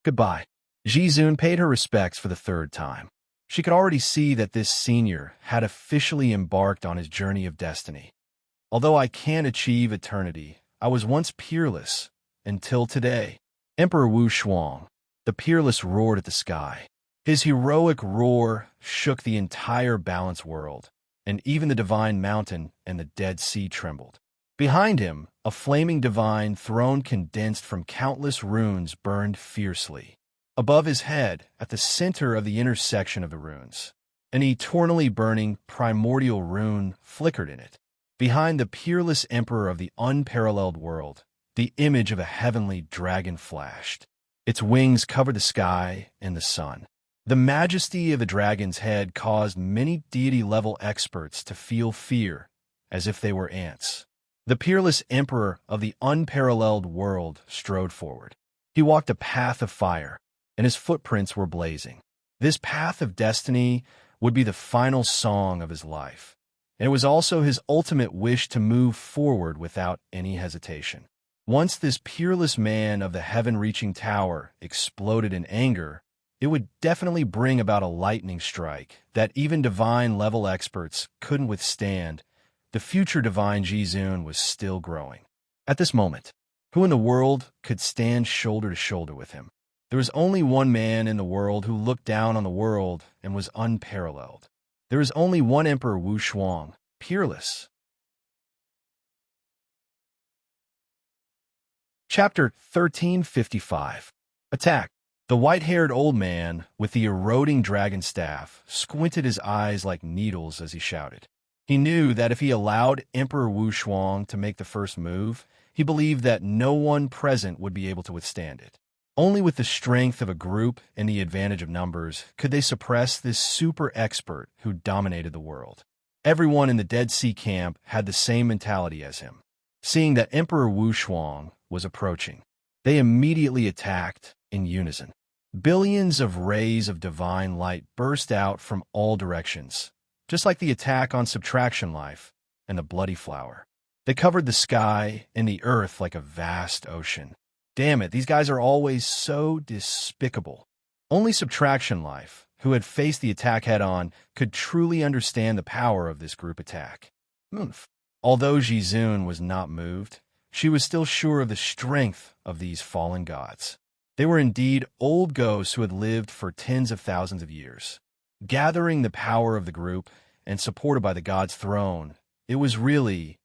Goodbye." Jizun paid her respects for the third time. She could already see that this senior had officially embarked on his journey of destiny. "Although I can't achieve eternity, I was once peerless, until today." Emperor Wu Shuang, the peerless, roared at the sky. His heroic roar shook the entire balanced world, and even the divine mountain and the Dead Sea trembled. Behind him, a flaming divine throne condensed from countless runes burned fiercely. Above his head, at the center of the intersection of the runes, an eternally burning primordial rune flickered in it. Behind the peerless emperor of the unparalleled world, the image of a heavenly dragon flashed. Its wings covered the sky and the sun. The majesty of the dragon's head caused many deity-level experts to feel fear, as if they were ants. The peerless emperor of the unparalleled world strode forward. He walked a path of fire, and his footprints were blazing. This path of destiny would be the final song of his life, and it was also his ultimate wish to move forward without any hesitation. Once this peerless man of the heaven-reaching tower exploded in anger, it would definitely bring about a lightning strike that even divine-level experts couldn't withstand. The future divine Jizun was still growing. At this moment, who in the world could stand shoulder to shoulder with him? There was only one man in the world who looked down on the world and was unparalleled. There is only one Emperor Wu Shuang, peerless. Chapter 1355. Attack. The white-haired old man with the eroding dragon staff squinted his eyes like needles as he shouted. He knew that if he allowed Emperor Wu Shuang to make the first move, he believed that no one present would be able to withstand it. Only with the strength of a group and the advantage of numbers could they suppress this super expert who dominated the world. Everyone in the Dead Sea camp had the same mentality as him. Seeing that Emperor Wu Shuang was approaching, they immediately attacked in unison. Billions of rays of divine light burst out from all directions, just like the attack on Subtraction Life and the Bloody Flower. They covered the sky and the earth like a vast ocean. Damn it, these guys are always so despicable. Only Subtraction Life, who had faced the attack head-on, could truly understand the power of this group attack. Although Jizun was not moved, she was still sure of the strength of these fallen gods. They were indeed old ghosts who had lived for tens of thousands of years. Gathering the power of the group and supported by the god's throne, it was really...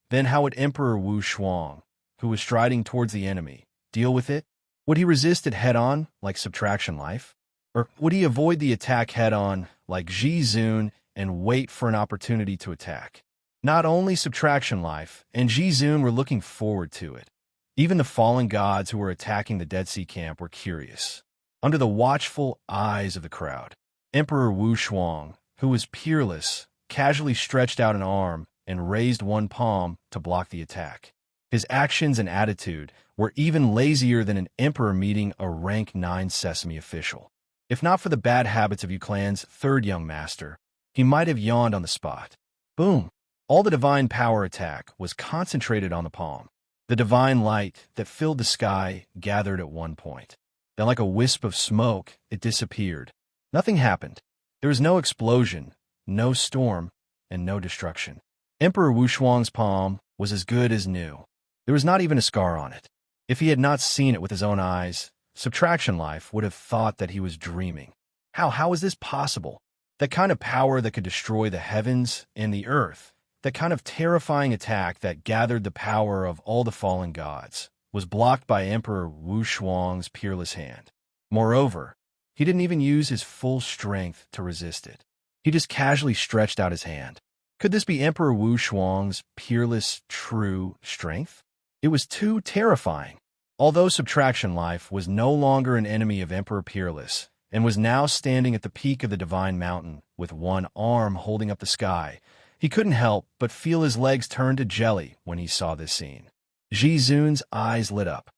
Then how would Emperor Wu Shuang, who was striding towards the enemy, deal with it? Would he resist it head-on, like Subtraction Life? Or would he avoid the attack head-on, like Jizun, and wait for an opportunity to attack? Not only Subtraction Life and Jizun were looking forward to it. Even the fallen gods who were attacking the Dead Sea camp were curious. Under the watchful eyes of the crowd, Emperor Wu Shuang, who was peerless, casually stretched out an arm and raised one palm to block the attack. His actions and attitude were even lazier than an emperor meeting a rank 9 Sesame official. If not for the bad habits of Yuclan's third young master, he might have yawned on the spot. Boom! All the divine power attack was concentrated on the palm. The divine light that filled the sky gathered at one point. Then, like a wisp of smoke, it disappeared. Nothing happened. There was no explosion, no storm, and no destruction. Emperor Wushuang's palm was as good as new. There was not even a scar on it. If he had not seen it with his own eyes, Subtraction Life would have thought that he was dreaming. How is this possible? That kind of power that could destroy the heavens and the earth, that kind of terrifying attack that gathered the power of all the fallen gods, was blocked by Emperor Wushuang's peerless hand. Moreover, he didn't even use his full strength to resist it. He just casually stretched out his hand. Could this be Emperor Wushuang's peerless, true strength? It was too terrifying. Although Subtraction Life was no longer an enemy of Emperor Peerless, and was now standing at the peak of the Divine Mountain with one arm holding up the sky, he couldn't help but feel his legs turn to jelly when he saw this scene. Jizun's eyes lit up.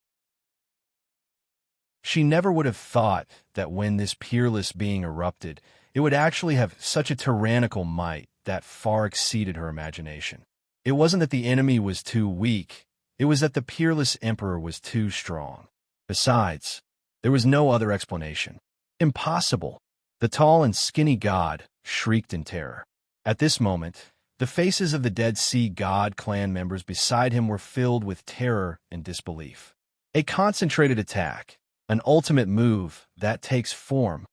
She never would have thought that when this peerless being erupted, it would actually have such a tyrannical might that far exceeded her imagination. It wasn't that the enemy was too weak, it was that the peerless emperor was too strong. Besides, there was no other explanation. Impossible! The tall and skinny god shrieked in terror. At this moment, the faces of the Dead Sea God clan members beside him were filled with terror and disbelief. A concentrated attack, an ultimate move that takes form.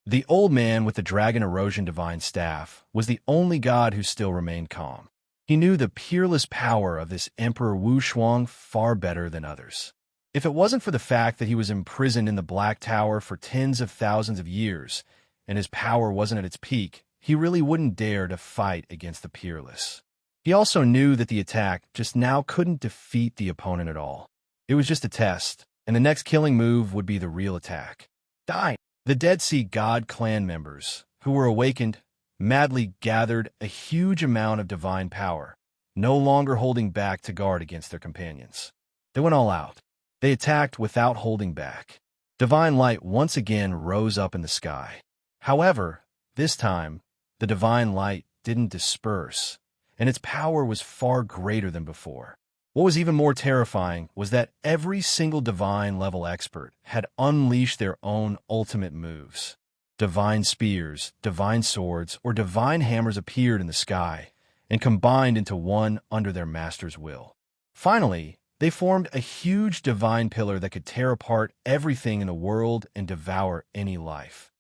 The old man with the Dragon Erosion Divine Staff was the only god who still remained calm. He knew the peerless power of this Emperor Wushuang far better than others. If it wasn't for the fact that he was imprisoned in the Black Tower for tens of thousands of years, and his power wasn't at its peak, he really wouldn't dare to fight against the peerless. He also knew that the attack just now couldn't defeat the opponent at all. It was just a test, and the next killing move would be the real attack. Die! The Dead Sea God clan members, who were awakened, madly gathered a huge amount of divine power, no longer holding back to guard against their companions. They went all out. They attacked without holding back. Divine light once again rose up in the sky. However, this time, the divine light didn't disperse, and its power was far greater than before. What was even more terrifying was that every single divine-level expert had unleashed their own ultimate moves. Divine spears, divine swords, or divine hammers appeared in the sky and combined into one under their master's will. Finally, they formed a huge divine pillar that could tear apart everything in the world and devour any life.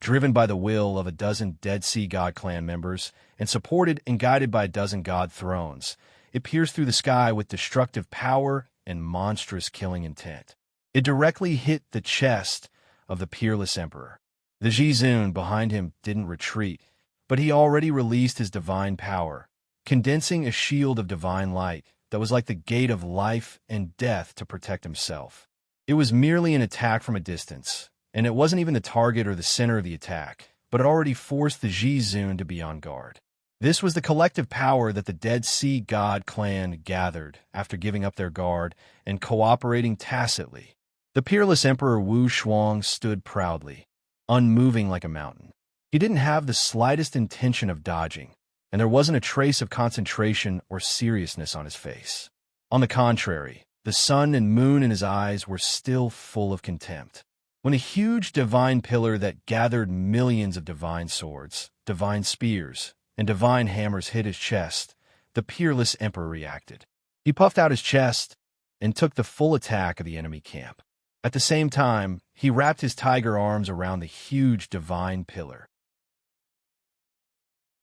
Driven by the will of a dozen Dead Sea God clan members and supported and guided by a dozen god thrones, it pierced through the sky with destructive power and monstrous killing intent. It directly hit the chest of the peerless emperor. The Jizun behind him didn't retreat, but he already released his divine power, condensing a shield of divine light that was like the gate of life and death to protect himself. It was merely an attack from a distance, and it wasn't even the target or the center of the attack, but it already forced the Jizun to be on guard. This was the collective power that the Dead Sea God clan gathered after giving up their guard and cooperating tacitly. The peerless Emperor Wushuang stood proudly, unmoving like a mountain. He didn't have the slightest intention of dodging, and there wasn't a trace of concentration or seriousness on his face. On the contrary, the sun and moon in his eyes were still full of contempt. When a huge divine pillar that gathered millions of divine swords, divine spears, and divine hammers hit his chest, the peerless emperor reacted. He puffed out his chest and took the full attack of the enemy camp. At the same time, he wrapped his tiger arms around the huge divine pillar.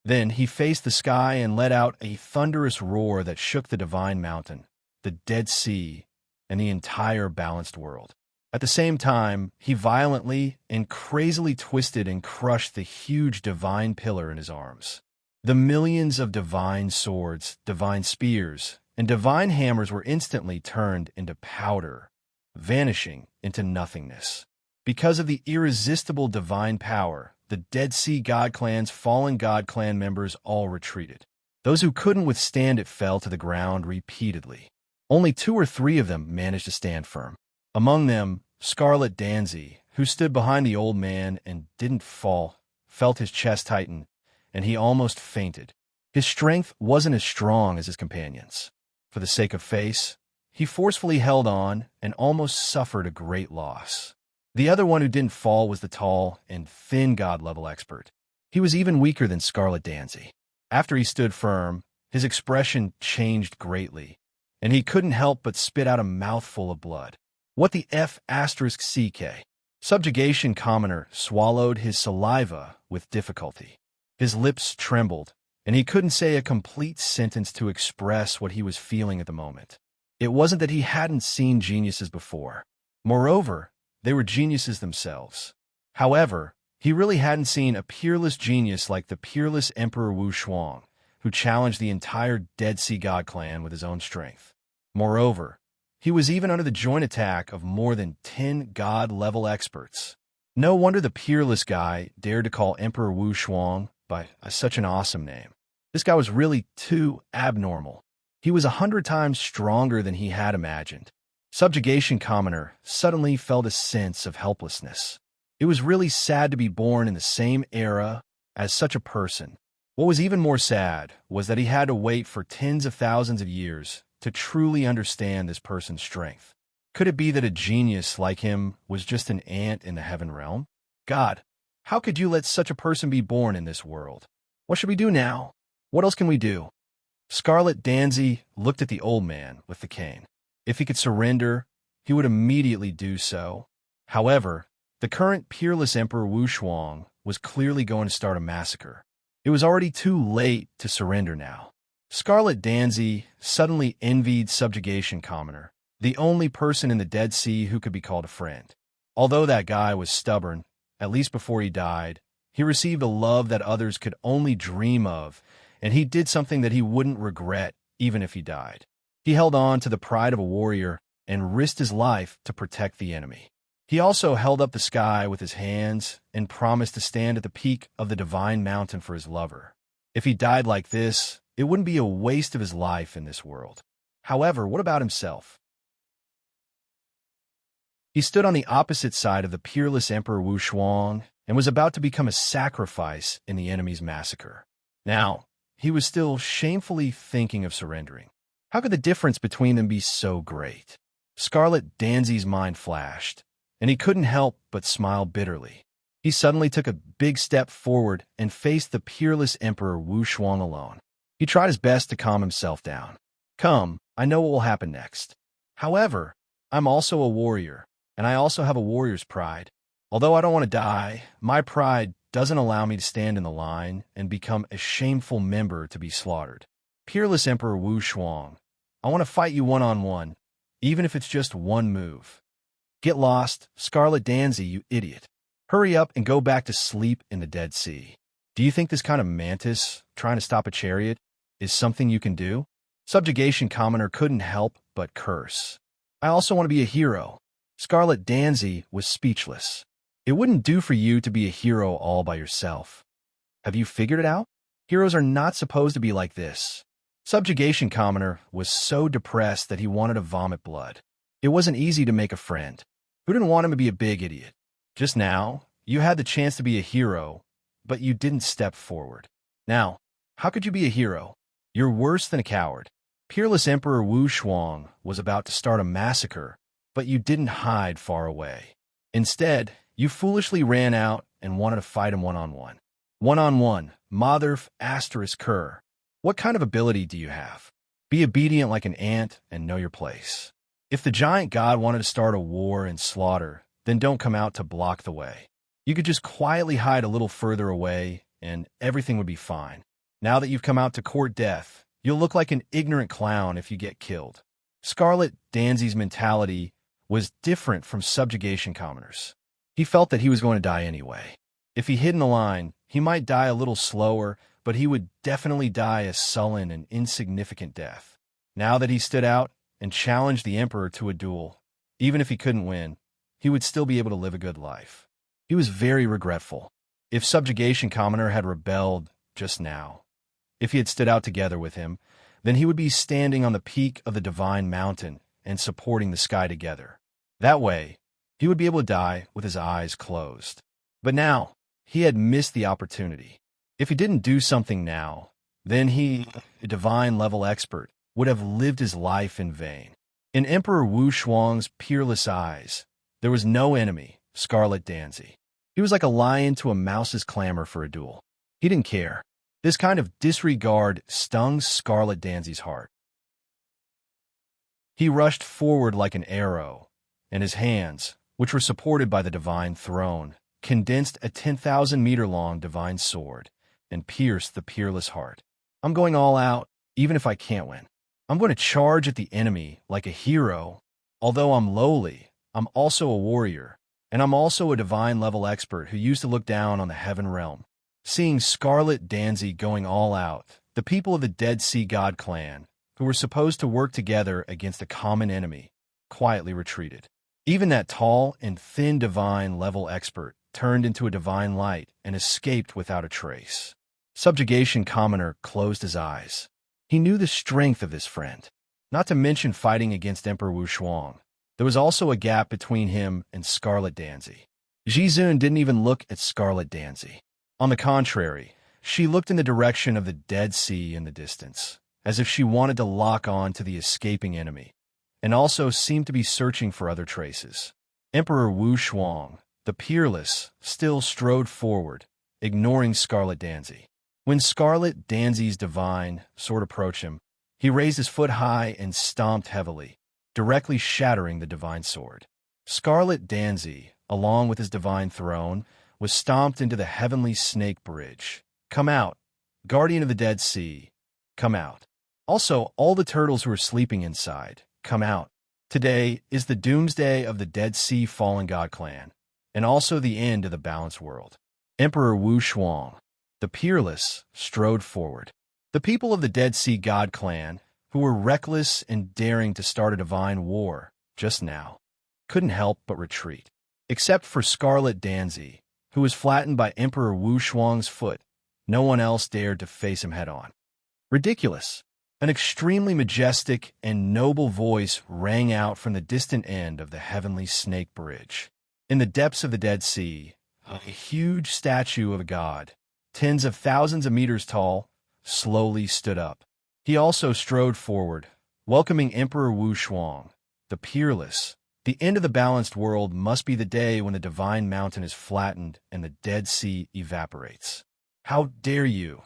Then he faced the sky and let out a thunderous roar that shook the divine mountain, the Dead Sea, and the entire balanced world. At the same time, he violently and crazily twisted and crushed the huge divine pillar in his arms. The millions of divine swords, divine spears, and divine hammers were instantly turned into powder, vanishing into nothingness. Because of the irresistible divine power, the Dead Sea God clan's fallen God clan members all retreated. Those who couldn't withstand it fell to the ground repeatedly. Only 2 or 3 of them managed to stand firm. Among them, Scarlet Danzy, who stood behind the old man and didn't fall, felt his chest tighten, and he almost fainted. His strength wasn't as strong as his companions. For the sake of face, he forcefully held on and almost suffered a great loss. The other one who didn't fall was the tall and thin god-level expert. He was even weaker than Scarlet Danzy. After he stood firm, his expression changed greatly, and he couldn't help but spit out a mouthful of blood. What the F***CK? Subjugation Commoner swallowed his saliva with difficulty. His lips trembled, and he couldn't say a complete sentence to express what he was feeling at the moment. It wasn't that he hadn't seen geniuses before. Moreover, they were geniuses themselves. However, he really hadn't seen a peerless genius like the peerless Emperor Wu Shuang, who challenged the entire Dead Sea God clan with his own strength. Moreover, he was even under the joint attack of more than 10 god-level experts. No wonder the peerless guy dared to call Emperor Wu Shuang by such an awesome name. This guy was really too abnormal. He was 100 times stronger than he had imagined. Subjugation Commoner suddenly felt a sense of helplessness. It was really sad to be born in the same era as such a person. What was even more sad was that he had to wait for tens of thousands of years to truly understand this person's strength. Could it be that a genius like him was just an ant in the heaven realm? God, how could you let such a person be born in this world? What should we do now? What else can we do? Scarlet Danzy looked at the old man with the cane. If he could surrender, he would immediately do so. However, the current peerless Emperor Wu Shuang was clearly going to start a massacre. It was already too late to surrender now. Scarlet Danzy suddenly envied Subjugation Commoner, the only person in the Dead Sea who could be called a friend. Although that guy was stubborn, at least before he died, he received a love that others could only dream of, and he did something that he wouldn't regret even if he died. He held on to the pride of a warrior and risked his life to protect the enemy. He also held up the sky with his hands and promised to stand at the peak of the divine mountain for his lover. If he died like this, it wouldn't be a waste of his life in this world. However, what about himself? He stood on the opposite side of the peerless Emperor Wu Shuang and was about to become a sacrifice in the enemy's massacre. Now, he was still shamefully thinking of surrendering. How could the difference between them be so great? Scarlet Danzy's mind flashed, and he couldn't help but smile bitterly. He suddenly took a big step forward and faced the peerless Emperor Wu Shuang alone. He tried his best to calm himself down. Come, I know what will happen next. However, I'm also a warrior, and I also have a warrior's pride. Although I don't want to die, my pride doesn't allow me to stand in the line and become a shameful member to be slaughtered. Peerless Emperor Wu Shuang, I want to fight you one-on-one, even if it's just one move. Get lost, Scarlet Danzy, you idiot. Hurry up and go back to sleep in the Dead Sea. Do you think this kind of mantis, trying to stop a chariot, is something you can do? Subjugation Commoner couldn't help but curse. I also want to be a hero. Scarlet Danzy was speechless. It wouldn't do for you to be a hero all by yourself. Have you figured it out? Heroes are not supposed to be like this. Subjugation Commoner was so depressed that he wanted to vomit blood. It wasn't easy to make a friend. Who didn't want him to be a big idiot? Just now, you had the chance to be a hero, but you didn't step forward. Now, how could you be a hero? You're worse than a coward. Peerless Emperor Wu Shuang was about to start a massacre, but you didn't hide far away. Instead, you foolishly ran out and wanted to fight him one-on-one. One-on-one, Mother*****. What kind of ability do you have? Be obedient like an ant and know your place. If the giant god wanted to start a war and slaughter, then don't come out to block the way. You could just quietly hide a little further away, and everything would be fine. Now that you've come out to court death, you'll look like an ignorant clown if you get killed. Scarlet Danzy's mentality was different from Subjugation Commoner's. He felt that he was going to die anyway. If he hid in the line, he might die a little slower, but he would definitely die a sullen and insignificant death. Now that he stood out and challenged the Emperor to a duel, even if he couldn't win, he would still be able to live a good life. He was very regretful. If Subjugation Commoner had rebelled just now, if he had stood out together with him, then he would be standing on the peak of the divine mountain and supporting the sky together. That way, he would be able to die with his eyes closed. But now, he had missed the opportunity. If he didn't do something now, then he, a divine-level expert, would have lived his life in vain. In Emperor Wu Shuang's peerless eyes, there was no enemy, Scarlet Danzy. He was like a lion to a mouse's clamor for a duel. He didn't care. This kind of disregard stung Scarlet Danzy's heart. He rushed forward like an arrow, and his hands, which were supported by the divine throne, condensed a 10,000-meter-long divine sword and pierced the peerless heart. I'm going all out, even if I can't win. I'm going to charge at the enemy like a hero. Although I'm lowly, I'm also a warrior, and I'm also a divine-level expert who used to look down on the heaven realm. Seeing Scarlet Danzy going all out, the people of the Dead Sea God clan, who were supposed to work together against a common enemy, quietly retreated. Even that tall and thin divine-level expert turned into a divine light and escaped without a trace. Subjugation Commoner closed his eyes. He knew the strength of his friend. Not to mention fighting against Emperor Wu Shuang, there was also a gap between him and Scarlet Danzy. Jizun didn't even look at Scarlet Danzy. On the contrary, she looked in the direction of the Dead Sea in the distance, as if she wanted to lock on to the escaping enemy, and also seemed to be searching for other traces. Emperor Wu Shuang, the peerless, still strode forward, ignoring Scarlet Danzy. When Scarlet Danzy's divine sword approached him, he raised his foot high and stomped heavily, directly shattering the divine sword. Scarlet Danzy, along with his divine throne, was stomped into the heavenly snake bridge. Come out, guardian of the Dead Sea, come out. Also, all the turtles who are sleeping inside, come out. Today is the doomsday of the Dead Sea Fallen God clan, and also the end of the balanced world. Emperor Wu Shuang, the peerless, strode forward. The people of the Dead Sea God clan, who were reckless and daring to start a divine war just now, couldn't help but retreat. Except for Scarlet Danzy, who was flattened by Emperor Wu Shuang's foot, no one else dared to face him head-on. Ridiculous! An extremely majestic and noble voice rang out from the distant end of the heavenly snake bridge. In the depths of the Dead Sea, a huge statue of a god, tens of thousands of meters tall, slowly stood up. He also strode forward, welcoming Emperor Wu Shuang, the peerless. The end of the balanced world must be the day when the divine mountain is flattened and the Dead Sea evaporates. How dare you,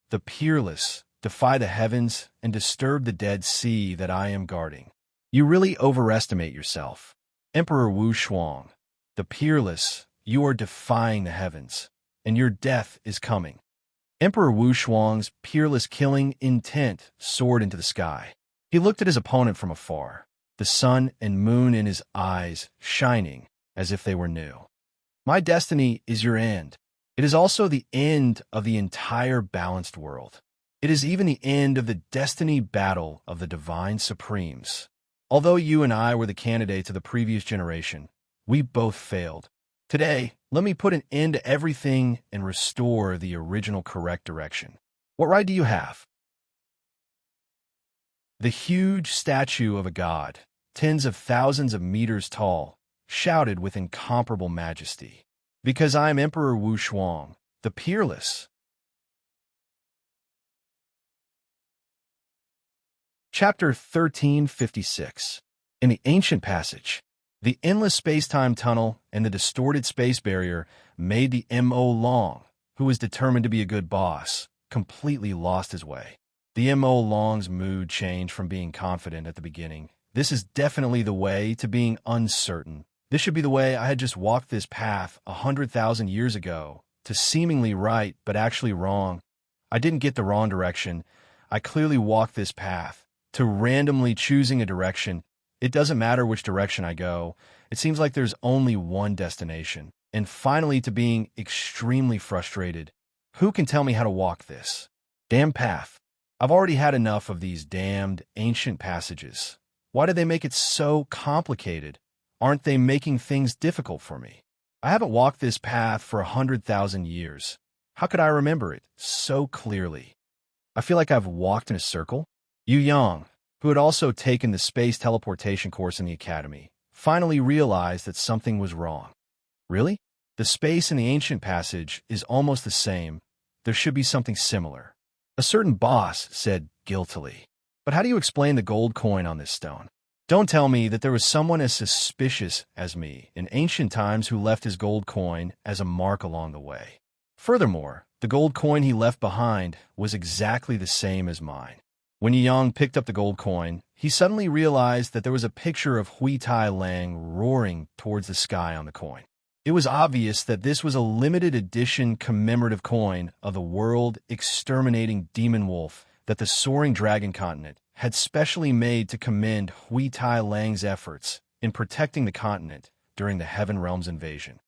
the peerless, defy the heavens and disturb the Dead Sea that I am guarding? You really overestimate yourself. Emperor Wu Shuang, the peerless, you are defying the heavens, and your death is coming. Emperor Wu Shuang's peerless killing intent soared into the sky. He looked at his opponent from afar, the sun and moon in his eyes shining as if they were new. My destiny is your end. It is also the end of the entire balanced world. It is even the end of the destiny battle of the divine supremes. Although you and I were the candidates of the previous generation, we both failed. Today, let me put an end to everything and restore the original correct direction. What right do you have? The huge statue of a god, tens of thousands of meters tall, shouted with incomparable majesty. Because I am Emperor Wu Shuang, the peerless. Chapter 1356. In the ancient passage, the endless space-time tunnel and the distorted space barrier made the M.O. Long, who was determined to be a good boss, completely lost his way. The M.O. Long's mood changed from being confident at the beginning. This is definitely the way to being uncertain. This should be the way I had just walked this path 100,000 years ago, to seemingly right but actually wrong. I didn't get the wrong direction. I clearly walked this path. To randomly choosing a direction, it doesn't matter which direction I go. It seems like there's only one destination. And finally to being extremely frustrated. Who can tell me how to walk this damn path? I've already had enough of these damned ancient passages. Why do they make it so complicated? Aren't they making things difficult for me? I haven't walked this path for 100,000 years. How could I remember it so clearly? I feel like I've walked in a circle. Yu Yang, who had also taken the space teleportation course in the academy, finally realized that something was wrong. Really? The space in the ancient passage is almost the same. There should be something similar. A certain boss said guiltily. But how do you explain the gold coin on this stone? Don't tell me that there was someone as suspicious as me in ancient times who left his gold coin as a mark along the way. Furthermore, the gold coin he left behind was exactly the same as mine. When Yang picked up the gold coin, he suddenly realized that there was a picture of Hui Tai Lang roaring towards the sky on the coin. It was obvious that this was a limited edition commemorative coin of the world-exterminating demon wolf that the soaring dragon continent had specially made to commend Hui Tai Lang's efforts in protecting the continent during the Heaven Realm's invasion.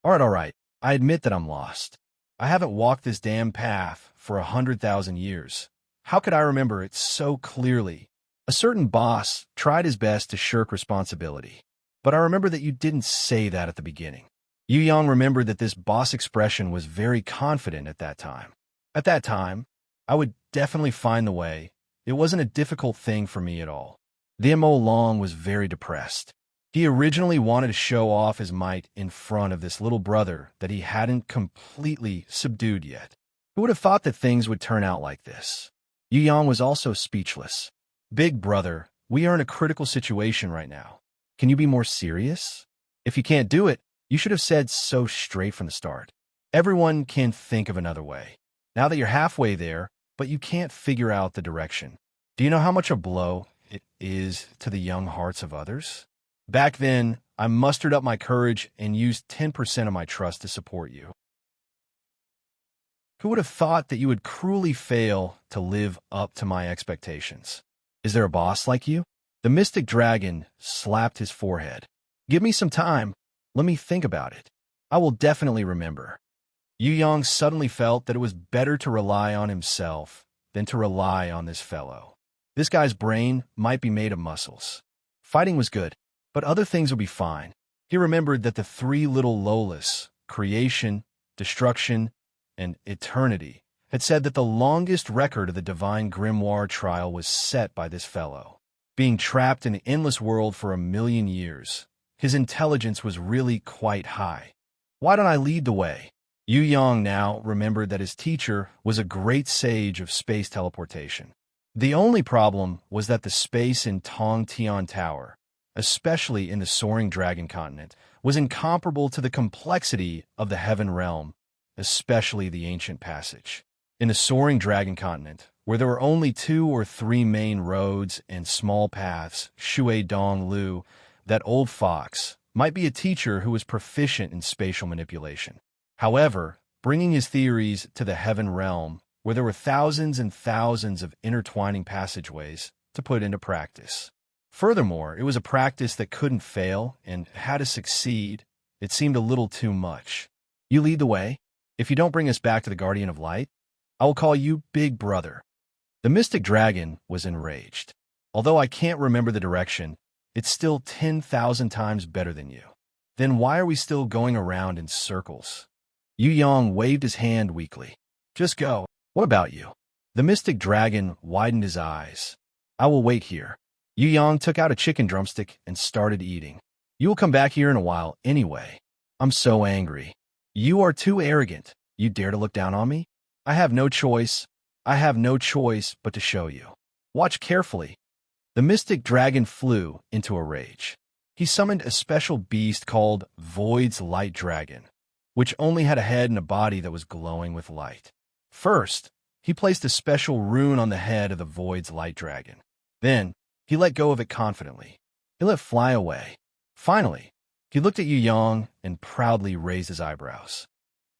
All right, I admit that I'm lost. I haven't walked this damn path for 100,000 years. How could I remember it so clearly? A certain boss tried his best to shirk responsibility, but I remember that you didn't say that at the beginning. Yu Yang remembered that this boss expression was very confident at that time. At that time, I would definitely find the way. It wasn't a difficult thing for me at all. The Mo Long was very depressed. He originally wanted to show off his might in front of this little brother that he hadn't completely subdued yet. Who would have thought that things would turn out like this? Yu Yang was also speechless. Big brother, we are in a critical situation right now. Can you be more serious? If you can't do it, you should have said so straight from the start. Everyone can think of another way. Now that you're halfway there, but you can't figure out the direction. Do you know how much a blow it is to the young hearts of others? Back then, I mustered up my courage and used 10% of my trust to support you. Who would have thought that you would cruelly fail to live up to my expectations? Is there a boss like you? The mystic dragon slapped his forehead. Give me some time. Let me think about it. I will definitely remember. Yu Yang suddenly felt that it was better to rely on himself than to rely on this fellow. This guy's brain might be made of muscles. Fighting was good, but other things would be fine. He remembered that the three little Lolas, creation, destruction, and eternity, had said that the longest record of the divine grimoire trial was set by this fellow. Being trapped in the endless world for 1,000,000 years, his intelligence was really quite high. Why don't I lead the way? Yu Yang now remembered that his teacher was a great sage of space teleportation. The only problem was that the space in Tong Tian Tower, especially in the soaring dragon continent, was incomparable to the complexity of the Heaven Realm, especially the ancient passage. In the soaring dragon continent, where there were only 2 or 3 main roads and small paths, Shui Dong Lu, that old fox, might be a teacher who was proficient in spatial manipulation. However, bringing his theories to the Heaven Realm, where there were thousands and thousands of intertwining passageways, to put into practice. Furthermore, it was a practice that couldn't fail, and had to succeed, it seemed a little too much. You lead the way. If you don't bring us back to the Guardian of Light, I will call you Big Brother. The mystic dragon was enraged. Although I can't remember the direction, it's still 10,000 times better than you. Then why are we still going around in circles? Yu Yang waved his hand weakly. Just go. What about you? The mystic dragon widened his eyes. I will wait here. Yu Yang took out a chicken drumstick and started eating. You will come back here in a while anyway. I'm so angry. You are too arrogant. You dare to look down on me? I have no choice. I have no choice but to show you. Watch carefully. The mystic dragon flew into a rage. He summoned a special beast called Void's Light Dragon, which only had a head and a body that was glowing with light. First, he placed a special rune on the head of the Void's Light Dragon. Then, he let go of it confidently. He let it fly away. Finally, he looked at Yu Yang and proudly raised his eyebrows.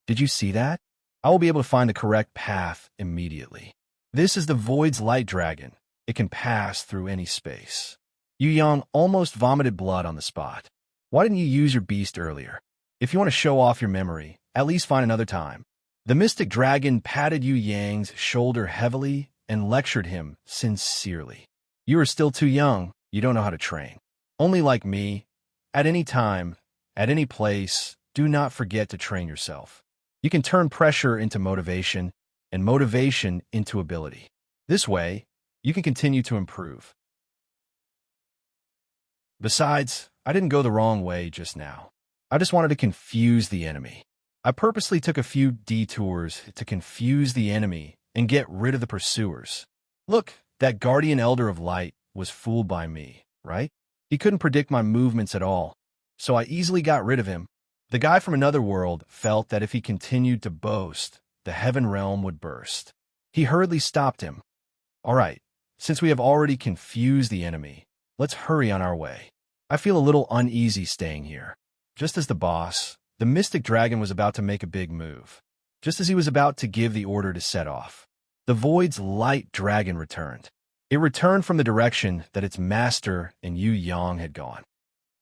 Did you see that? I will be able to find the correct path immediately. This is the Void's Light Dragon. It can pass through any space. Yu Yang almost vomited blood on the spot. Why didn't you use your beast earlier? If you want to show off your memory, at least find another time. The mystic dragon patted Yu Yang's shoulder heavily and lectured him sincerely. You are still too young. You don't know how to train. Only like me, at any time, at any place, do not forget to train yourself. You can turn pressure into motivation and motivation into ability. This way, You can continue to improve. Besides, I didn't go the wrong way just now. I just wanted to confuse the enemy. I purposely took a few detours to confuse the enemy and get rid of the pursuers. Look, that guardian elder of light was fooled by me, right? He couldn't predict my movements at all, so I easily got rid of him. The guy from another world felt that if he continued to boast, the heaven realm would burst. He hurriedly stopped him. All right, since we have already confused the enemy, let's hurry on our way. I feel a little uneasy staying here. Just as the boss, the mystic dragon was about to make a big move. Just as he was about to give the order to set off, the void's light dragon returned. It returned from the direction that its master and Yu Yang had gone.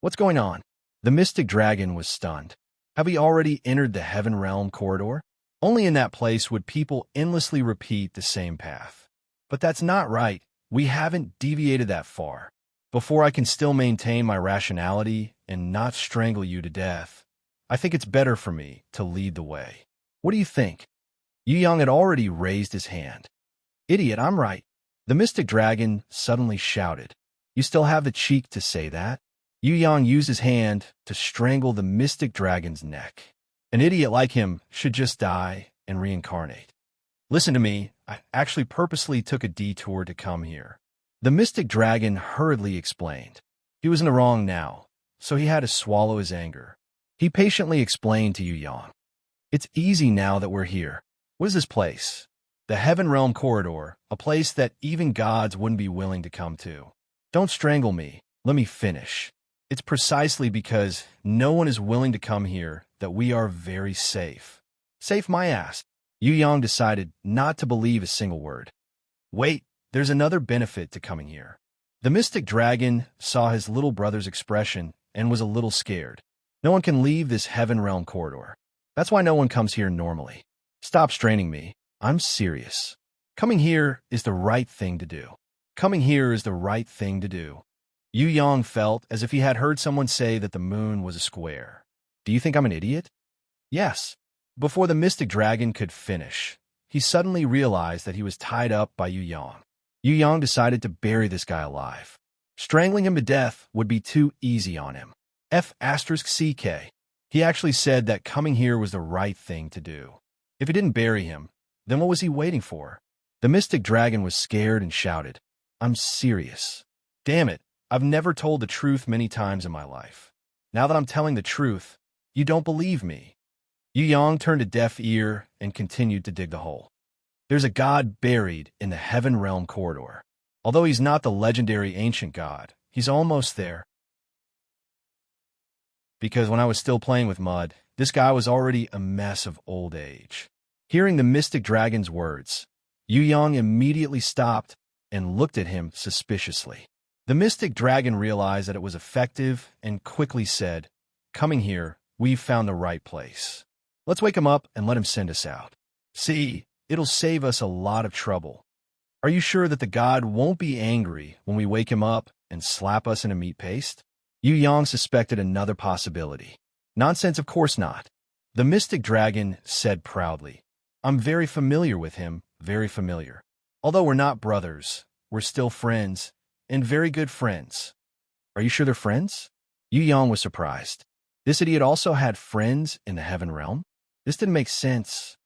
What's going on? The mystic dragon was stunned. Have we already entered the heaven realm corridor? Only in that place would people endlessly repeat the same path. But that's not right. We haven't deviated that far. Before I can still maintain my rationality and not strangle you to death, I think it's better for me to lead the way. What do you think? Yu Yang had already raised his hand. Idiot, I'm right. The mystic dragon suddenly shouted. You still have the cheek to say that? Yu Yang used his hand to strangle the mystic dragon's neck. An idiot like him should just die and reincarnate. Listen to me, I actually purposely took a detour to come here. The mystic dragon hurriedly explained. He was in the wrong now, so he had to swallow his anger. He patiently explained to Yu Yang. It's easy now that we're here. What is this place? The Heaven Realm Corridor, a place that even gods wouldn't be willing to come to. Don't strangle me. Let me finish. It's precisely because no one is willing to come here that we are very safe. Safe my ass. Yu Yang decided not to believe a single word. Wait, there's another benefit to coming here. The mystic dragon saw his little brother's expression and was a little scared. No one can leave this Heaven Realm Corridor. That's why no one comes here normally. Stop straining me. I'm serious. Coming here is the right thing to do. Coming here is the right thing to do. Yu Yang felt as if he had heard someone say that the moon was a square. Do you think I'm an idiot? Yes. Before the mystic dragon could finish, he suddenly realized that he was tied up by Yu Yang. Yu Yang decided to bury this guy alive. Strangling him to death would be too easy on him. F***CK. He actually said that coming here was the right thing to do. If he didn't bury him, then what was he waiting for? The mystic dragon was scared and shouted, I'm serious. Damn it, I've never told the truth many times in my life. Now that I'm telling the truth, you don't believe me. Yu Yang turned a deaf ear and continued to dig the hole. There's a god buried in the Heaven Realm Corridor. Although he's not the legendary ancient god, he's almost there. Because when I was still playing with mud, this guy was already a mess of old age. Hearing the mystic dragon's words, Yu Yang immediately stopped and looked at him suspiciously. The mystic dragon realized that it was effective and quickly said, Coming here, we've found the right place. Let's wake him up and let him send us out. See, it'll save us a lot of trouble. Are you sure that the god won't be angry when we wake him up and slap us in a meat paste? Yu Yang suspected another possibility. Nonsense, of course not. The mystic dragon said proudly, I'm very familiar with him, very familiar. Although we're not brothers, we're still friends, and very good friends. Are you sure they're friends? Yu Yang was surprised. This idiot also had friends in the Heaven Realm? This didn't make sense.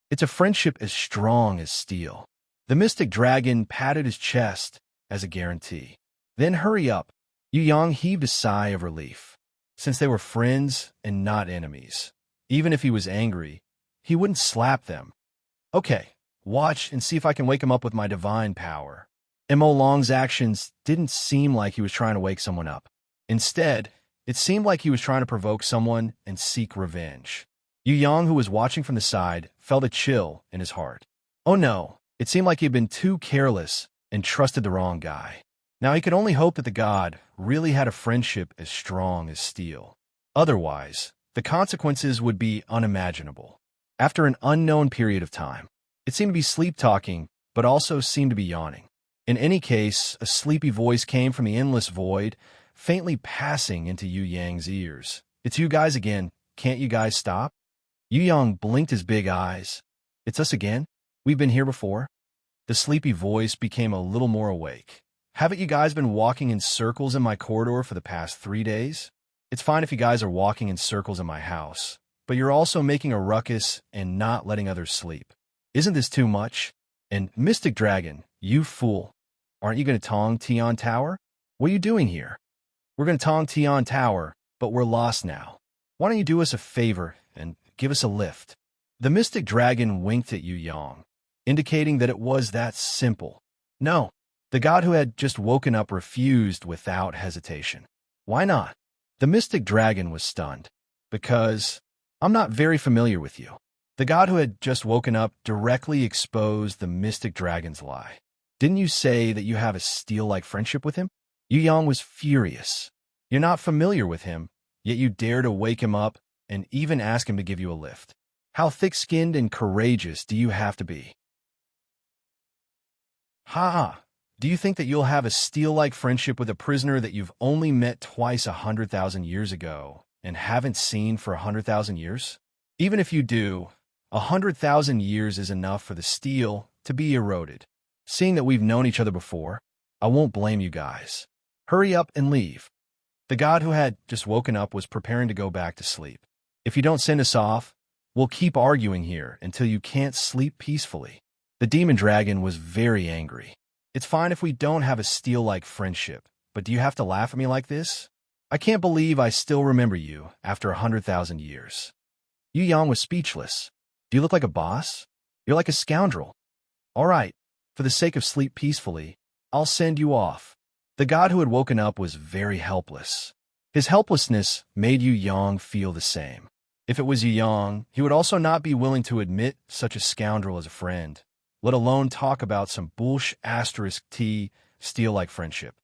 It's a friendship as strong as steel. The mystic dragon patted his chest as a guarantee. Then hurry up. Yu Yang heaved a sigh of relief. Since they were friends and not enemies, even if he was angry, he wouldn't slap them. Okay, watch and see if I can wake him up with my divine power. Mo Long's actions didn't seem like he was trying to wake someone up. Instead, it seemed like he was trying to provoke someone and seek revenge. Yu Yang, who was watching from the side, felt a chill in his heart. Oh no, it seemed like he had been too careless and trusted the wrong guy. Now he could only hope that the god really had a friendship as strong as steel. Otherwise, the consequences would be unimaginable. After an unknown period of time, it seemed to be sleep-talking, but also seemed to be yawning. In any case, a sleepy voice came from the endless void, faintly passing into Yu Yang's ears. It's you guys again. Can't you guys stop? Yu Yang blinked his big eyes. It's us again? We've been here before? The sleepy voice became a little more awake. Haven't you guys been walking in circles in my corridor for the past 3 days? It's fine if you guys are walking in circles in my house, but you're also making a ruckus and not letting others sleep. Isn't this too much? And Mystic Dragon, you fool. Aren't you going to Tong Tion Tower? What are you doing here? We're going to Tong Tion Tower, but we're lost now. Why don't you do us a favor and give us a lift? The Mystic Dragon winked at Yu Yang, indicating that it was that simple. No, the god who had just woken up refused without hesitation. Why not? The Mystic Dragon was stunned. Because I'm not very familiar with you. The god who had just woken up directly exposed the Mystic Dragon's lie. Didn't you say that you have a steel-like friendship with him? Yu Yang was furious. You're not familiar with him, yet you dare to wake him up and even ask him to give you a lift. How thick-skinned and courageous do you have to be? Ha! Do you think that you'll have a steel-like friendship with a prisoner that you've only met twice 100,000 years ago and haven't seen for 100,000 years? Even if you do, 100,000 years is enough for the steel to be eroded. Seeing that we've known each other before, I won't blame you guys. Hurry up and leave. The god who had just woken up was preparing to go back to sleep. If you don't send us off, we'll keep arguing here until you can't sleep peacefully. The demon dragon was very angry. It's fine if we don't have a steel-like friendship, but do you have to laugh at me like this? I can't believe I still remember you after 100,000 years. Yu Yang was speechless. Do you look like a boss? You're like a scoundrel. All right, for the sake of sleep peacefully, I'll send you off. The god who had woken up was very helpless. His helplessness made Yu Yang feel the same. If it was Yu Yang, he would also not be willing to admit such a scoundrel as a friend, let alone talk about some *T steel-like friendship.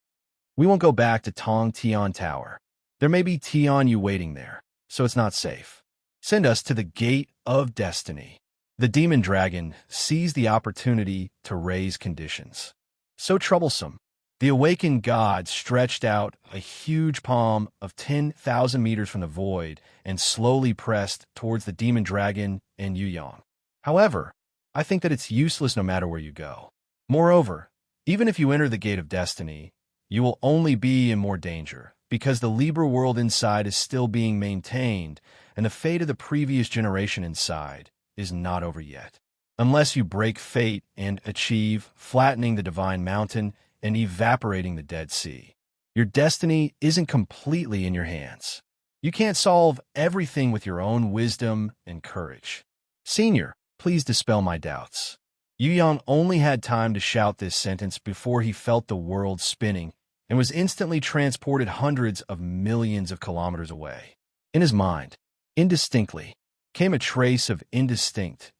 We won't go back to Tong Tion Tower. There may be Tian Yu waiting there, so it's not safe. Send us to the Gate of Destiny. The demon dragon seized the opportunity to raise conditions. So troublesome. The awakened god stretched out a huge palm of 10,000 meters from the void and slowly pressed towards the demon dragon and Yu Yang. However, I think that it's useless no matter where you go. Moreover, even if you enter the Gate of Destiny, you will only be in more danger, because the Libra world inside is still being maintained, and the fate of the previous generation inside is not over yet. Unless you break fate and achieve flattening the Divine Mountain and evaporating the Dead Sea, your destiny isn't completely in your hands. You can't solve everything with your own wisdom and courage. Senior, please dispel my doubts. Yu Yang only had time to shout this sentence before he felt the world spinning and was instantly transported hundreds of millions of kilometers away. In his mind, indistinctly, came a trace of indistinct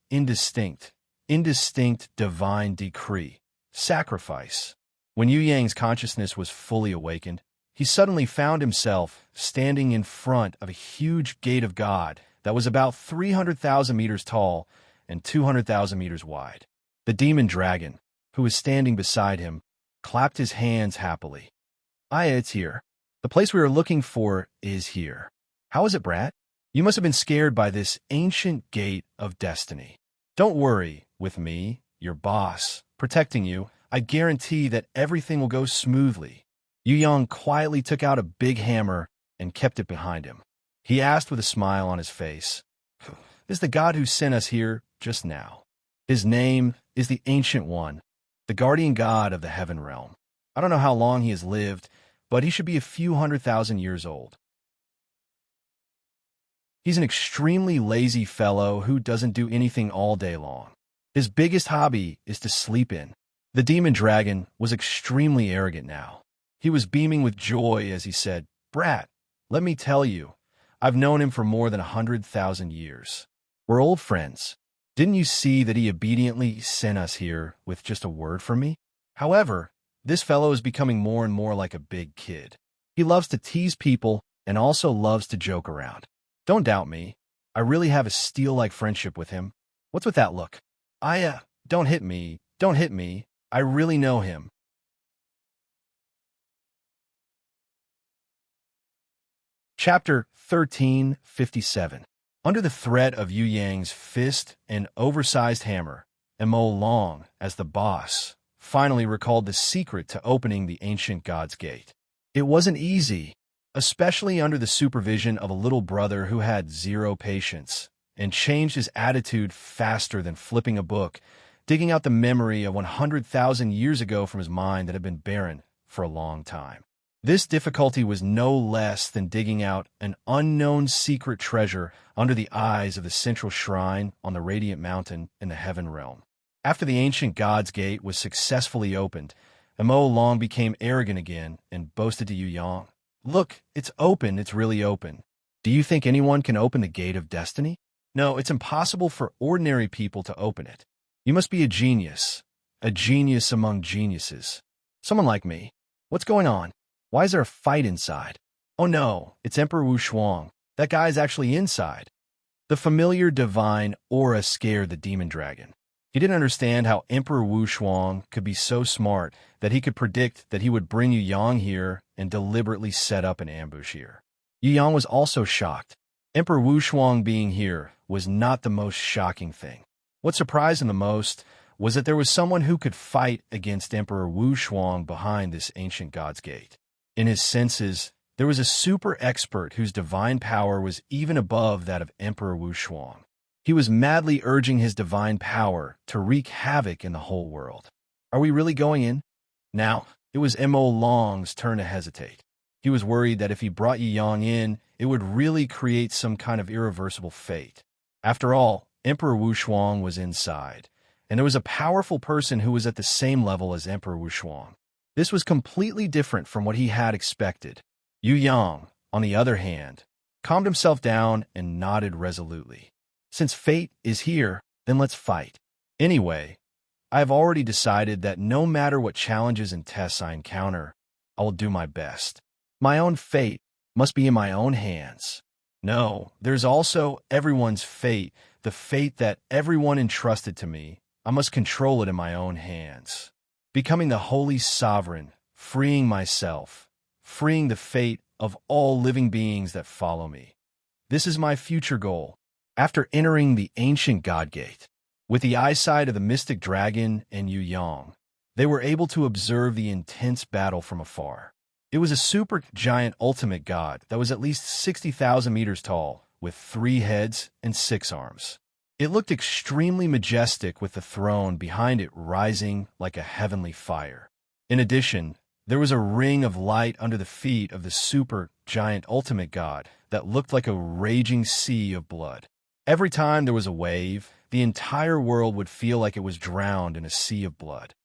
divine decree, sacrifice. When Yu Yang's consciousness was fully awakened, he suddenly found himself standing in front of a huge gate of God that was about 300,000 meters tall and 200,000 meters wide. The demon dragon, who was standing beside him, clapped his hands happily. Aya, it's here. The place we were looking for is here. How is it, brat? You must have been scared by this ancient gate of destiny. Don't worry, with me, your boss, protecting you, I guarantee that everything will go smoothly. Yu Yang quietly took out a big hammer and kept it behind him. He asked with a smile on his face, "Is the god who sent us here just now? His name is the Ancient One, the guardian god of the heaven realm. I don't know how long he has lived, but he should be a few 100,000 years old. He's an extremely lazy fellow who doesn't do anything all day long. His biggest hobby is to sleep in." The demon dragon was extremely arrogant now. He was beaming with joy as he said, "Brat, let me tell you, I've known him for more than 100,000 years. We're old friends. Didn't you see that he obediently sent us here with just a word from me? However, this fellow is becoming more and more like a big kid. He loves to tease people and also loves to joke around. Don't doubt me. I really have a steel-like friendship with him. What's with that look? Don't hit me. Don't hit me. I really know him." Chapter 1357. Under the threat of Yu Yang's fist and oversized hammer, Mo Long, as the boss, finally recalled the secret to opening the ancient god's gate. It wasn't easy, especially under the supervision of a little brother who had zero patience and changed his attitude faster than flipping a book, digging out the memory of 100,000 years ago from his mind that had been barren for a long time. This difficulty was no less than digging out an unknown secret treasure under the eyes of the central shrine on the radiant mountain in the heaven realm. After the ancient god's gate was successfully opened, Mo Long became arrogant again and boasted to Yu Yang, "Look, it's open, it's really open. Do you think anyone can open the gate of destiny? No, it's impossible for ordinary people to open it. You must be a genius among geniuses. Someone like me. What's going on? Why is there a fight inside? Oh no, it's Emperor Wu Shuang. That guy is actually inside." The familiar divine aura scared the demon dragon. He didn't understand how Emperor Wu Shuang could be so smart that he could predict that he would bring Yu Yang here and deliberately set up an ambush here. Yu Yang was also shocked. Emperor Wu Shuang being here was not the most shocking thing. What surprised him the most was that there was someone who could fight against Emperor Wu Shuang behind this ancient god's gate. In his senses, there was a super expert whose divine power was even above that of Emperor Wu Shuang. He was madly urging his divine power to wreak havoc in the whole world. Are we really going in? Now, it was Mo Long's turn to hesitate. He was worried that if he brought Yu Yang in, it would really create some kind of irreversible fate. After all, Emperor Wu Shuang was inside, and there was a powerful person who was at the same level as Emperor Wu Shuang. This was completely different from what he had expected. Yu Yang, on the other hand, calmed himself down and nodded resolutely. Since fate is here, then let's fight. Anyway, I have already decided that no matter what challenges and tests I encounter, I will do my best. My own fate must be in my own hands. No, there's also everyone's fate, the fate that everyone entrusted to me. I must control it in my own hands. Becoming the holy sovereign, freeing myself, freeing the fate of all living beings that follow me. This is my future goal. After entering the ancient God Gate, with the eyesight of the mystic dragon and Yu Yang, they were able to observe the intense battle from afar. It was a super giant ultimate god that was at least 60,000 meters tall, with 3 heads and 6 arms. It looked extremely majestic with the throne behind it rising like a heavenly fire. In addition, there was a ring of light under the feet of the super giant ultimate god that looked like a raging sea of blood. Every time there was a wave, the entire world would feel like it was drowned in a sea of blood.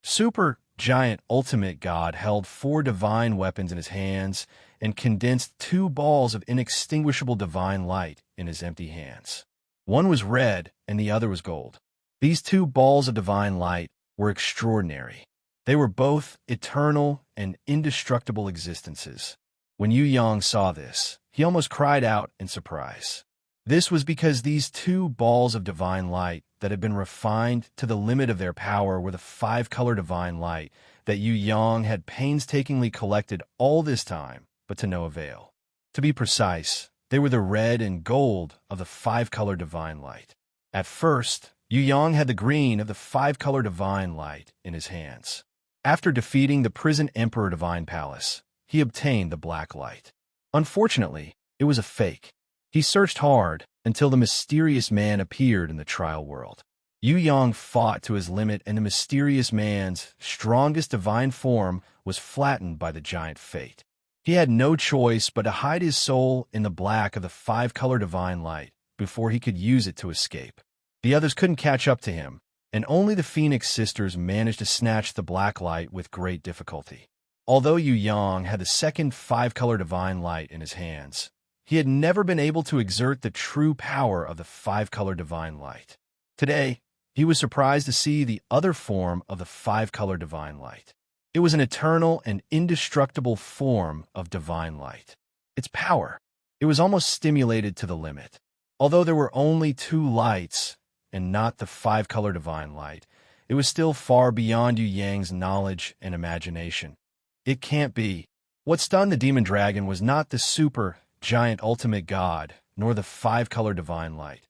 Super giant ultimate god held 4 divine weapons in his hands and condensed 2 balls of inextinguishable divine light in his empty hands. One was red and the other was gold. These 2 balls of divine light were extraordinary. They were both eternal and indestructible existences. When Yu Yang saw this, he almost cried out in surprise. This was because these 2 balls of divine light that had been refined to the limit of their power were the 5-color divine light that Yu Yang had painstakingly collected all this time, but to no avail. To be precise, they were the red and gold of the 5-color divine light. At first, Yu Yang had the green of the 5-color divine light in his hands. After defeating the prison emperor divine palace, he obtained the black light. Unfortunately, it was a fake. He searched hard until the mysterious man appeared in the trial world. Yu Yang fought to his limit, and the mysterious man's strongest divine form was flattened by the giant fate. He had no choice but to hide his soul in the black of the 5-color divine light before he could use it to escape. The others couldn't catch up to him, and only the Phoenix sisters managed to snatch the black light with great difficulty. Although Yu Yang had the second 5-color divine light in his hands, he had never been able to exert the true power of the 5-color divine light. Today, he was surprised to see the other form of the 5-color divine light. It was an eternal and indestructible form of divine light. Its power, it was almost stimulated to the limit. Although there were only 2 lights and not the 5-color divine light, it was still far beyond Yu Yang's knowledge and imagination. It can't be. What stunned the demon dragon was not the super giant ultimate god, nor the 5-color divine light.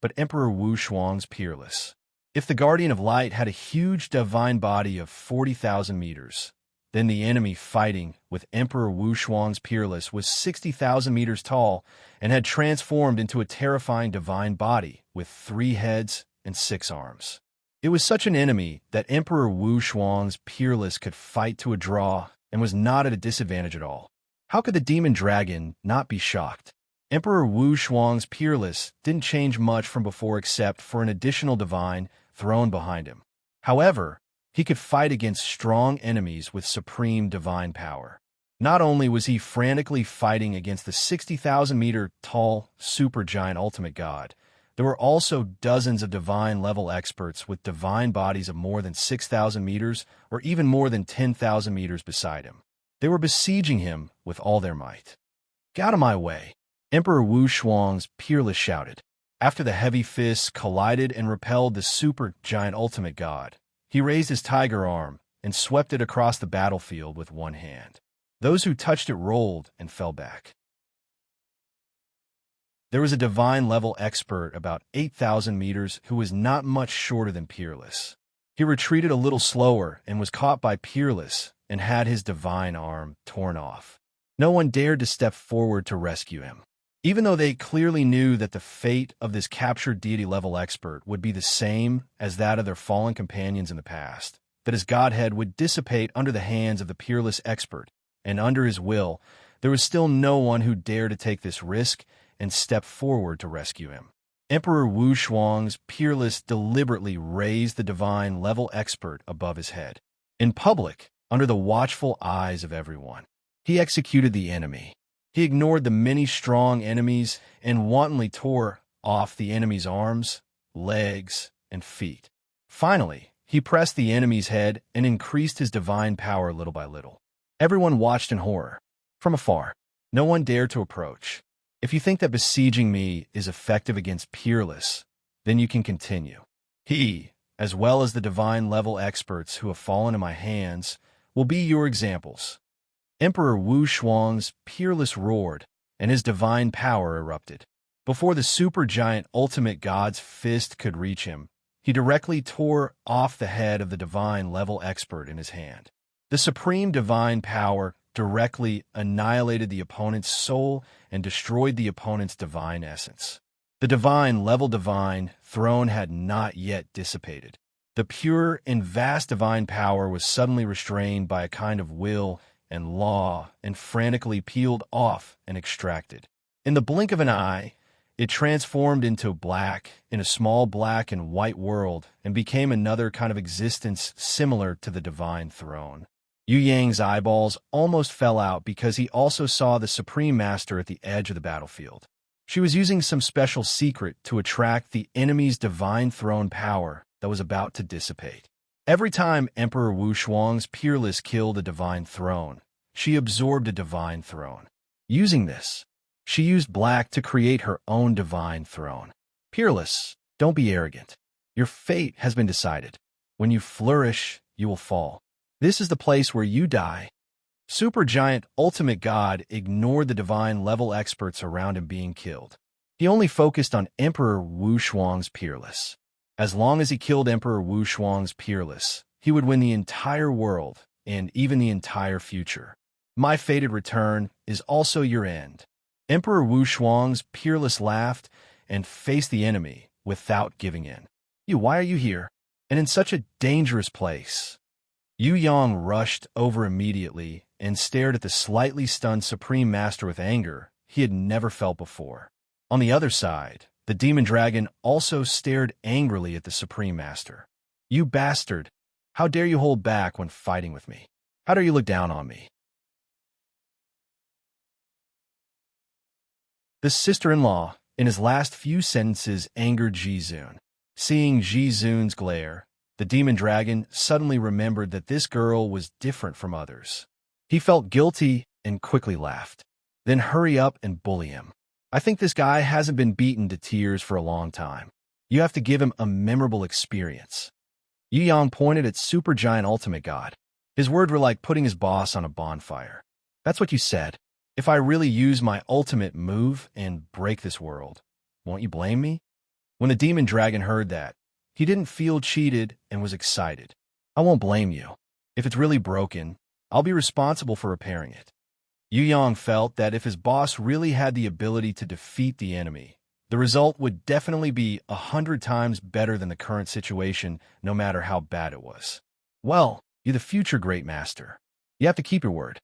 but Emperor Wu Shuang's peerless. If the Guardian of Light had a huge divine body of 40,000 meters, then the enemy fighting with Emperor Wu Shuang's peerless was 60,000 meters tall and had transformed into a terrifying divine body with 3 heads and 6 arms. It was such an enemy that Emperor Wu Shuang's peerless could fight to a draw and was not at a disadvantage at all. How could the demon dragon not be shocked? Emperor Wu Shuang's peerless didn't change much from before except for an additional divine throne behind him. However, he could fight against strong enemies with supreme divine power. Not only was he frantically fighting against the 60,000-meter-tall supergiant ultimate god, there were also dozens of divine-level experts with divine bodies of more than 6,000 meters or even more than 10,000 meters beside him. They were besieging him with all their might. "Get out of my way!" Emperor Wu Shuang's peerless shouted. After the heavy fists collided and repelled the supergiant ultimate god, he raised his tiger arm and swept it across the battlefield with one hand. Those who touched it rolled and fell back. There was a divine-level expert about 8,000 meters who was not much shorter than peerless. He retreated a little slower and was caught by peerless and had his divine arm torn off. No one dared to step forward to rescue him. Even though they clearly knew that the fate of this captured deity-level expert would be the same as that of their fallen companions in the past, that his godhead would dissipate under the hands of the peerless expert, and under his will, there was still no one who dared to take this risk and step forward to rescue him. Emperor Wu Shuang's peerless deliberately raised the divine-level expert above his head. In public, under the watchful eyes of everyone, he executed the enemy. He ignored the many strong enemies and wantonly tore off the enemy's arms, legs, and feet. Finally, he pressed the enemy's head and increased his divine power little by little. Everyone watched in horror. From afar, no one dared to approach. If you think that besieging me is effective against peerless, then you can continue. He, as well as the divine-level experts who have fallen in my hands, will be your examples. Emperor Wu Shuang's peerless roared, and his divine power erupted. Before the supergiant ultimate god's fist could reach him, he directly tore off the head of the divine-level expert in his hand. The supreme divine power directly annihilated the opponent's soul and destroyed the opponent's divine essence. The divine-level divine throne had not yet dissipated. The pure and vast divine power was suddenly restrained by a kind of will and law and frantically peeled off and extracted. In the blink of an eye, it transformed into black in a small black and white world and became another kind of existence similar to the divine throne. Yu Yang's eyeballs almost fell out because he also saw the Supreme Master at the edge of the battlefield. She was using some special secret to attract the enemy's divine throne power that was about to dissipate. Every time Emperor Wu Shuang's peerless killed a divine throne, she absorbed a divine throne. Using this, she used black to create her own divine throne. Peerless, don't be arrogant. Your fate has been decided. When you flourish, you will fall. This is the place where you die. Supergiant Ultimate God ignored the divine-level experts around him being killed. He only focused on Emperor Wu Shuang's peerless. As long as he killed Emperor Wu Shuang's peerless, he would win the entire world and even the entire future. My fated return is also your end. Emperor Wu Shuang's peerless laughed and faced the enemy without giving in. Why are you here? And in such a dangerous place? Yu Yang rushed over immediately and stared at the slightly stunned Supreme Master with anger he had never felt before. On the other side, the demon dragon also stared angrily at the Supreme Master. You bastard! How dare you hold back when fighting with me? How dare you look down on me? The sister-in-law, in his last few sentences, angered Jizun. Seeing Jizun's glare, the demon dragon suddenly remembered that this girl was different from others. He felt guilty and quickly laughed. Then hurry up and bully him. I think this guy hasn't been beaten to tears for a long time. You have to give him a memorable experience. Yu Yang pointed at Supergiant Ultimate God. His words were like putting his boss on a bonfire. That's what you said. If I really use my ultimate move and break this world, won't you blame me? When the demon dragon heard that, he didn't feel cheated and was excited. I won't blame you. If it's really broken, I'll be responsible for repairing it. Yu Yang felt that if his boss really had the ability to defeat the enemy, the result would definitely be 100 times better than the current situation, no matter how bad it was. Well, you're the future great master. You have to keep your word.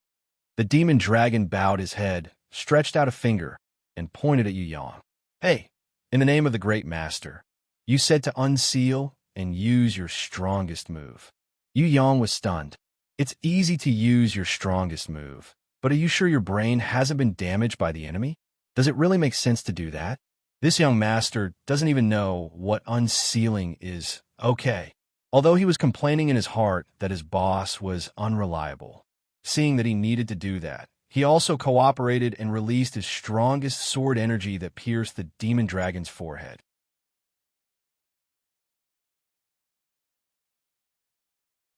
The demon dragon bowed his head, stretched out a finger, and pointed at Yu Yang. Hey, in the name of the great master, you said to unseal and use your strongest move. Yu Yang was stunned. It's easy to use your strongest move, but are you sure your brain hasn't been damaged by the enemy? Does it really make sense to do that? This young master doesn't even know what unsealing is. Okay. Although he was complaining in his heart that his boss was unreliable, seeing that he needed to do that, he also cooperated and released his strongest sword energy that pierced the demon dragon's forehead.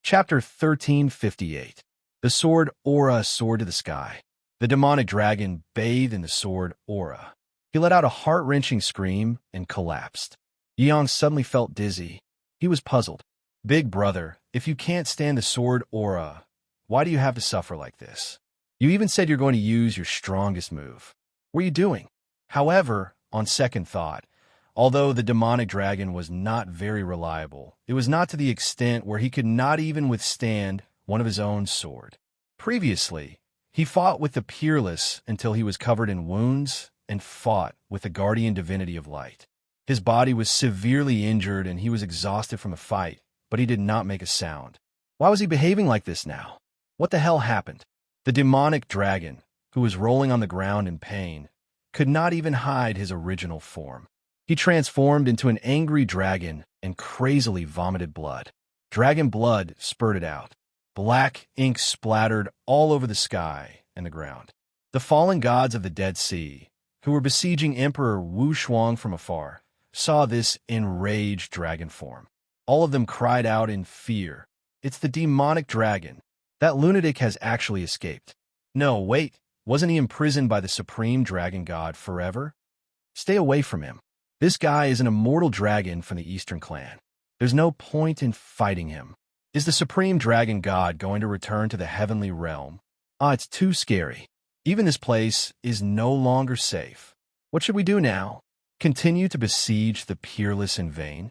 Chapter 1358. The sword aura soared to the sky. The demonic dragon bathed in the sword aura. He let out a heart-wrenching scream and collapsed. Yang suddenly felt dizzy. He was puzzled. Big brother, if you can't stand the sword aura, why do you have to suffer like this? You even said you're going to use your strongest move. What are you doing? However, on second thought, although the demonic dragon was not very reliable, it was not to the extent where he could not even withstand one of his own sword. Previously, he fought with the Peerless until he was covered in wounds and fought with the guardian divinity of light. His body was severely injured and he was exhausted from the fight, but he did not make a sound. Why was he behaving like this now? What the hell happened? The demonic dragon, who was rolling on the ground in pain, could not even hide his original form. He transformed into an angry dragon and crazily vomited blood. Dragon blood spurted out. Black ink splattered all over the sky and the ground. The fallen gods of the Dead Sea, who were besieging Emperor Wu Shuang from afar, saw this enraged dragon form. All of them cried out in fear. It's the demonic dragon. That lunatic has actually escaped. No, wait, wasn't he imprisoned by the supreme dragon god forever? Stay away from him. This guy is an immortal dragon from the Eastern clan. There's no point in fighting him. Is the supreme dragon god going to return to the heavenly realm? It's too scary. Even this place is no longer safe. What should we do now? Continue to besiege the Peerless in vain?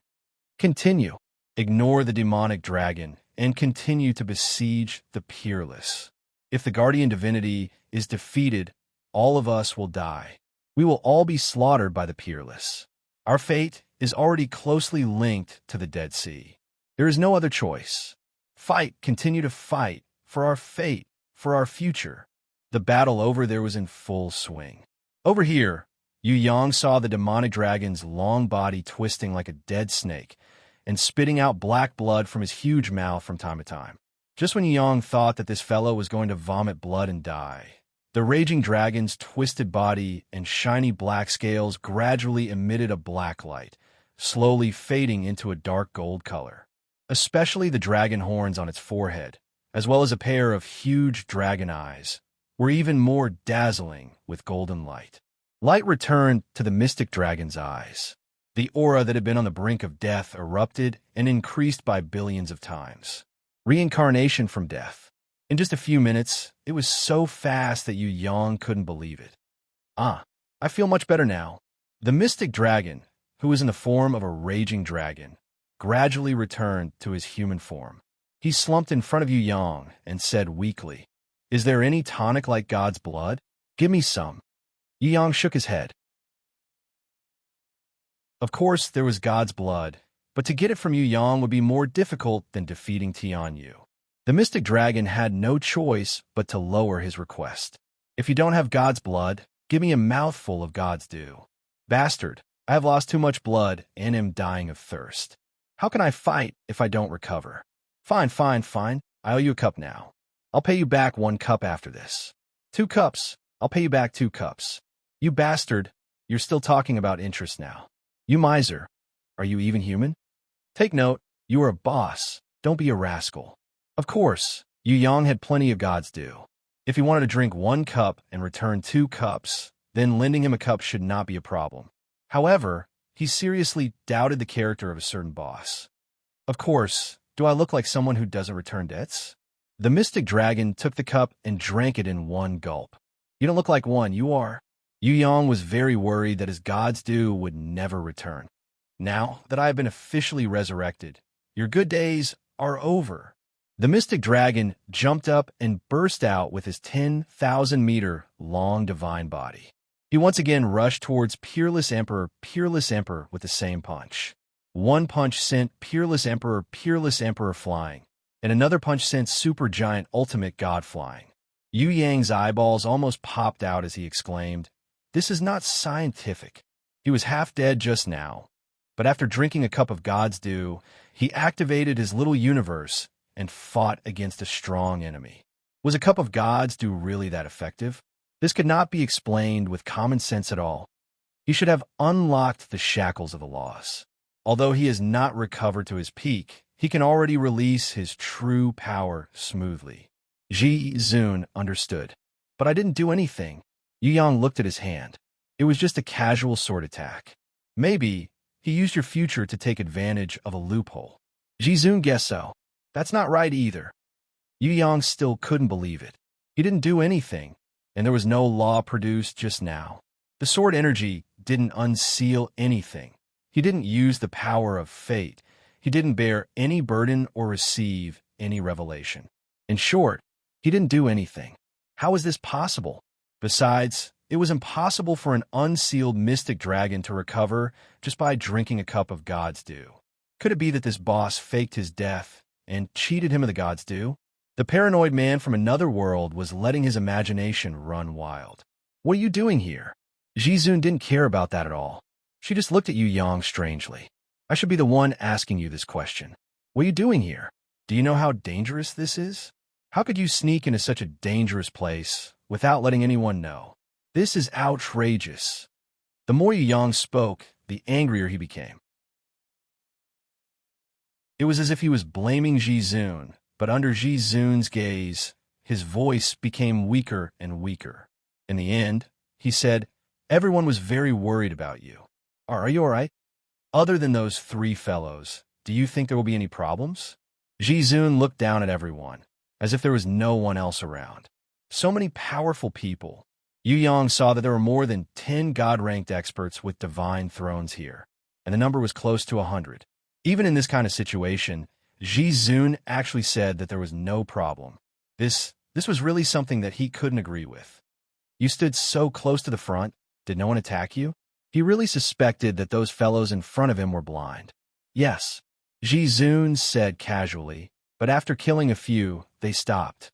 Continue. Ignore the demonic dragon and continue to besiege the Peerless. If the guardian divinity is defeated, all of us will die. We will all be slaughtered by the Peerless. Our fate is already closely linked to the Dead Sea. There is no other choice. Fight, continue to fight, for our fate, for our future. The battle over there was in full swing. Over here, Yu Yang saw the demonic dragon's long body twisting like a dead snake and spitting out black blood from his huge mouth from time to time. Just when Yu Yang thought that this fellow was going to vomit blood and die, the raging dragon's twisted body and shiny black scales gradually emitted a black light, slowly fading into a dark gold color. Especially the dragon horns on its forehead, as well as a pair of huge dragon eyes, were even more dazzling with golden light. Light returned to the mystic dragon's eyes. The aura that had been on the brink of death erupted and increased by billions of times. Reincarnation from death. In just a few minutes, it was so fast that Yu Yang couldn't believe it. I feel much better now. The mystic dragon, who was in the form of a raging dragon, gradually returned to his human form. He slumped in front of Yu Yang and said weakly, "Is there any tonic like God's blood? Give me some." Yu Yang shook his head. Of course, there was God's blood, but to get it from Yu Yang would be more difficult than defeating Tian Yu. The mystic dragon had no choice but to lower his request. "If you don't have God's blood, give me a mouthful of God's dew. Bastard, I have lost too much blood and am dying of thirst. How can I fight if I don't recover?" Fine. I owe you a cup now. I'll pay you back 1 cup after this. 2 cups. I'll pay you back 2 cups. You bastard, you're still talking about interest now. You miser, are you even human? Take note, you are a boss. Don't be a rascal. Of course, Yu Yang had plenty of God's due. If he wanted to drink 1 cup and return 2 cups, then lending him a cup should not be a problem. However, he seriously doubted the character of a certain boss. Of course, do I look like someone who doesn't return debts? The mystic dragon took the cup and drank it in one gulp. You don't look like one, you are. Yu Yang was very worried that his god's due would never return. Now that I have been officially resurrected, your good days are over. The mystic dragon jumped up and burst out with his 10,000-meter long divine body. He once again rushed towards Peerless Emperor with the same punch. One punch sent Peerless Emperor flying, and another punch sent Supergiant Ultimate God flying. Yu Yang's eyeballs almost popped out as he exclaimed, "This is not scientific." He was half dead just now, but after drinking a cup of God's dew, he activated his little universe and fought against a strong enemy. Was a cup of God's dew really that effective? This could not be explained with common sense at all. He should have unlocked the shackles of the loss. Although he has not recovered to his peak, he can already release his true power smoothly. Ji Zun understood. But I didn't do anything. Yu Yang looked at his hand. It was just a casual sword attack. Maybe he used your future to take advantage of a loophole. Ji Zun guessed so. That's not right either. Yu Yang still couldn't believe it. He didn't do anything, and there was no law produced just now. The sword energy didn't unseal anything. He didn't use the power of fate. He didn't bear any burden or receive any revelation. In short, he didn't do anything. How was this possible? Besides, it was impossible for an unsealed mystic dragon to recover just by drinking a cup of God's dew. Could it be that this boss faked his death and cheated him of the God's dew? The paranoid man from another world was letting his imagination run wild. What are you doing here? Ji Zun didn't care about that at all. She just looked at Yu Yang strangely. I should be the one asking you this question. What are you doing here? Do you know how dangerous this is? How could you sneak into such a dangerous place without letting anyone know? This is outrageous. The more Yu Yang spoke, the angrier he became. It was as if he was blaming Ji Zun, but under Ji Zun's gaze, his voice became weaker and weaker. In the end, he said, "Everyone was very worried about you. Are you all right? Other than those three fellows, do you think there will be any problems?" Ji Zun looked down at everyone, as if there was no one else around. So many powerful people. Yu Yang saw that there were more than 10 God-ranked experts with divine thrones here, and the number was close to 100. Even in this kind of situation, Ji Zun actually said that there was no problem. This was really something that he couldn't agree with. You stood so close to the front. Did no one attack you? He really suspected that those fellows in front of him were blind. Yes, Ji Zun said casually, but after killing a few, they stopped.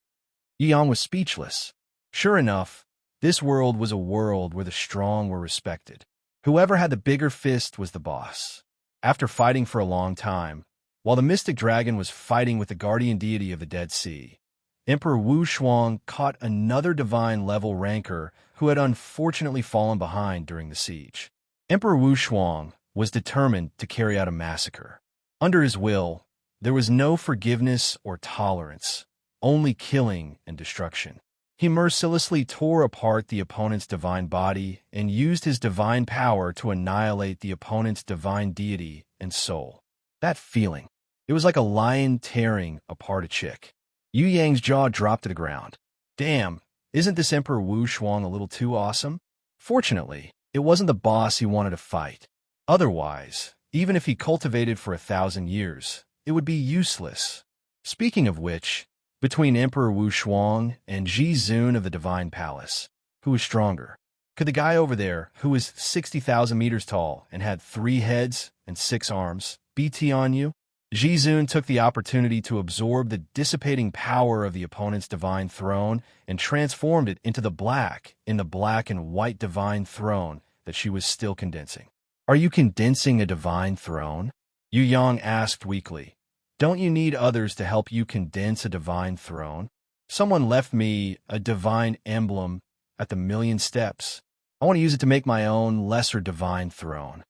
Yu Yang was speechless. Sure enough, this world was a world where the strong were respected. Whoever had the bigger fist was the boss. After fighting for a long time, while the mystic dragon was fighting with the guardian deity of the Dead Sea, Emperor Wu Shuang caught another divine-level ranker who had unfortunately fallen behind during the siege. Emperor Wu Shuang was determined to carry out a massacre. Under his will, there was no forgiveness or tolerance, only killing and destruction. He mercilessly tore apart the opponent's divine body and used his divine power to annihilate the opponent's divine deity and soul. That feeling, it was like a lion tearing apart a chick. Yu Yang's jaw dropped to the ground. Damn, isn't this Emperor Wu Shuang a little too awesome? Fortunately, it wasn't the boss he wanted to fight. Otherwise, even if he cultivated for 1,000 years, it would be useless. Speaking of which, between Emperor Wu Shuang and Ji Zun of the Divine Palace, who was stronger? Could the guy over there, who was 60,000 meters tall and had 3 heads and 6 arms, BT on you? Ji Zun took the opportunity to absorb the dissipating power of the opponent's divine throne and transformed it into the black and white divine throne that she was still condensing. Are you condensing a divine throne? Yu Yang asked weakly. Don't you need others to help you condense a divine throne? Someone left me a divine emblem at the Million Steps. I want to use it to make my own lesser divine throne.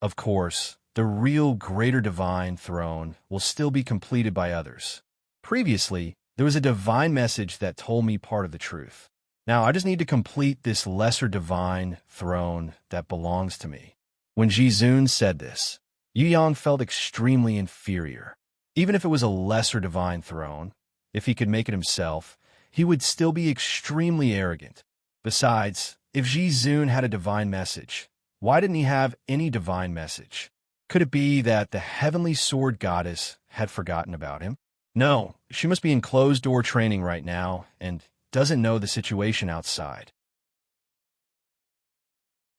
Of course, the real greater divine throne will still be completed by others. Previously, there was a divine message that told me part of the truth. Now I just need to complete this lesser divine throne that belongs to me. When Jizun said this, Yu Yang felt extremely inferior. Even if it was a lesser divine throne, if he could make it himself, he would still be extremely arrogant. Besides, if Jizun had a divine message, why didn't he have any divine message? Could it be that the heavenly sword goddess had forgotten about him? No, she must be in closed-door training right now and doesn't know the situation outside.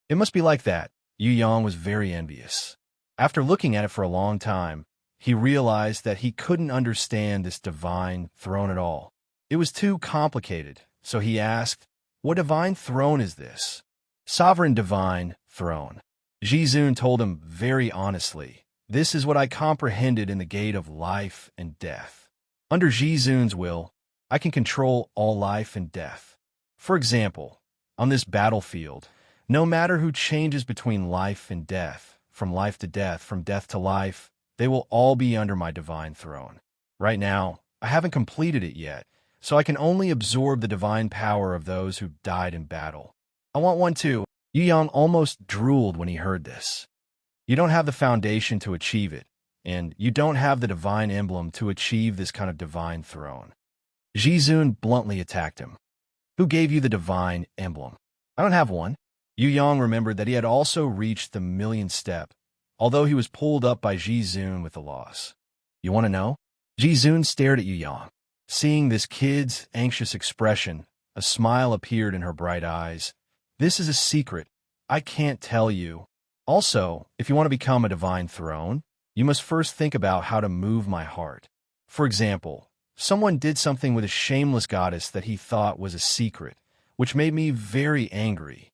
It must be like that. Yu Yang was very envious. After looking at it for a long time, he realized that he couldn't understand this divine throne at all. It was too complicated, so he asked, "What divine throne is this?" "Sovereign divine throne." Jizun told him very honestly, "This is what I comprehended in the gate of life and death. Under Jizun's will, I can control all life and death. For example, on this battlefield, no matter who changes between life and death, from life to death, from death to life, they will all be under my divine throne. Right now, I haven't completed it yet, so I can only absorb the divine power of those who died in battle. I want one too." Yu Yang almost drooled when he heard this. You don't have the foundation to achieve it, and you don't have the divine emblem to achieve this kind of divine throne. Jizun bluntly attacked him. "Who gave you the divine emblem?" "I don't have one." Yu Yang remembered that he had also reached the millionth step, although he was pulled up by Jizun with the loss. "You want to know?" Jizun stared at Yu Yang. Seeing this kid's anxious expression, a smile appeared in her bright eyes. "This is a secret. I can't tell you. Also, if you want to become a divine throne, you must first think about how to move my heart. For example, someone did something with a shameless goddess that he thought was a secret, which made me very angry."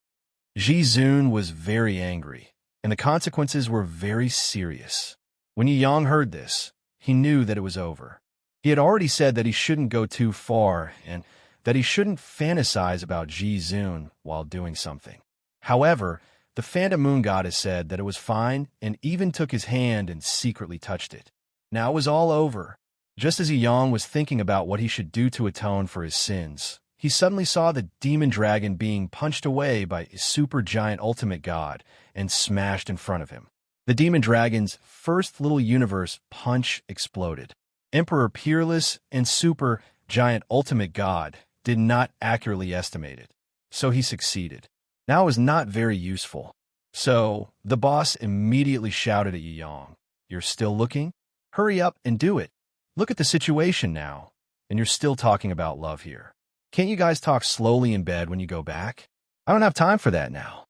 Jizun was very angry, and the consequences were very serious. When Yu Yang heard this, he knew that it was over. He had already said that he shouldn't go too far and that he shouldn't fantasize about Jizun while doing something. However, the Phantom Moon Goddess said that it was fine and even took his hand and secretly touched it. Now it was all over. Just as Yu Yang was thinking about what he should do to atone for his sins, he suddenly saw the demon dragon being punched away by a super giant ultimate god and smashed in front of him. The demon dragon's first little universe punch exploded. Emperor Peerless and super giant ultimate god did not accurately estimate it, so he succeeded. Now it was not very useful. So the boss immediately shouted at Yu Yang, "You're still looking? Hurry up and do it. Look at the situation now, and you're still talking about love here. Can't you guys talk slowly in bed when you go back? I don't have time for that now.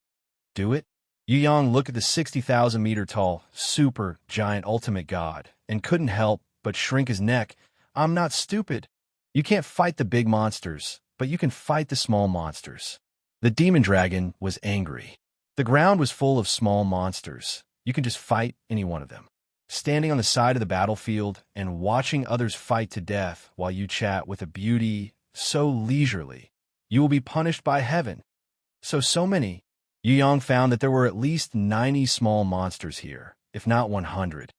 Do it." Yu Yang looked at the 60,000-meter tall, super giant ultimate god and couldn't help but shrink his neck. "I'm not stupid. You can't fight the big monsters, but you can fight the small monsters." The demon dragon was angry. The ground was full of small monsters. You can just fight any one of them. Standing on the side of the battlefield and watching others fight to death while you chat with a beauty so leisurely, you will be punished by heaven. So many. Yu Yang found that there were at least 90 small monsters here, if not 100.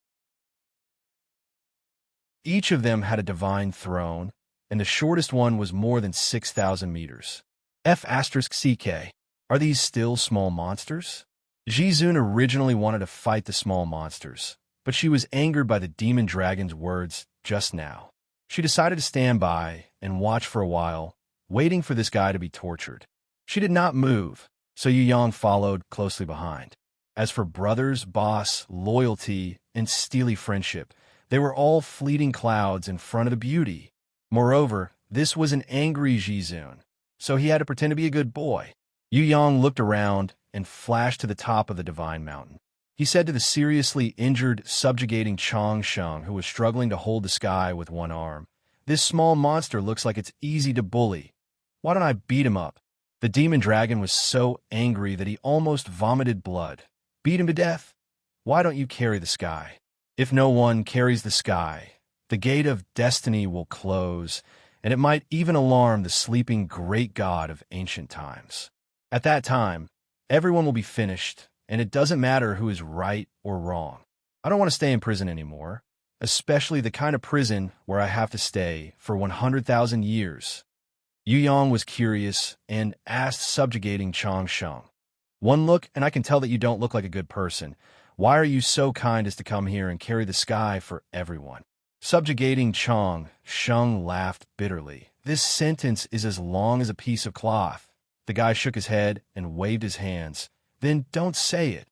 Each of them had a divine throne, and the shortest one was more than 6,000 meters. F***CK. Are these still small monsters? Jizun originally wanted to fight the small monsters, but she was angered by the demon dragon's words just now. She decided to stand by and watch for a while, waiting for this guy to be tortured. She did not move, so Yu Yang followed closely behind. As for brothers, boss, loyalty, and steely friendship, they were all fleeting clouds in front of the beauty. Moreover, this was an angry Jizun, so he had to pretend to be a good boy. Yu Yang looked around and flashed to the top of the divine mountain. He said to the seriously injured, subjugating Chang Sheng, who was struggling to hold the sky with one arm, "This small monster looks like it's easy to bully. Why don't I beat him up?" The demon dragon was so angry that he almost vomited blood. "Beat him to death? Why don't you carry the sky? If no one carries the sky, the gate of destiny will close, and it might even alarm the sleeping great god of ancient times. At that time, everyone will be finished, and it doesn't matter who is right or wrong. I don't want to stay in prison anymore, especially the kind of prison where I have to stay for 100,000 years." Yu Yang was curious and asked subjugating Chang Sheng, One look, and I can tell that you don't look like a good person. Why are you so kind as to come here and carry the sky for everyone? Subjugating Chong, Sheng laughed bitterly. This sentence is as long as a piece of cloth. The guy shook his head and waved his hands. Then don't say it.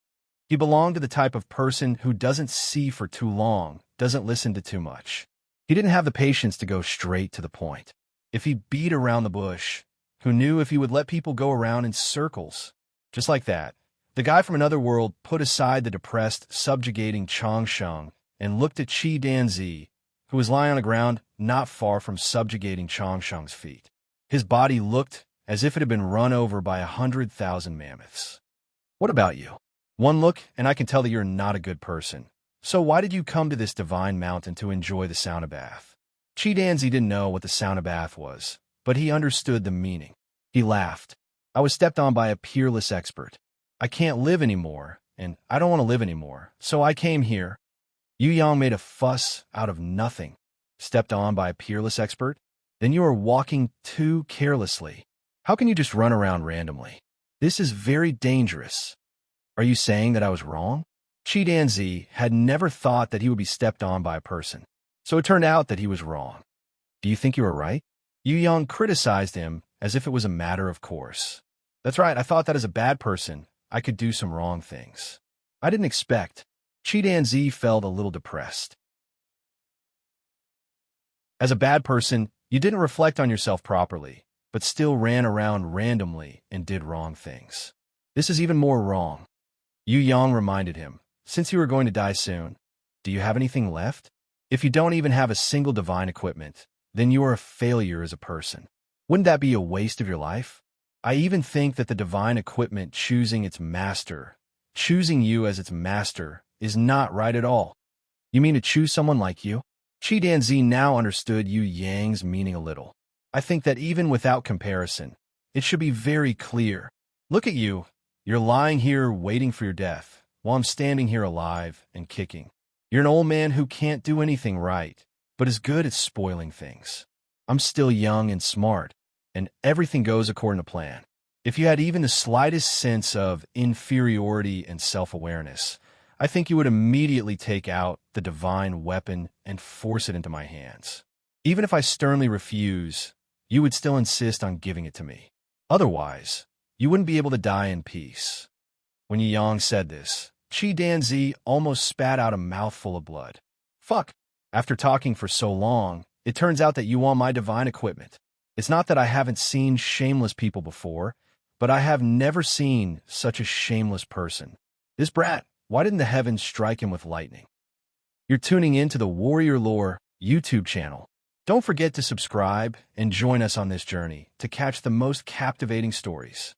He belonged to the type of person who doesn't see for too long, doesn't listen to too much. He didn't have the patience to go straight to the point. If he beat around the bush, who knew if he would let people go around in circles? Just like that, the guy from another world put aside the depressed, subjugating Chong Sheng and looked at Qi Danzi, who was lying on the ground not far from subjugating Chong Sheng's feet. His body looked as if it had been run over by 100,000 mammoths. What about you? One look, and I can tell that you're not a good person. So why did you come to this divine mountain to enjoy the sauna bath? Qi Danzi didn't know what the sauna bath was, but he understood the meaning. He laughed. I was stepped on by a peerless expert. I can't live anymore, and I don't want to live anymore, so I came here. Yu Yang made a fuss out of nothing. Stepped on by a peerless expert? Then you are walking too carelessly. How can you just run around randomly? This is very dangerous. Are you saying that I was wrong? Qi Danzi had never thought that he would be stepped on by a person, so it turned out that he was wrong. Do you think you were right? Yu Yang criticized him as if it was a matter of course. That's right, I thought that as a bad person, I could do some wrong things. I didn't expect. Qi Danzi felt a little depressed. As a bad person, you didn't reflect on yourself properly, but still ran around randomly and did wrong things. This is even more wrong. Yu Yang reminded him, since you are going to die soon, do you have anything left? If you don't even have a single divine equipment, then you are a failure as a person. Wouldn't that be a waste of your life? I even think that the divine equipment choosing its master, choosing you as its master, is not right at all. You mean to choose someone like you? Qi Danzi now understood Yu Yang's meaning a little. I think that even without comparison, it should be very clear. Look at you. You're lying here waiting for your death, while I'm standing here alive and kicking. You're an old man who can't do anything right, but is good at spoiling things. I'm still young and smart, and everything goes according to plan. If you had even the slightest sense of inferiority and self-awareness, I think you would immediately take out the divine weapon and force it into my hands. Even if I sternly refuse, you would still insist on giving it to me. Otherwise, you wouldn't be able to die in peace. When Yu Yang said this, Qi Danzi almost spat out a mouthful of blood. Fuck! After talking for so long, it turns out that you want my divine equipment. It's not that I haven't seen shameless people before, but I have never seen such a shameless person. This brat, why didn't the heavens strike him with lightning? You're tuning in to the Warrior Lore YouTube channel. Don't forget to subscribe and join us on this journey to catch the most captivating stories.